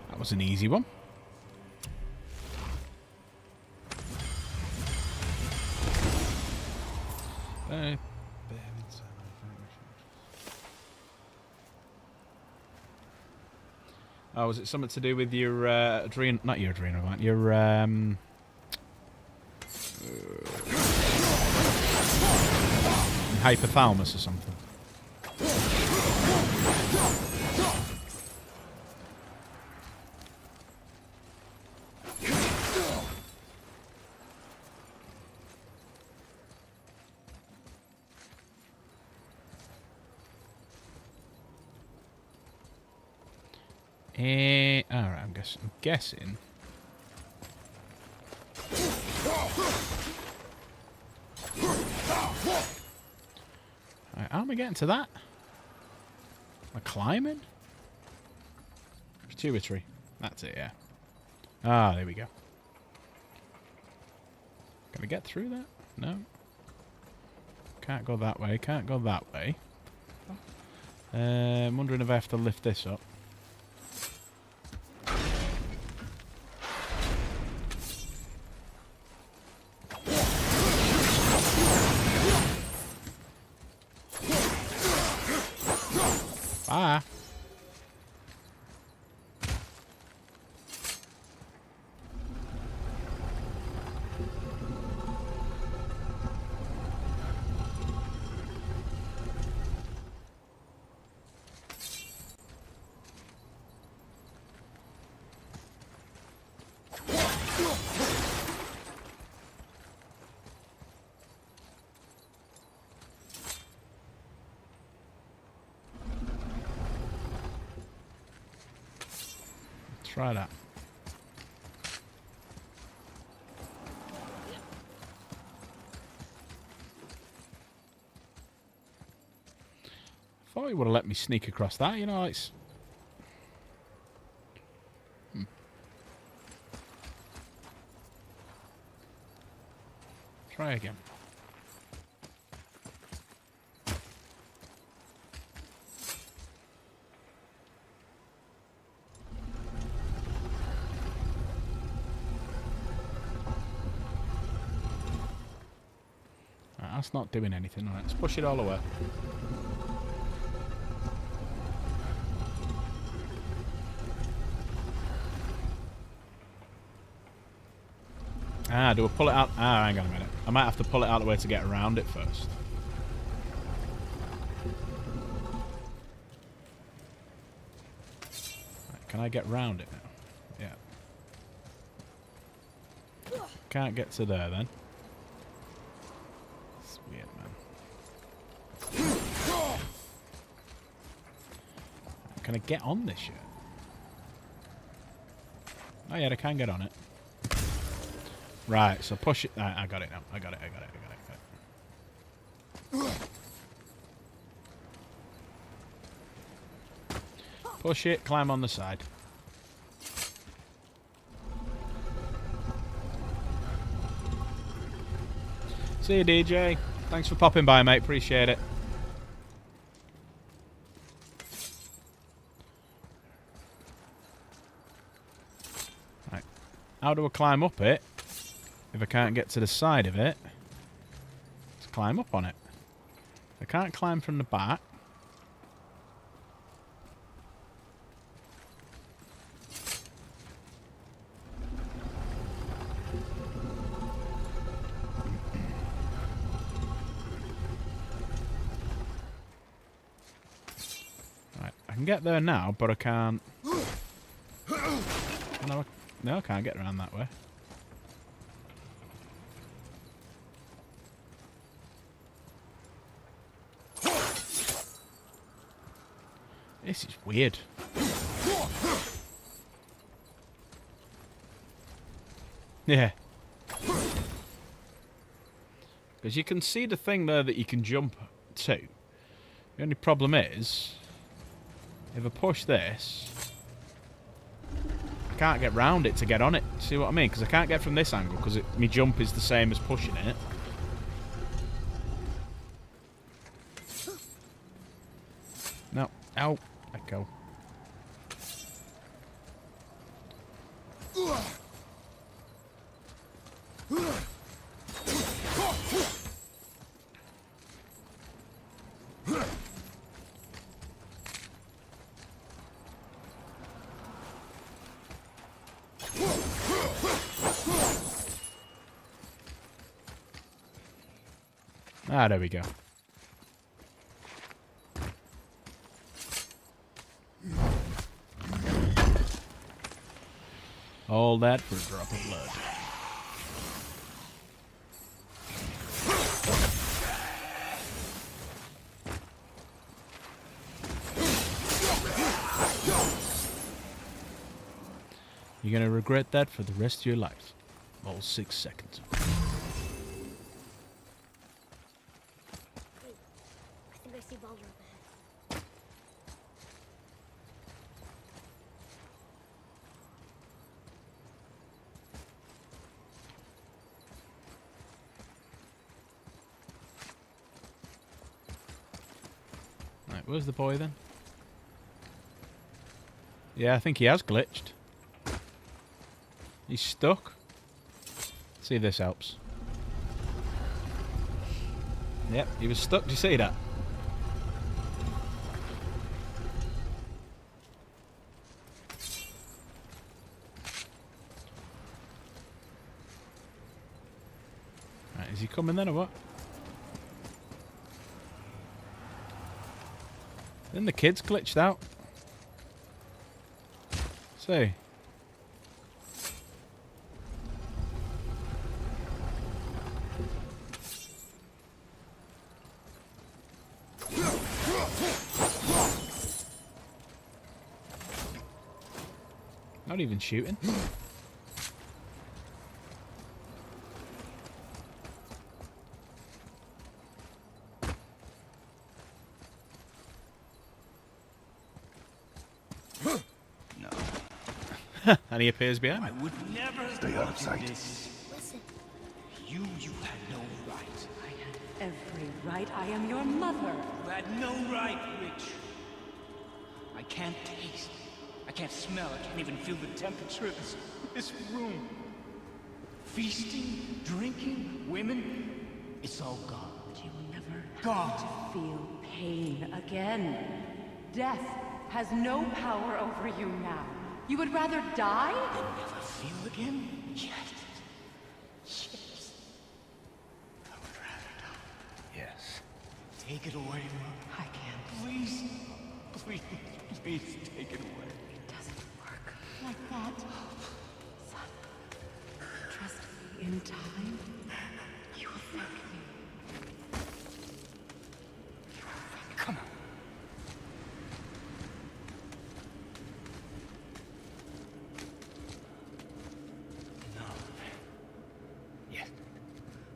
That was an easy one. Oh, was it something to do with your adrenal? Not your adrenal gland. Your hypothalamus or something? Alright, I'm guessing. Right, how am I getting to that? Am I climbing? Pituitary. That's it, yeah. Ah, there we go. Can I get through that? No. Can't go that way, can't go that way. I'm wondering if I have to lift this up. Ah. Try that. Thought he would have let me sneak across that, you know, it's... Try again. That's not doing anything. All right, let's push it all away. Ah, do I pull it out? Ah, hang on a minute. I might have to pull it out of the way to get around it first. Right, can I get round it now? Yeah. Can't get to there then. It's weird, man. Can I get on this yet? Oh yeah, I can get on it. Right, so push it. I got it now. I got it. Push it, climb on the side. See you, DJ. Thanks for popping by, mate. Appreciate it. Right. How do I climb up it? If I can't get to the side of it, let's climb up on it. I can't climb from the back. Right, I can get there now, but I can't. No, I can't get around that way. This is weird. Yeah. Because you can see the thing there that you can jump to. The only problem is, if I push this, I can't get round it to get on it. See what I mean? Because I can't get from this angle because my jump is the same as pushing it. No. Ow. Let go. Ah, there we go. All that for a drop of blood. You're gonna regret that for the rest of your life. All 6 seconds. I think I see Baldur up ahead. Right, where's the boy then? Yeah, I think he has glitched. He's stuck. See if this helps. Yep, he was stuck. Do you see that? Right, is he coming then or what? Then the kid's glitched out. See. Not even shooting. And he appears behind me. I would never Stay out of sight. Listen, You had no right. I had every right. I am your mother. You had no right, Witch. I can't taste. I can't smell. I can't even feel the temperature of this room. Feasting, drinking, women. It's all gone. But you will never Gone. have to feel pain again. Death has no power over you now. You would rather die? Never feel again? Yet. Take it away, Mom. I can't. Please. Please. Please take it away. It doesn't work like that. Son, trust me. In time, you will thank me. Come on. No. Yes.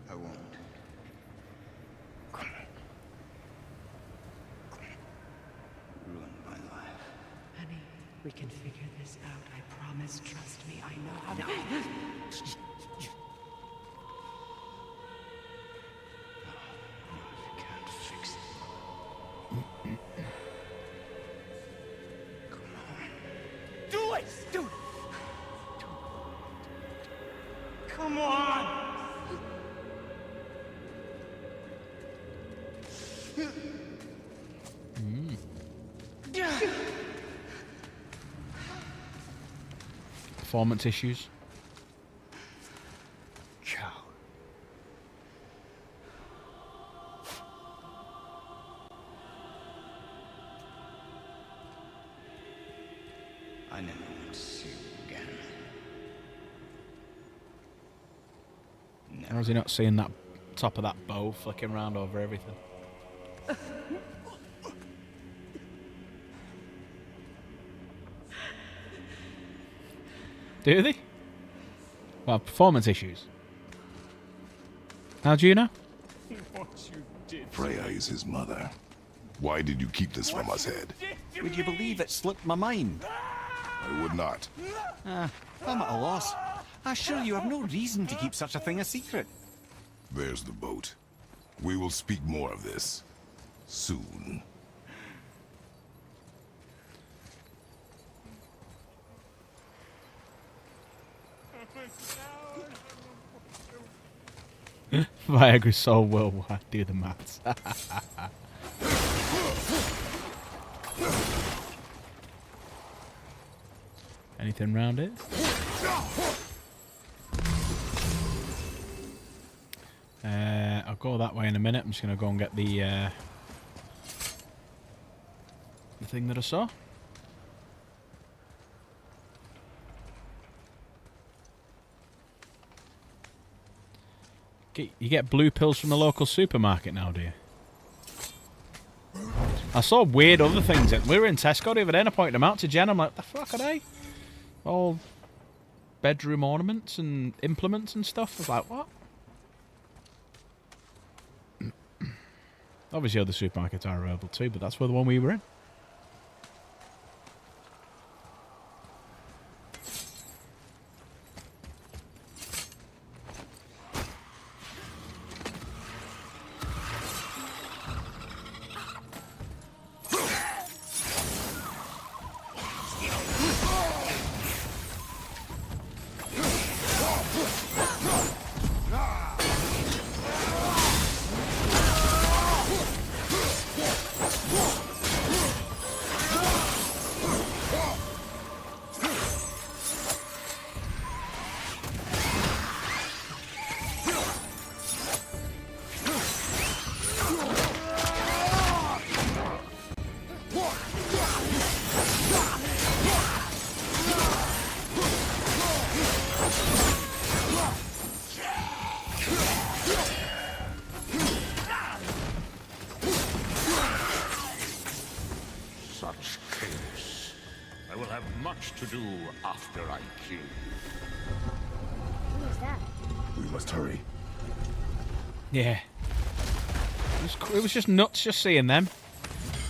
I won't. Come on. Ruin my life. Honey, we can figure this out. I promise. Trust me. I know how to. You can't fix it. Come on. Do it! Do it! Come on! Performance issues. Cow. I never want to see you again. How is he not seeing that top of that bow flicking around over everything? Do they? Well, performance issues. How do you know? What you did. Freya is his mother. Why did you keep this from us, Ed? Would you believe it slipped my mind? I would not. I'm at a loss. I assure you have no reason to keep such a thing a secret. There's the boat. We will speak more of this soon. Viagra sold worldwide. Do the maths. Anything round it? I'll go that way in a minute. I'm just gonna go and get the thing that I saw. You get blue pills from the local supermarket now, do you? I saw weird other things. We were in Tesco the other day and I pointed them out to Jen. I'm like, the fuck are they? All bedroom ornaments and implements and stuff. I was like, what? Obviously other supermarkets are available too, but that's where the one we were in. Such chaos. I will have much to do after I kill you. Who is that? We must hurry. Yeah. It was just nuts just seeing them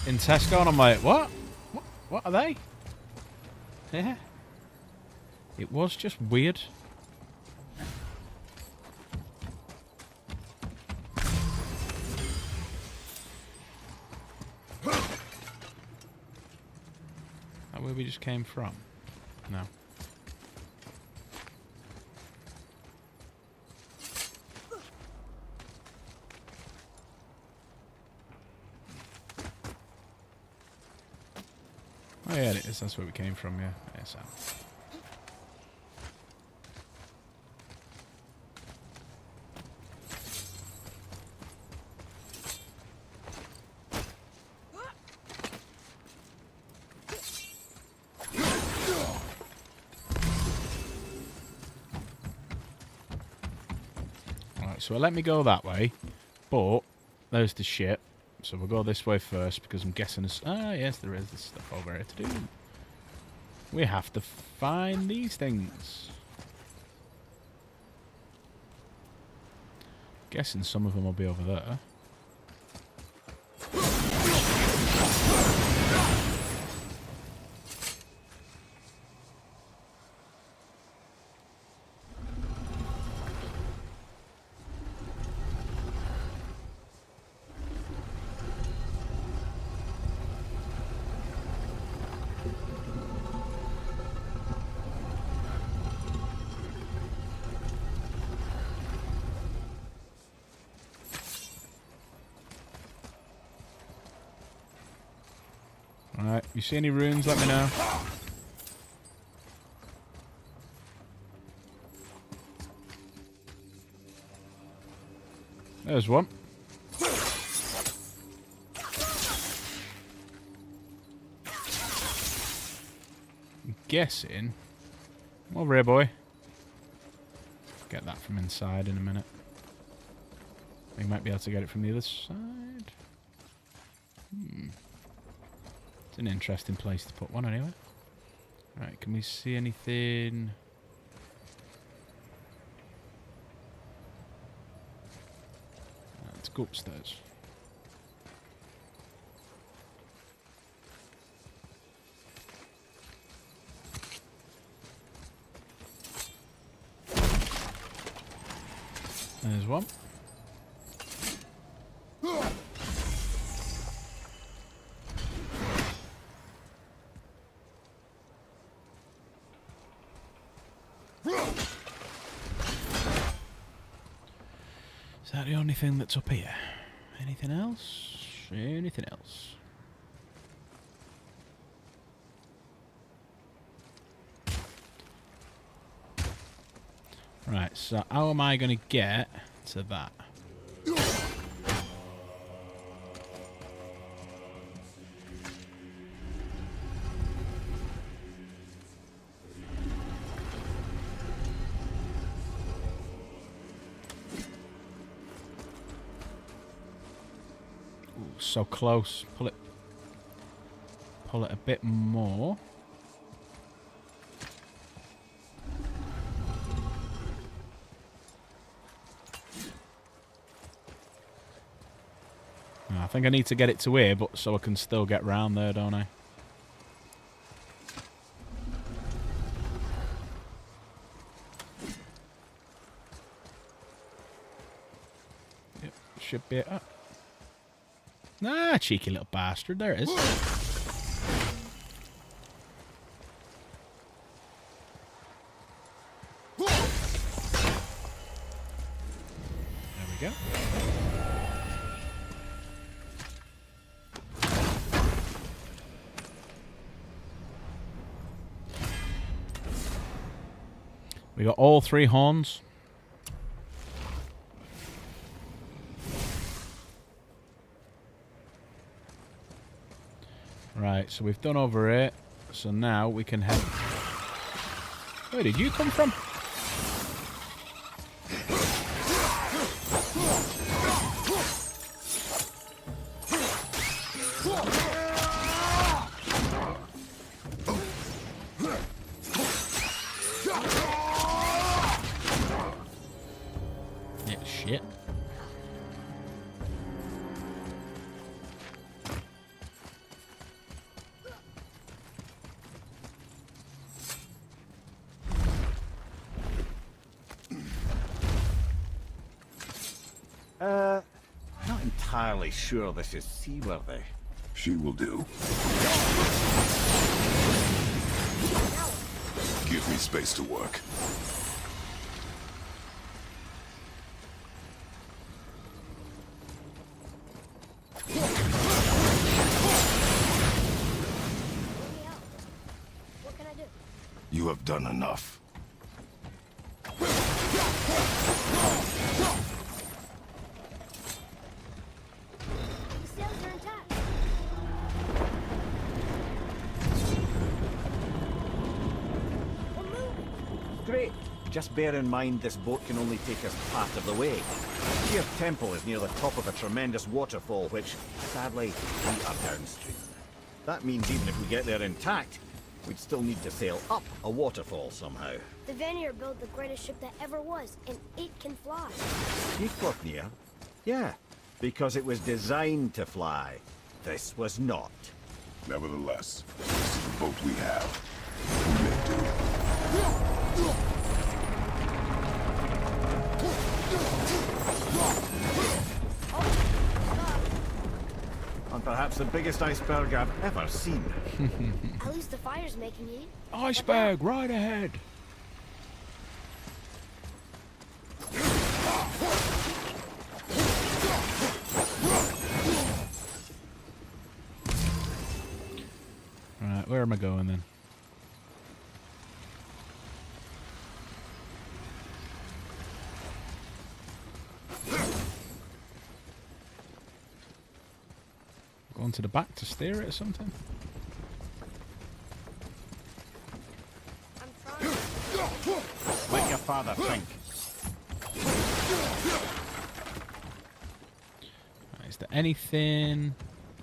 in Tesco, and I'm like, what? What are they? Yeah. It was just weird. That where we just came from? No. Oh yeah, it is. That's where we came from, yeah. Yeah, so. so let me go that way, but there's the ship. So we'll go this way first because I'm guessing there's... Ah, yes, there is. There's stuff over here to do. We have to find these things. Guessing some of them will be over there. Alright, you see any runes, let me know. There's one. I'm guessing... Come over here, boy. Get that from inside in a minute. We might be able to get it from the other side. It's an interesting place to put one anyway. Right, can we see anything? Let's go upstairs. There's one. Is that the only thing that's up here? Anything else? Anything else? Right, so how am I going to get to that? So close. Pull it a bit more. I think I need to get it to here, but so I can still get round there, don't I? Yep, should be it up. Ah, cheeky little bastard. There it is. There we go. We got all 3 horns. Right, so we've done over it. So now we can head... Where did you come from? Yeah, shit. Not entirely sure this is seaworthy. She will do. Give me space to work. What can I do? You have done enough. The sails are intact. We're moving. Great. Just bear in mind this boat can only take us part of the way. 30th temple is near the top of a tremendous waterfall, which, sadly, we are downstream. That means even if we get there intact, we'd still need to sail up a waterfall somehow. The Vanir built the greatest ship that ever was, and it can fly. Niflotnir? Yeah, because it was designed to fly. This was not. Nevertheless, this is the boat we have. We make do. And perhaps the biggest iceberg I've ever seen. At least the fire's making heat. Iceberg, right ahead. Right, where am I going then? Going to the back to steer it or something? I'm trying. Let your father think. Right, is there anything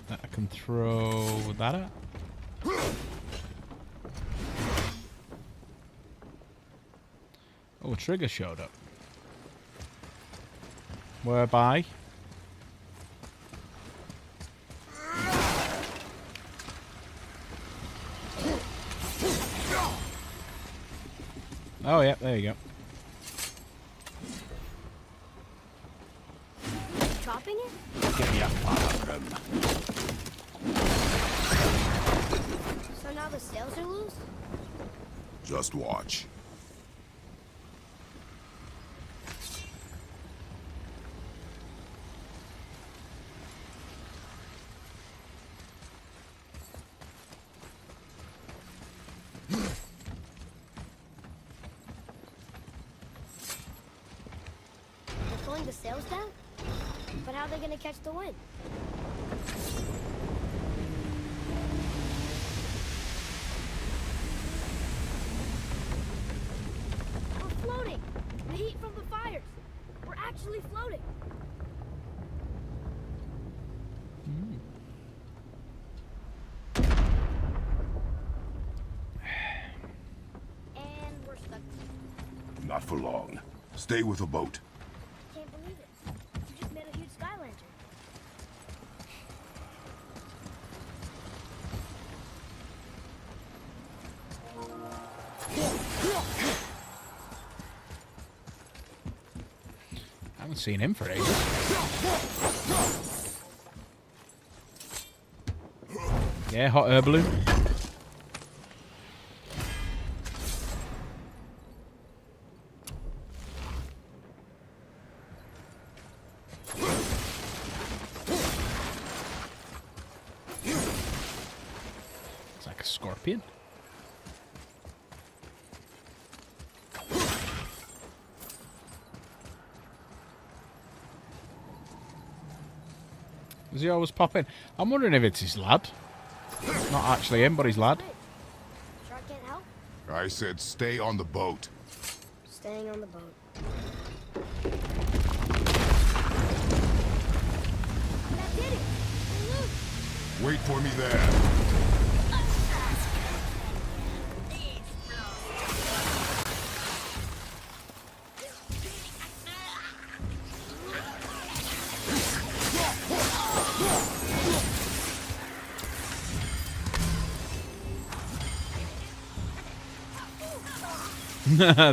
that I can throw that at? Oh, a trigger showed up. Whereby? Oh, yeah, there you go. Chopping it? Give me a father room. So now the sails are loose? Just watch. They're pulling the sails down? But how are they gonna catch the wind? We're floating! The heat from the fires! We're actually floating! And we're stuck. Not for long. Stay with the boat. Can't believe it. You just made a huge sky lantern. I haven't seen him for ages. Yeah, hot air balloon. It's like a scorpion. Does he always pop in? I'm wondering if it's his lad. Not actually him, but his lad. Shark can't help? I said stay on the boat. Staying on the boat. That did it! We're loose! Wait for me there.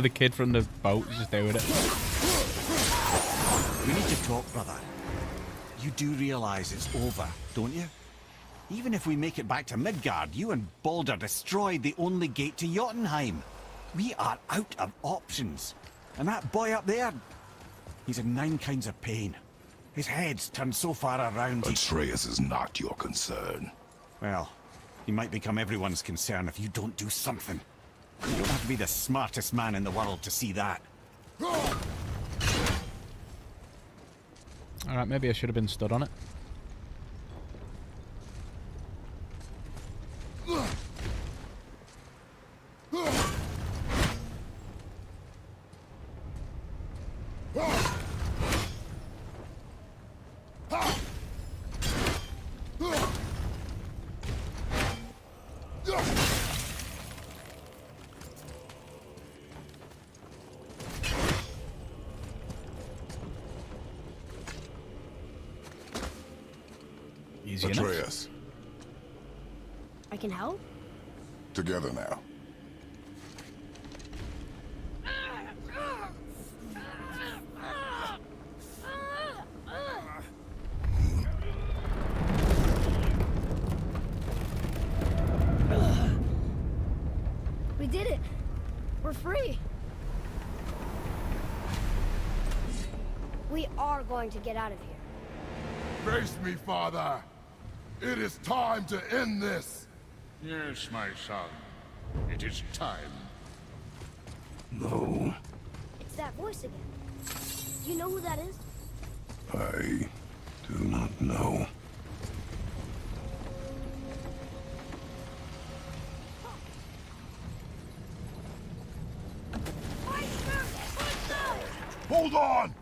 The kid from the boat is just doing it. We need to talk, brother. You do realize it's over, don't you? Even if we make it back to Midgard, you and Baldur destroyed the only gate to Jotunheim. We are out of options. And that boy up there, he's in 9 kinds of pain. His head's turned so far around he... Atreus is not your concern. Well, he might become everyone's concern if you don't do something. You don't have to be the smartest man in the world to see that. Alright, maybe I should have been stood on it. Easy enough. Atreus, I can help? together now. We did it. We're free. We are going to get out of here. Face me, father. It is time to end this. Yes, my son. It is time. No, It's that voice again. Do you know who that is? I do not know. Hold on!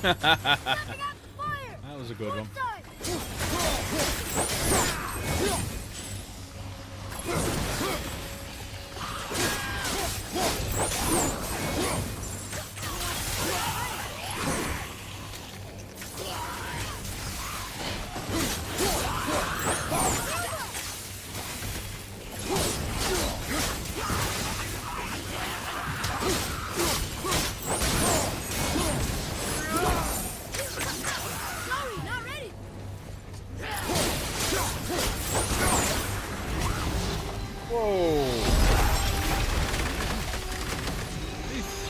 That was a good one. Sorry, not ready. Whoa!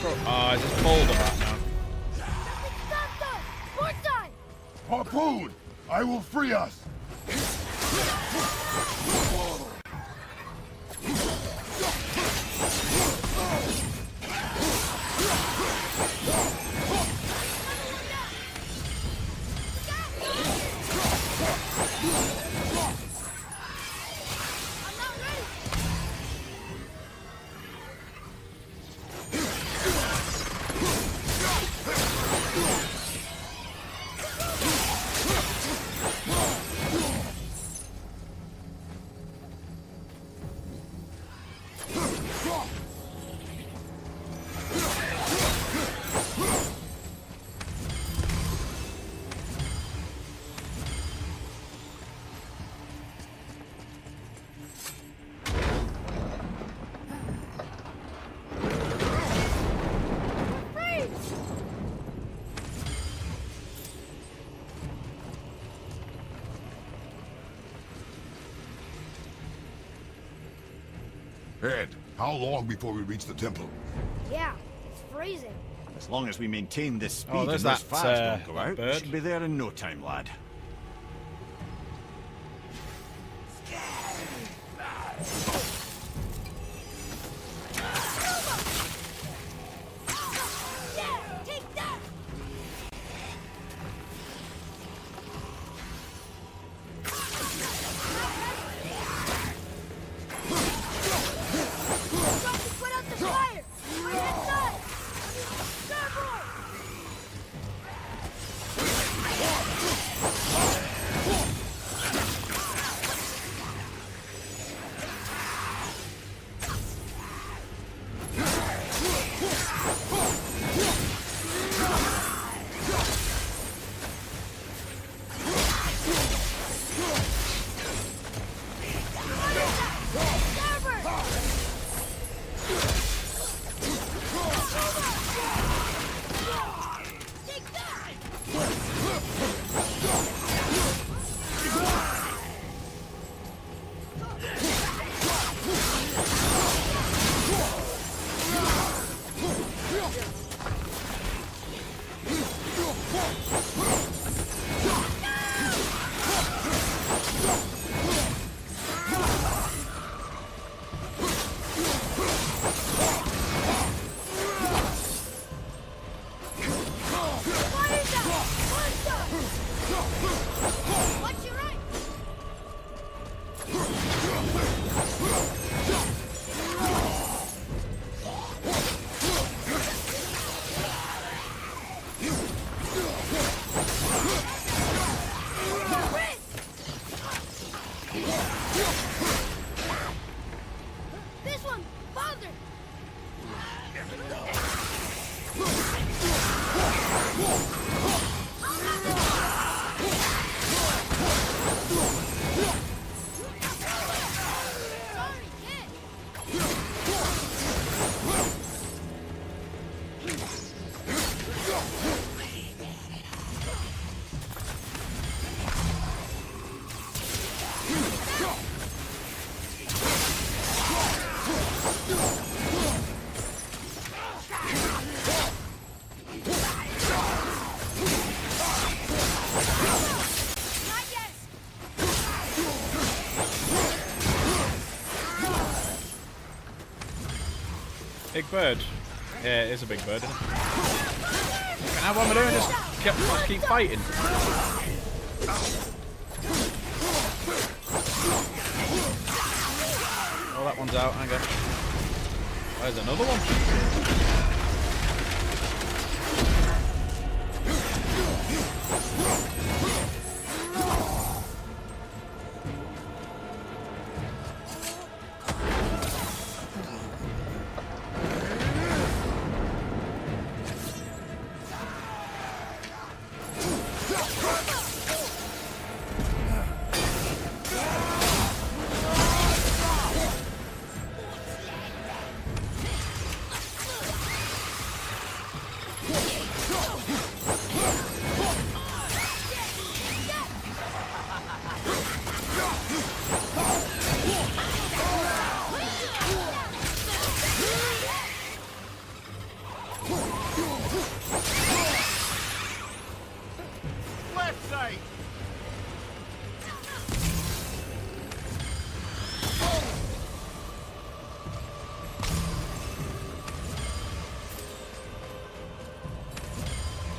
Oh, I just pulled him out now. Stop, stop. More time. Harpoon! I will free us! I'm not ready. Ed, how long before we reach the temple? Yeah, it's freezing. As long as we maintain this speed Oh, and there's those that, fires don't go that out, we bird. should be there in no time, lad. Yeah, take that. Stop to put out the fire. Right inside. Starboard. This one, farther. Sorry, kid. Not yet. Big bird. Yeah, it is a big bird, isn't it? Now what am I doing? Just keep fighting. Oh, that one's out. Hang on. There's another one. Left side.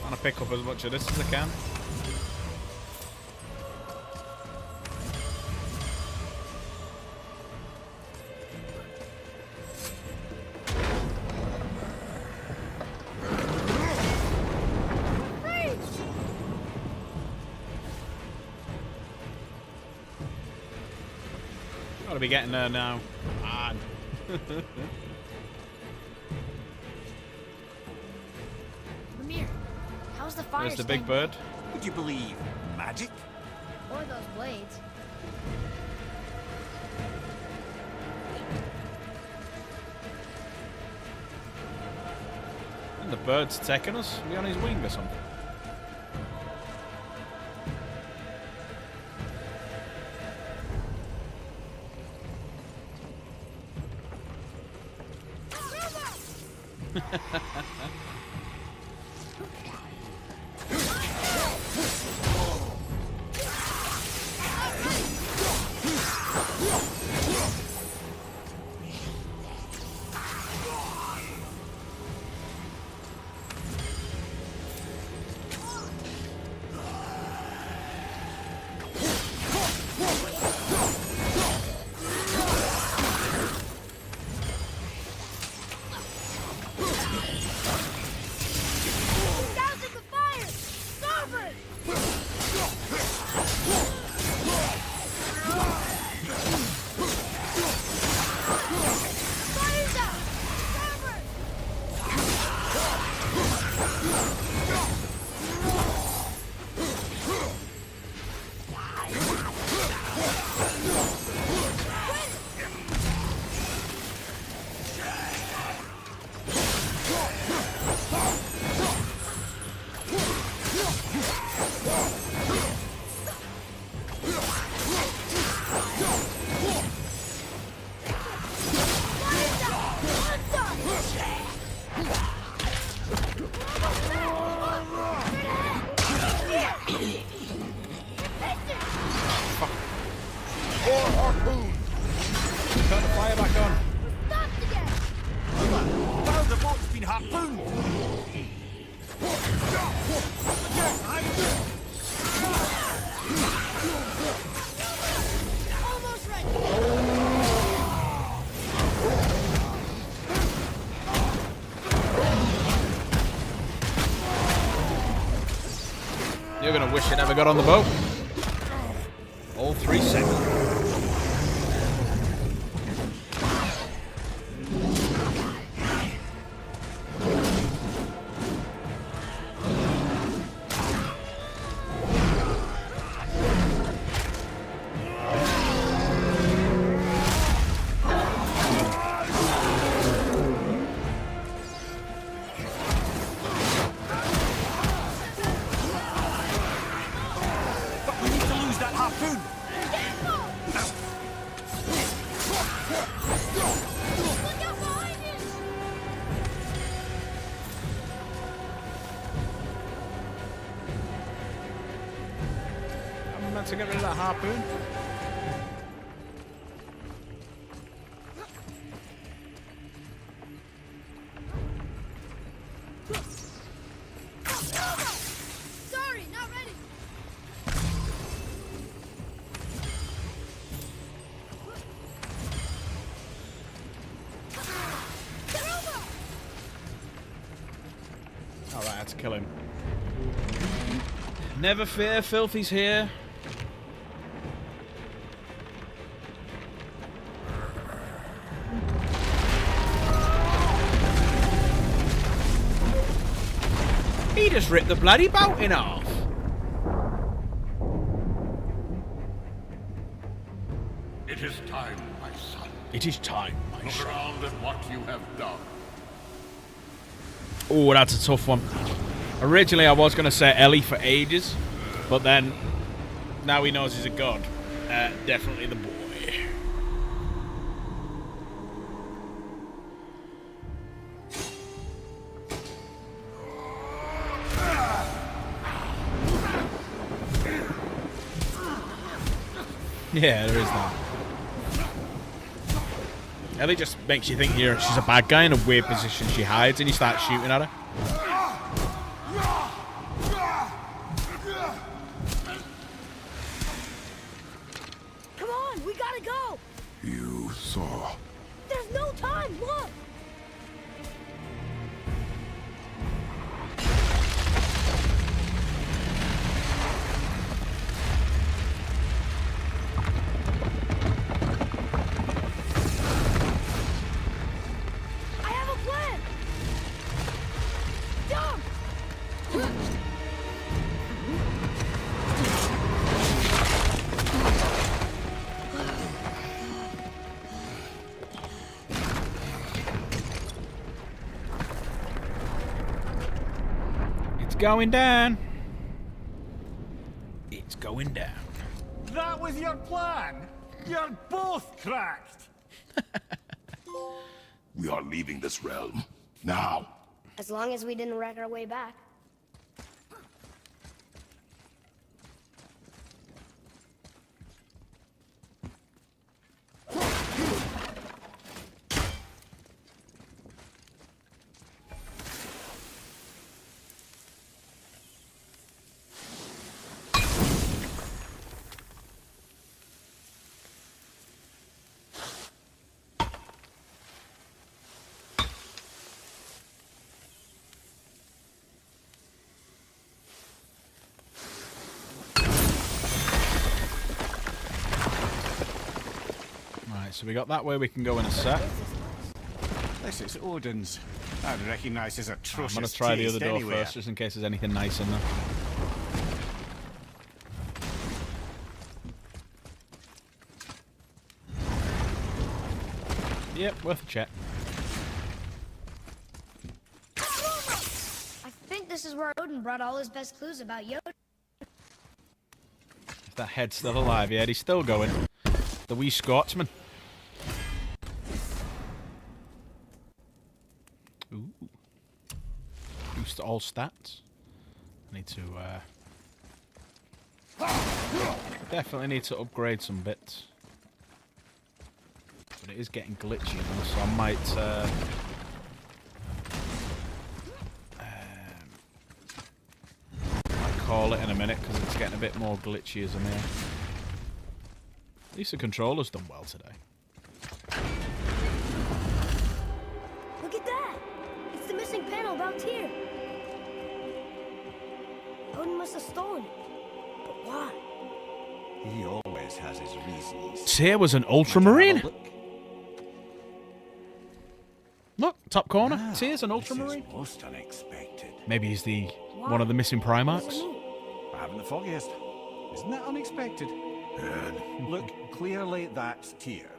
Trying to pick up as much of this as I can. Gotta be getting there now. Man. Mimir, how's the fire? There's the big stand? bird. Would you believe magic? Or those blades. And the bird's taking us. Are we on his wing or something? Dousing the fire! Starboard! Fire's out! Starboard! Turn the fire back on. Stopped again! Well, the boat's been harpooned! Almost ready! You're gonna wish you never got on the boat. All 3 seconds. had to get rid of that harpoon. Sorry, not ready. Alright, I had to kill him. Never fear, Filthy's here. He just ripped the bloody boat in half. It is time, my son. It is time, my Look son. around at what you have done. Oh, that's a tough one. Originally, I was going to say Ellie for ages, but then now he knows he's a god. Definitely the boy. Yeah, there is that. Ellie just makes you think she's a bad guy in a weird position. She hides and you start shooting at her. Come on, we gotta go. You saw. There's no time. Look. I have a plan. Jump. It's going down. It's going down. That was your plan? You're both cracked! We are leaving this realm. Now. As long as we didn't wreck our way back. Right, so we got that way we can go in a sec. This is Odin's. I'd recognise his I'm atrocious going to try the other taste door anywhere. first, just in case there's anything nice in there. Yep, worth a check. I think this is where Odin brought all his best clues about Yoda. If that head's still alive, yeah, he's still going. The wee Scotsman. Ooh. Boost all stats. I need to, definitely need to upgrade some bits. But it is getting glitchy now, so I might, might call it in a minute, because it's getting a bit more glitchy as I'm here. At least the controller's done well today. Look at that! It's the missing panel about Tyr. Odin must have stolen it. But why? He always has his reasons. Tyr was an Want to have a ultramarine. look? Look, top corner. Ah, Tyr's an this ultramarine. is most unexpected. Maybe he's the one of the missing Primarchs. I haven't the foggiest. Isn't that unexpected? Look, clearly that's Tyr.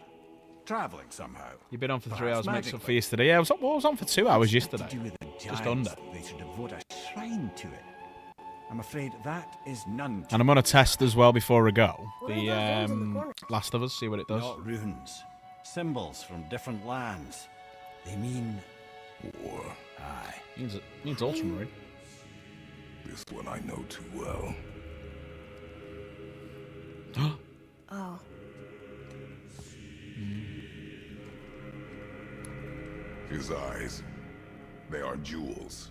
Travelling somehow. You've been on for 3 Perhaps hours, makes up for magically. yesterday. Yeah, I was on for 2 hours To yesterday. do with the Just giants under. that they should devote a shrine to it. I'm afraid that is none to And I'm going to test as well before we go. What are The those things in the corner? Last of Us, see what it does. not runes. Symbols from different lands. They mean War. aye. Means ultramarine. This one I know too well. Oh. His eyes. They are jewels.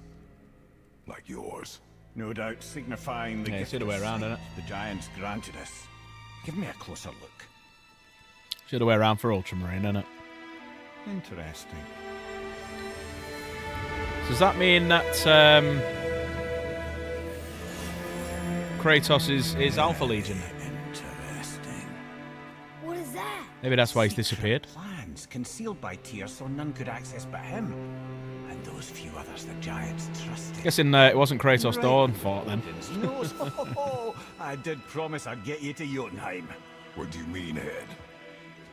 Like yours. No doubt signifying the Yeah, gift it's the other way of around, sight isn't the giants granted us. Give me a closer look. It's the other way around for Ultramarine, isn't it? Interesting. So does that mean that Kratos is Alpha Legion? Interesting. What is that? Maybe that's why he's Secret disappeared. Plans concealed by Tyr so none could access but him. And those few others the giants trusted. Guessing it wasn't Kratos Right. Dawn fought then. Odin's nose. I did promise I'd get you to Jotunheim. What do you mean, Head?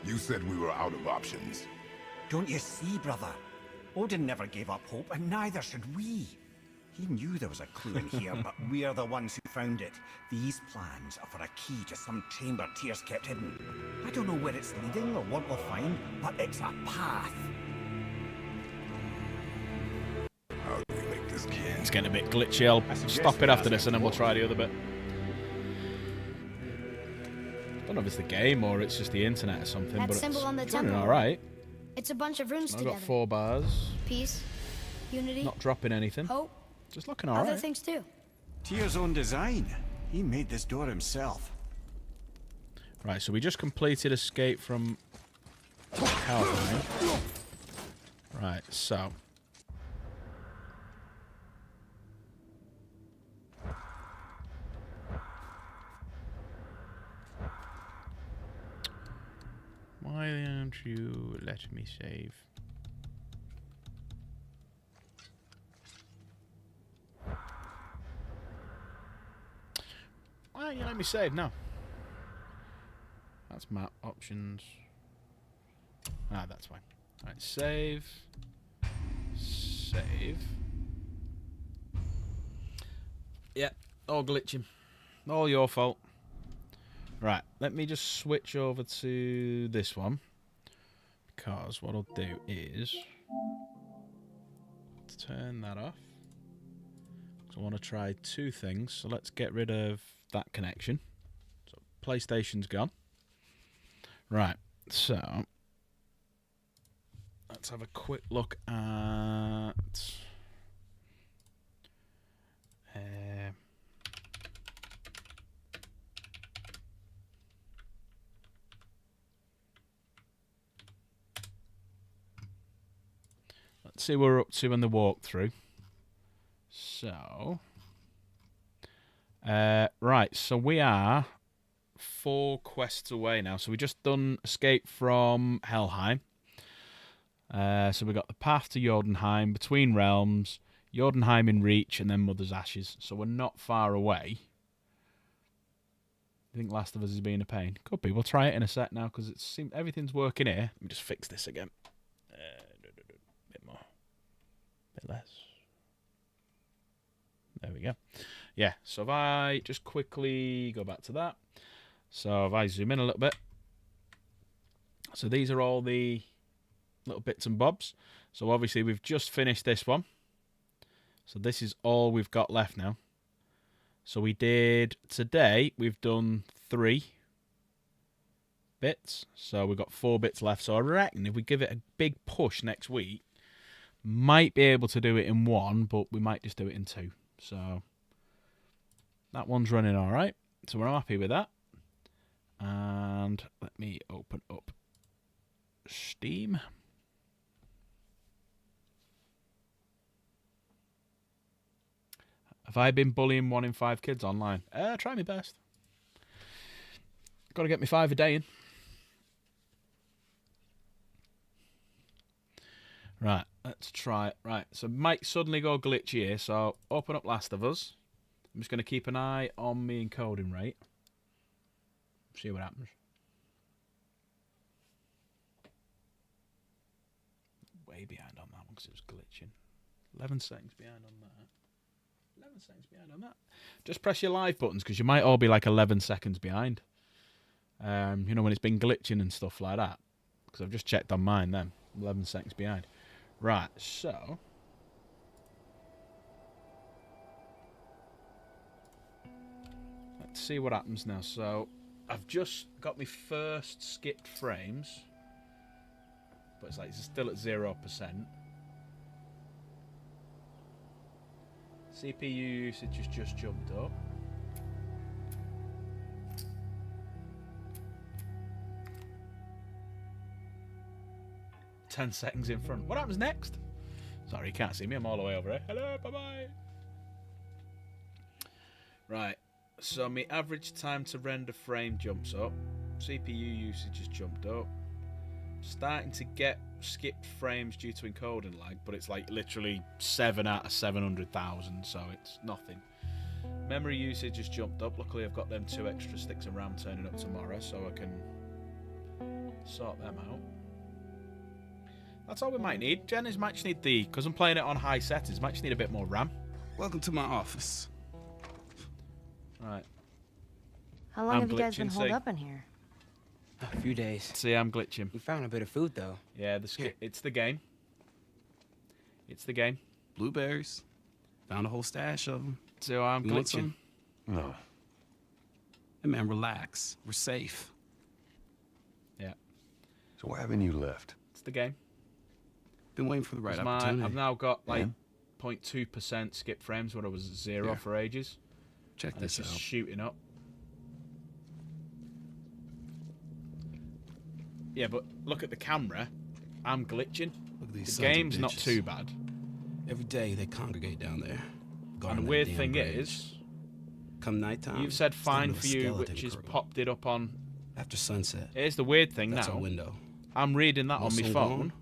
You said we were out of options. Don't you see, brother? Odin never gave up hope, and neither should we. He knew there was a clue in here, but we're the ones who found it. These plans are for a key to some chamber Tyr's kept hidden. I don't know where it's leading or what we'll find, but it's a path. How do we make this key? It's getting a bit glitchy. I'll stop it after this and then we'll try the other bit. I don't know if it's the game or it's just the internet or something, That but symbol it's on the running temple. alright. It's a bunch of runes I've together. got 4 bars. Peace, unity, Not dropping anything. hope, Just looking other alright. things too. Tyr's own design. He made this door himself. Right, so we just completed escape from Helheim. Right, so why don't you let me save? Why don't you let me save now? That's map options. Ah, that's fine. Right, save. Save. Yep, all glitching. All your fault. Right, let me just switch over to this one. Because what I'll do is turn that off. So I want to try 2 things. So let's get rid of that connection. So PlayStation's gone. Right, so let's have a quick look at let's see where we're up to in the walkthrough. So right, so we are 4 quests away now. So we just done escape from Helheim. So we got the path to Jotunheim, Between Realms, Jotunheim in Reach, and then Mother's Ashes. So we're not far away. I think Last of Us is being a pain. Could be. We'll try it in a sec now because it seems everything's working here. Let me just fix this again. Bit more, bit less. There we go. Yeah. So if I just quickly go back to that. So if I zoom in a little bit. So these are all the little bits and bobs. So obviously we've just finished this one. So this is all we've got left now. So we did today, we've done 3 bits. So we've got 4 bits left. So I reckon if we give it a big push next week, might be able to do it in 1, but we might just do it in 2. So that one's running all right. So we're happy with that. And let me open up Steam. Have I been bullying 1 in 5 kids online? Try my best. Got to get me 5 a day in. Right, let's try it. Right, so might suddenly go glitchy here. So open up Last of Us. I'm just going to keep an eye on me encoding rate. See what happens. Way behind on that one because it was glitching. 11 seconds behind on that. 11 seconds behind on that. Just press your live buttons because you might all be like 11 seconds behind. You know, when it's been glitching and stuff like that. Because I've just checked on mine then. 11 seconds behind. Right, so let's see what happens now. So I've just got my first skipped frames, but it's like it's still at 0%. CPU usage has just jumped up. "10 seconds in front." What happens next? Sorry, you can't see me. I'm all the way over here. Hello, bye-bye. Right. So my average time to render frame jumps up. CPU usage has jumped up. Starting to get skipped frames due to encoding lag, but it's like literally 7 out of 700,000, so it's nothing. Memory usage has jumped up. Luckily, I've got them 2 extra sticks of RAM turning up tomorrow, so I can sort them out. That's all we might need. Jennings might just need because I'm playing it on high settings, might just need a bit more RAM. Welcome to my office. Right. How long I'm have you guys been glitching, holed see? up in here? A few days. See, I'm glitching. We found a bit of food, though. Yeah, it's the game. It's the game. Blueberries. Found a whole stash of them. So I'm You want glitching. some? No. Hey, man, relax. We're safe. Yeah. So why haven't you left? It's the game. Been waiting for the right It's opportunity. I've now got like Yeah. 0.2% skip frames when I was at 0 Here. for ages. Check And it's this just out. shooting up. Yeah, but look at the camera. I'm glitching. Look at these The sons of game's not bitches. too bad. Every day they congregate down there. And guarding the that weird damn thing bridge. is, Come nighttime, you've said it's like a fine little for you, skeleton which has crew. popped it up on. After sunset. Here's the weird thing That's now. our window. I'm reading that on Once my they're phone, gone,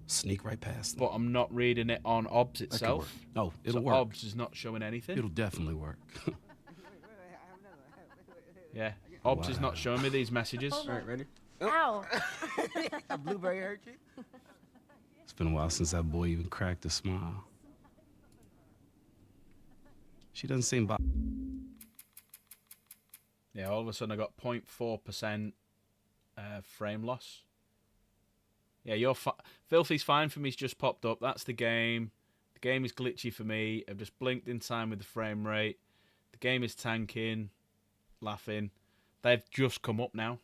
sneak right past them. but I'm not reading it on OBS That could itself. work. Oh, it'll so work. OBS is not showing anything. It'll definitely work. Yeah, OBS is not showing me these messages. All right, ready? Ow! A blueberry hurt you? It's been a while since that boy even cracked a smile. She doesn't seem Yeah, all of a sudden I got 0.4% frame loss. Yeah, Filthy's fine for me's just popped up. That's the game. The game is glitchy for me. I've just blinked in time with the frame rate. The game is tanking. Laughing. They've just come up now.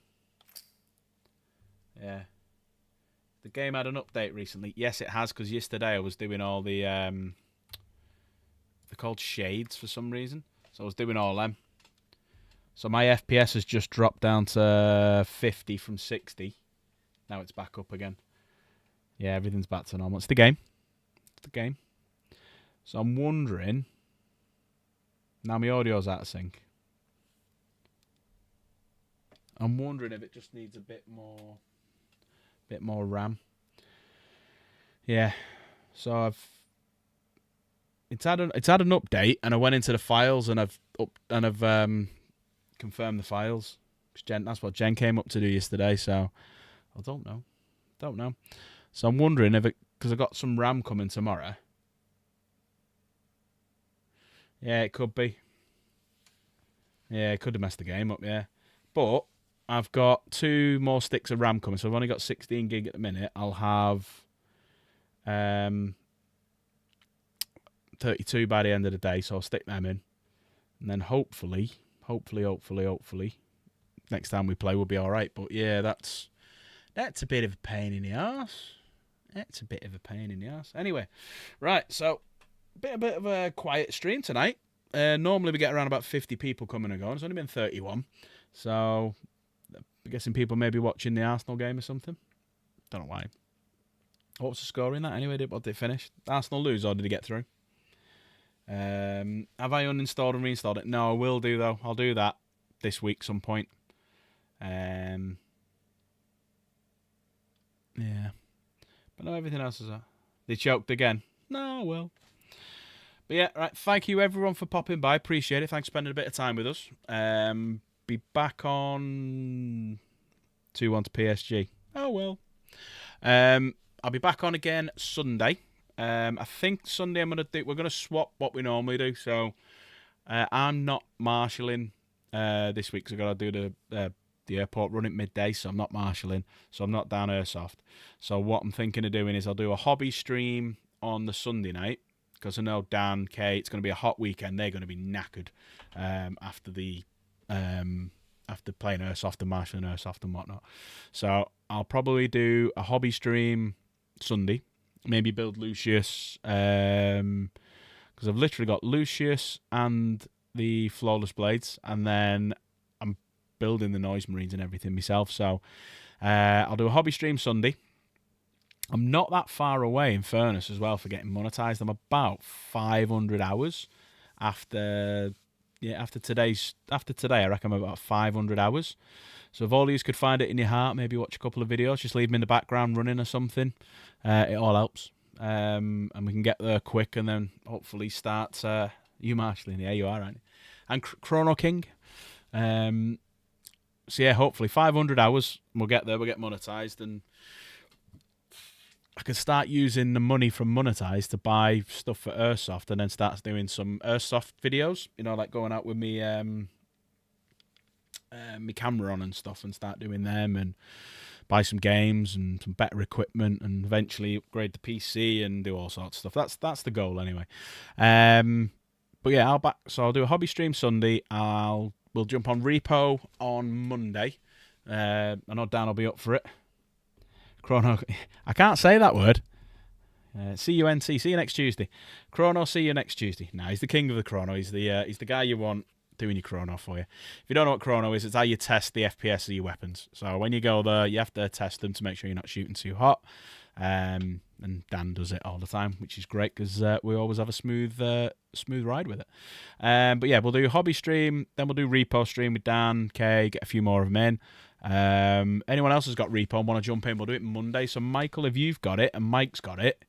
Yeah. The game had an update recently. Yes, it has, because yesterday I was doing all the... they're called shades for some reason. So I was doing all them. So my FPS has just dropped down to 50 from 60. Now it's back up again. Yeah, everything's back to normal. It's the game. It's the game. So I'm wondering... Now my audio's out of sync. I'm wondering if it just needs a bit more RAM. Yeah. So it's had an update, and I went into the files and I've confirmed the files. That's what Jen came up to do yesterday. So I don't know. So I'm wondering if because I got some RAM coming tomorrow. Yeah, it could be. Yeah, it could have messed the game up. Yeah, but I've got 2 more sticks of RAM coming, so I've only got 16 gig at the minute. I'll have 32 by the end of the day, so I'll stick them in. And then hopefully, next time we play we'll be alright. But yeah, that's a bit of a pain in the arse. That's a bit of a pain in the arse. Anyway, right, so a bit of a quiet stream tonight. Normally we get around about 50 people coming and going. It's only been 31. So I'm guessing people may be watching the Arsenal game or something. Don't know why. What was the score in that anyway? What did it finish? Arsenal lose or did it get through? Have I uninstalled and reinstalled it? No, I will do though. I'll do that this week some point. Yeah. But no, everything else is that. They choked again. No, well. But yeah, right. Thank you everyone for popping by. Appreciate it. Thanks for spending a bit of time with us. Be back on 2-1 to PSG. Oh well. I'll be back on again Sunday. I think Sunday we're gonna swap what we normally do. So I'm not marshalling this week because I gotta do the airport run at midday, so I'm not marshalling. So I'm not down Airsoft. So what I'm thinking of doing is I'll do a hobby stream on the Sunday night because I know Dan, Kay, it's going to be a hot weekend. They're going to be knackered after the after playing Airsoft and marshalling Airsoft and whatnot. So I'll probably do a hobby stream Sunday. Maybe build Lucius, because I've literally got Lucius and the Flawless Blades, and then I'm building the Noise Marines and everything myself. So I'll do a hobby stream Sunday. I'm not that far away, in fairness, as well, for getting monetized. I'm about 500 hours after today. I reckon I'm about 500 hours. So if all of you could find it in your heart, maybe watch a couple of videos, just leave them in the background running or something. It all helps. And we can get there quick and then hopefully start you marshalling. Yeah, you are, aren't you? And Chrono King. So yeah, hopefully 500 hours, we'll get there, we'll get monetized, and I can start using the money from monetized to buy stuff for Airsoft, and then start doing some Airsoft videos, you know, like going out with me my camera on and stuff, and start doing them, and buy some games and some better equipment, and eventually upgrade the PC and do all sorts of stuff. That's the goal anyway. But yeah, I'll do a hobby stream Sunday. We'll jump on Repo on Monday. I know Dan will be up for it. Chrono, I can't say that word. C-U-N-T. See you next Tuesday. Chrono, see you next Tuesday. Nah, he's the king of the chrono. He's the guy you want doing your chrono for you. If you don't know what chrono is, it's how you test the FPS of your weapons. So when you go there, you have to test them to make sure you're not shooting too hot. And Dan does it all the time, which is great because we always have a smooth ride with it. But yeah, we'll do a hobby stream, then we'll do repo stream with Dan, Kay, get a few more of them in. Anyone else has got repo and want to jump in, we'll do it Monday. So Michael, if you've got it, and Mike's got it,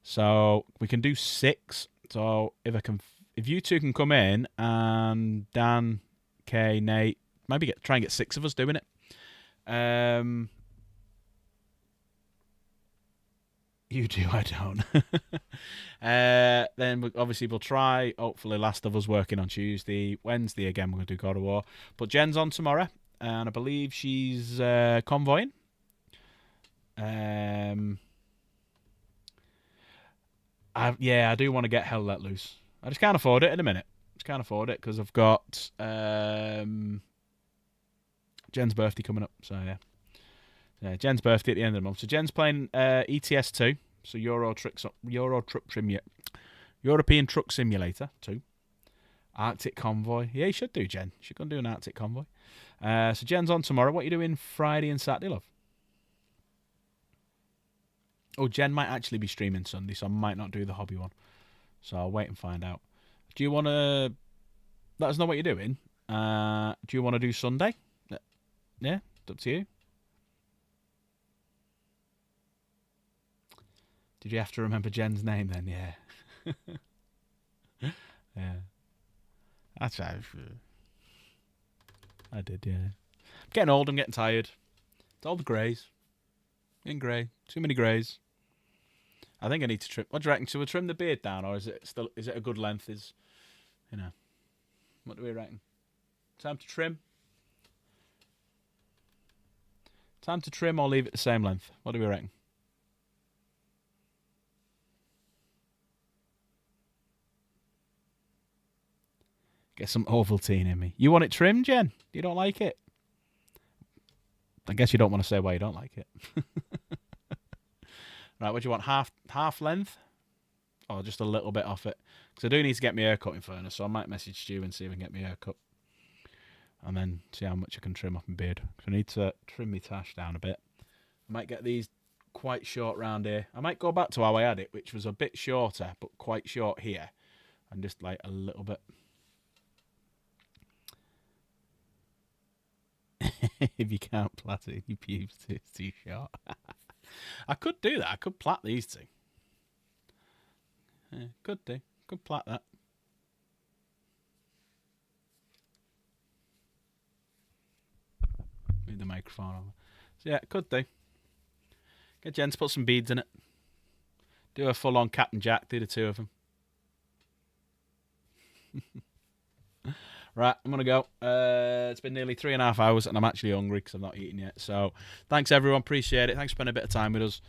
so we can do 6. So if you two can come in, and Dan, Kay, Nate, maybe try and get 6 of us doing it. You do, I don't. Then obviously we'll try, hopefully, Last of Us working on Tuesday. Wednesday again we're going to do God of War. But Jen's on tomorrow, and I believe she's convoying. I do want to get Hell Let Loose. I just can't afford it in a minute. Just can't afford it because I've got Jen's birthday coming up. So yeah. Jen's birthday at the end of the month. So Jen's playing ETS 2, so European Truck Simulator 2. Arctic Convoy. Yeah, you should do, Jen. You should go and do an Arctic Convoy. So Jen's on tomorrow. What are you doing Friday and Saturday, love? Oh, Jen might actually be streaming Sunday, so I might not do the hobby one. So I'll wait and find out. Do you want to let us know what you're doing? Do you want to do Sunday? Yeah, it's up to you. Did you have to remember Jen's name then? Yeah. Yeah. That's right. I did, yeah. I'm getting old, I'm getting tired. It's all the greys. In grey. Too many greys. I think I need to trim. What do you reckon? Should we trim the beard down, or is it a good length? What do we reckon? Time to trim? Time to trim or leave it the same length? What do we reckon? Get some Ovaltine in me. You want it trimmed, Jen? You don't like it? I guess you don't want to say why you don't like it. Right, what do you want? Half length? Or just a little bit off it? Because I do need to get my hair cut in fairness, so I might message Stu and see if I can get my hair cut. And then see how much I can trim off my beard. Because I need to trim my tash down a bit. I might get these quite short round here. I might go back to how I had it, which was a bit shorter, but quite short here. And just like a little bit. If you can't plait it, your pubes it's too short. I could do that. I could plait these two. Yeah, could do. Could plait that. Move the microphone over. So yeah, could do. Get Jen to put some beads in it. Do a full-on Captain Jack. Do the two of them. Right, I'm going to go. It's been nearly 3.5 hours, and I'm actually hungry because I've not eaten yet. So thanks, everyone. Appreciate it. Thanks for spending a bit of time with us.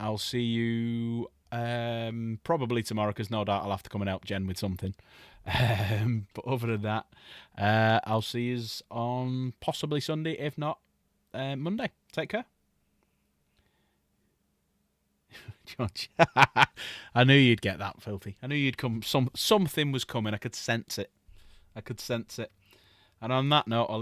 I'll see you probably tomorrow because no doubt I'll have to come and help Jen with something. But other than that, I'll see you on possibly Sunday, if not Monday. Take care. George. I knew you'd get that, Filthy. I knew you'd come. Something was coming. I could sense it. And on that note, I'll leave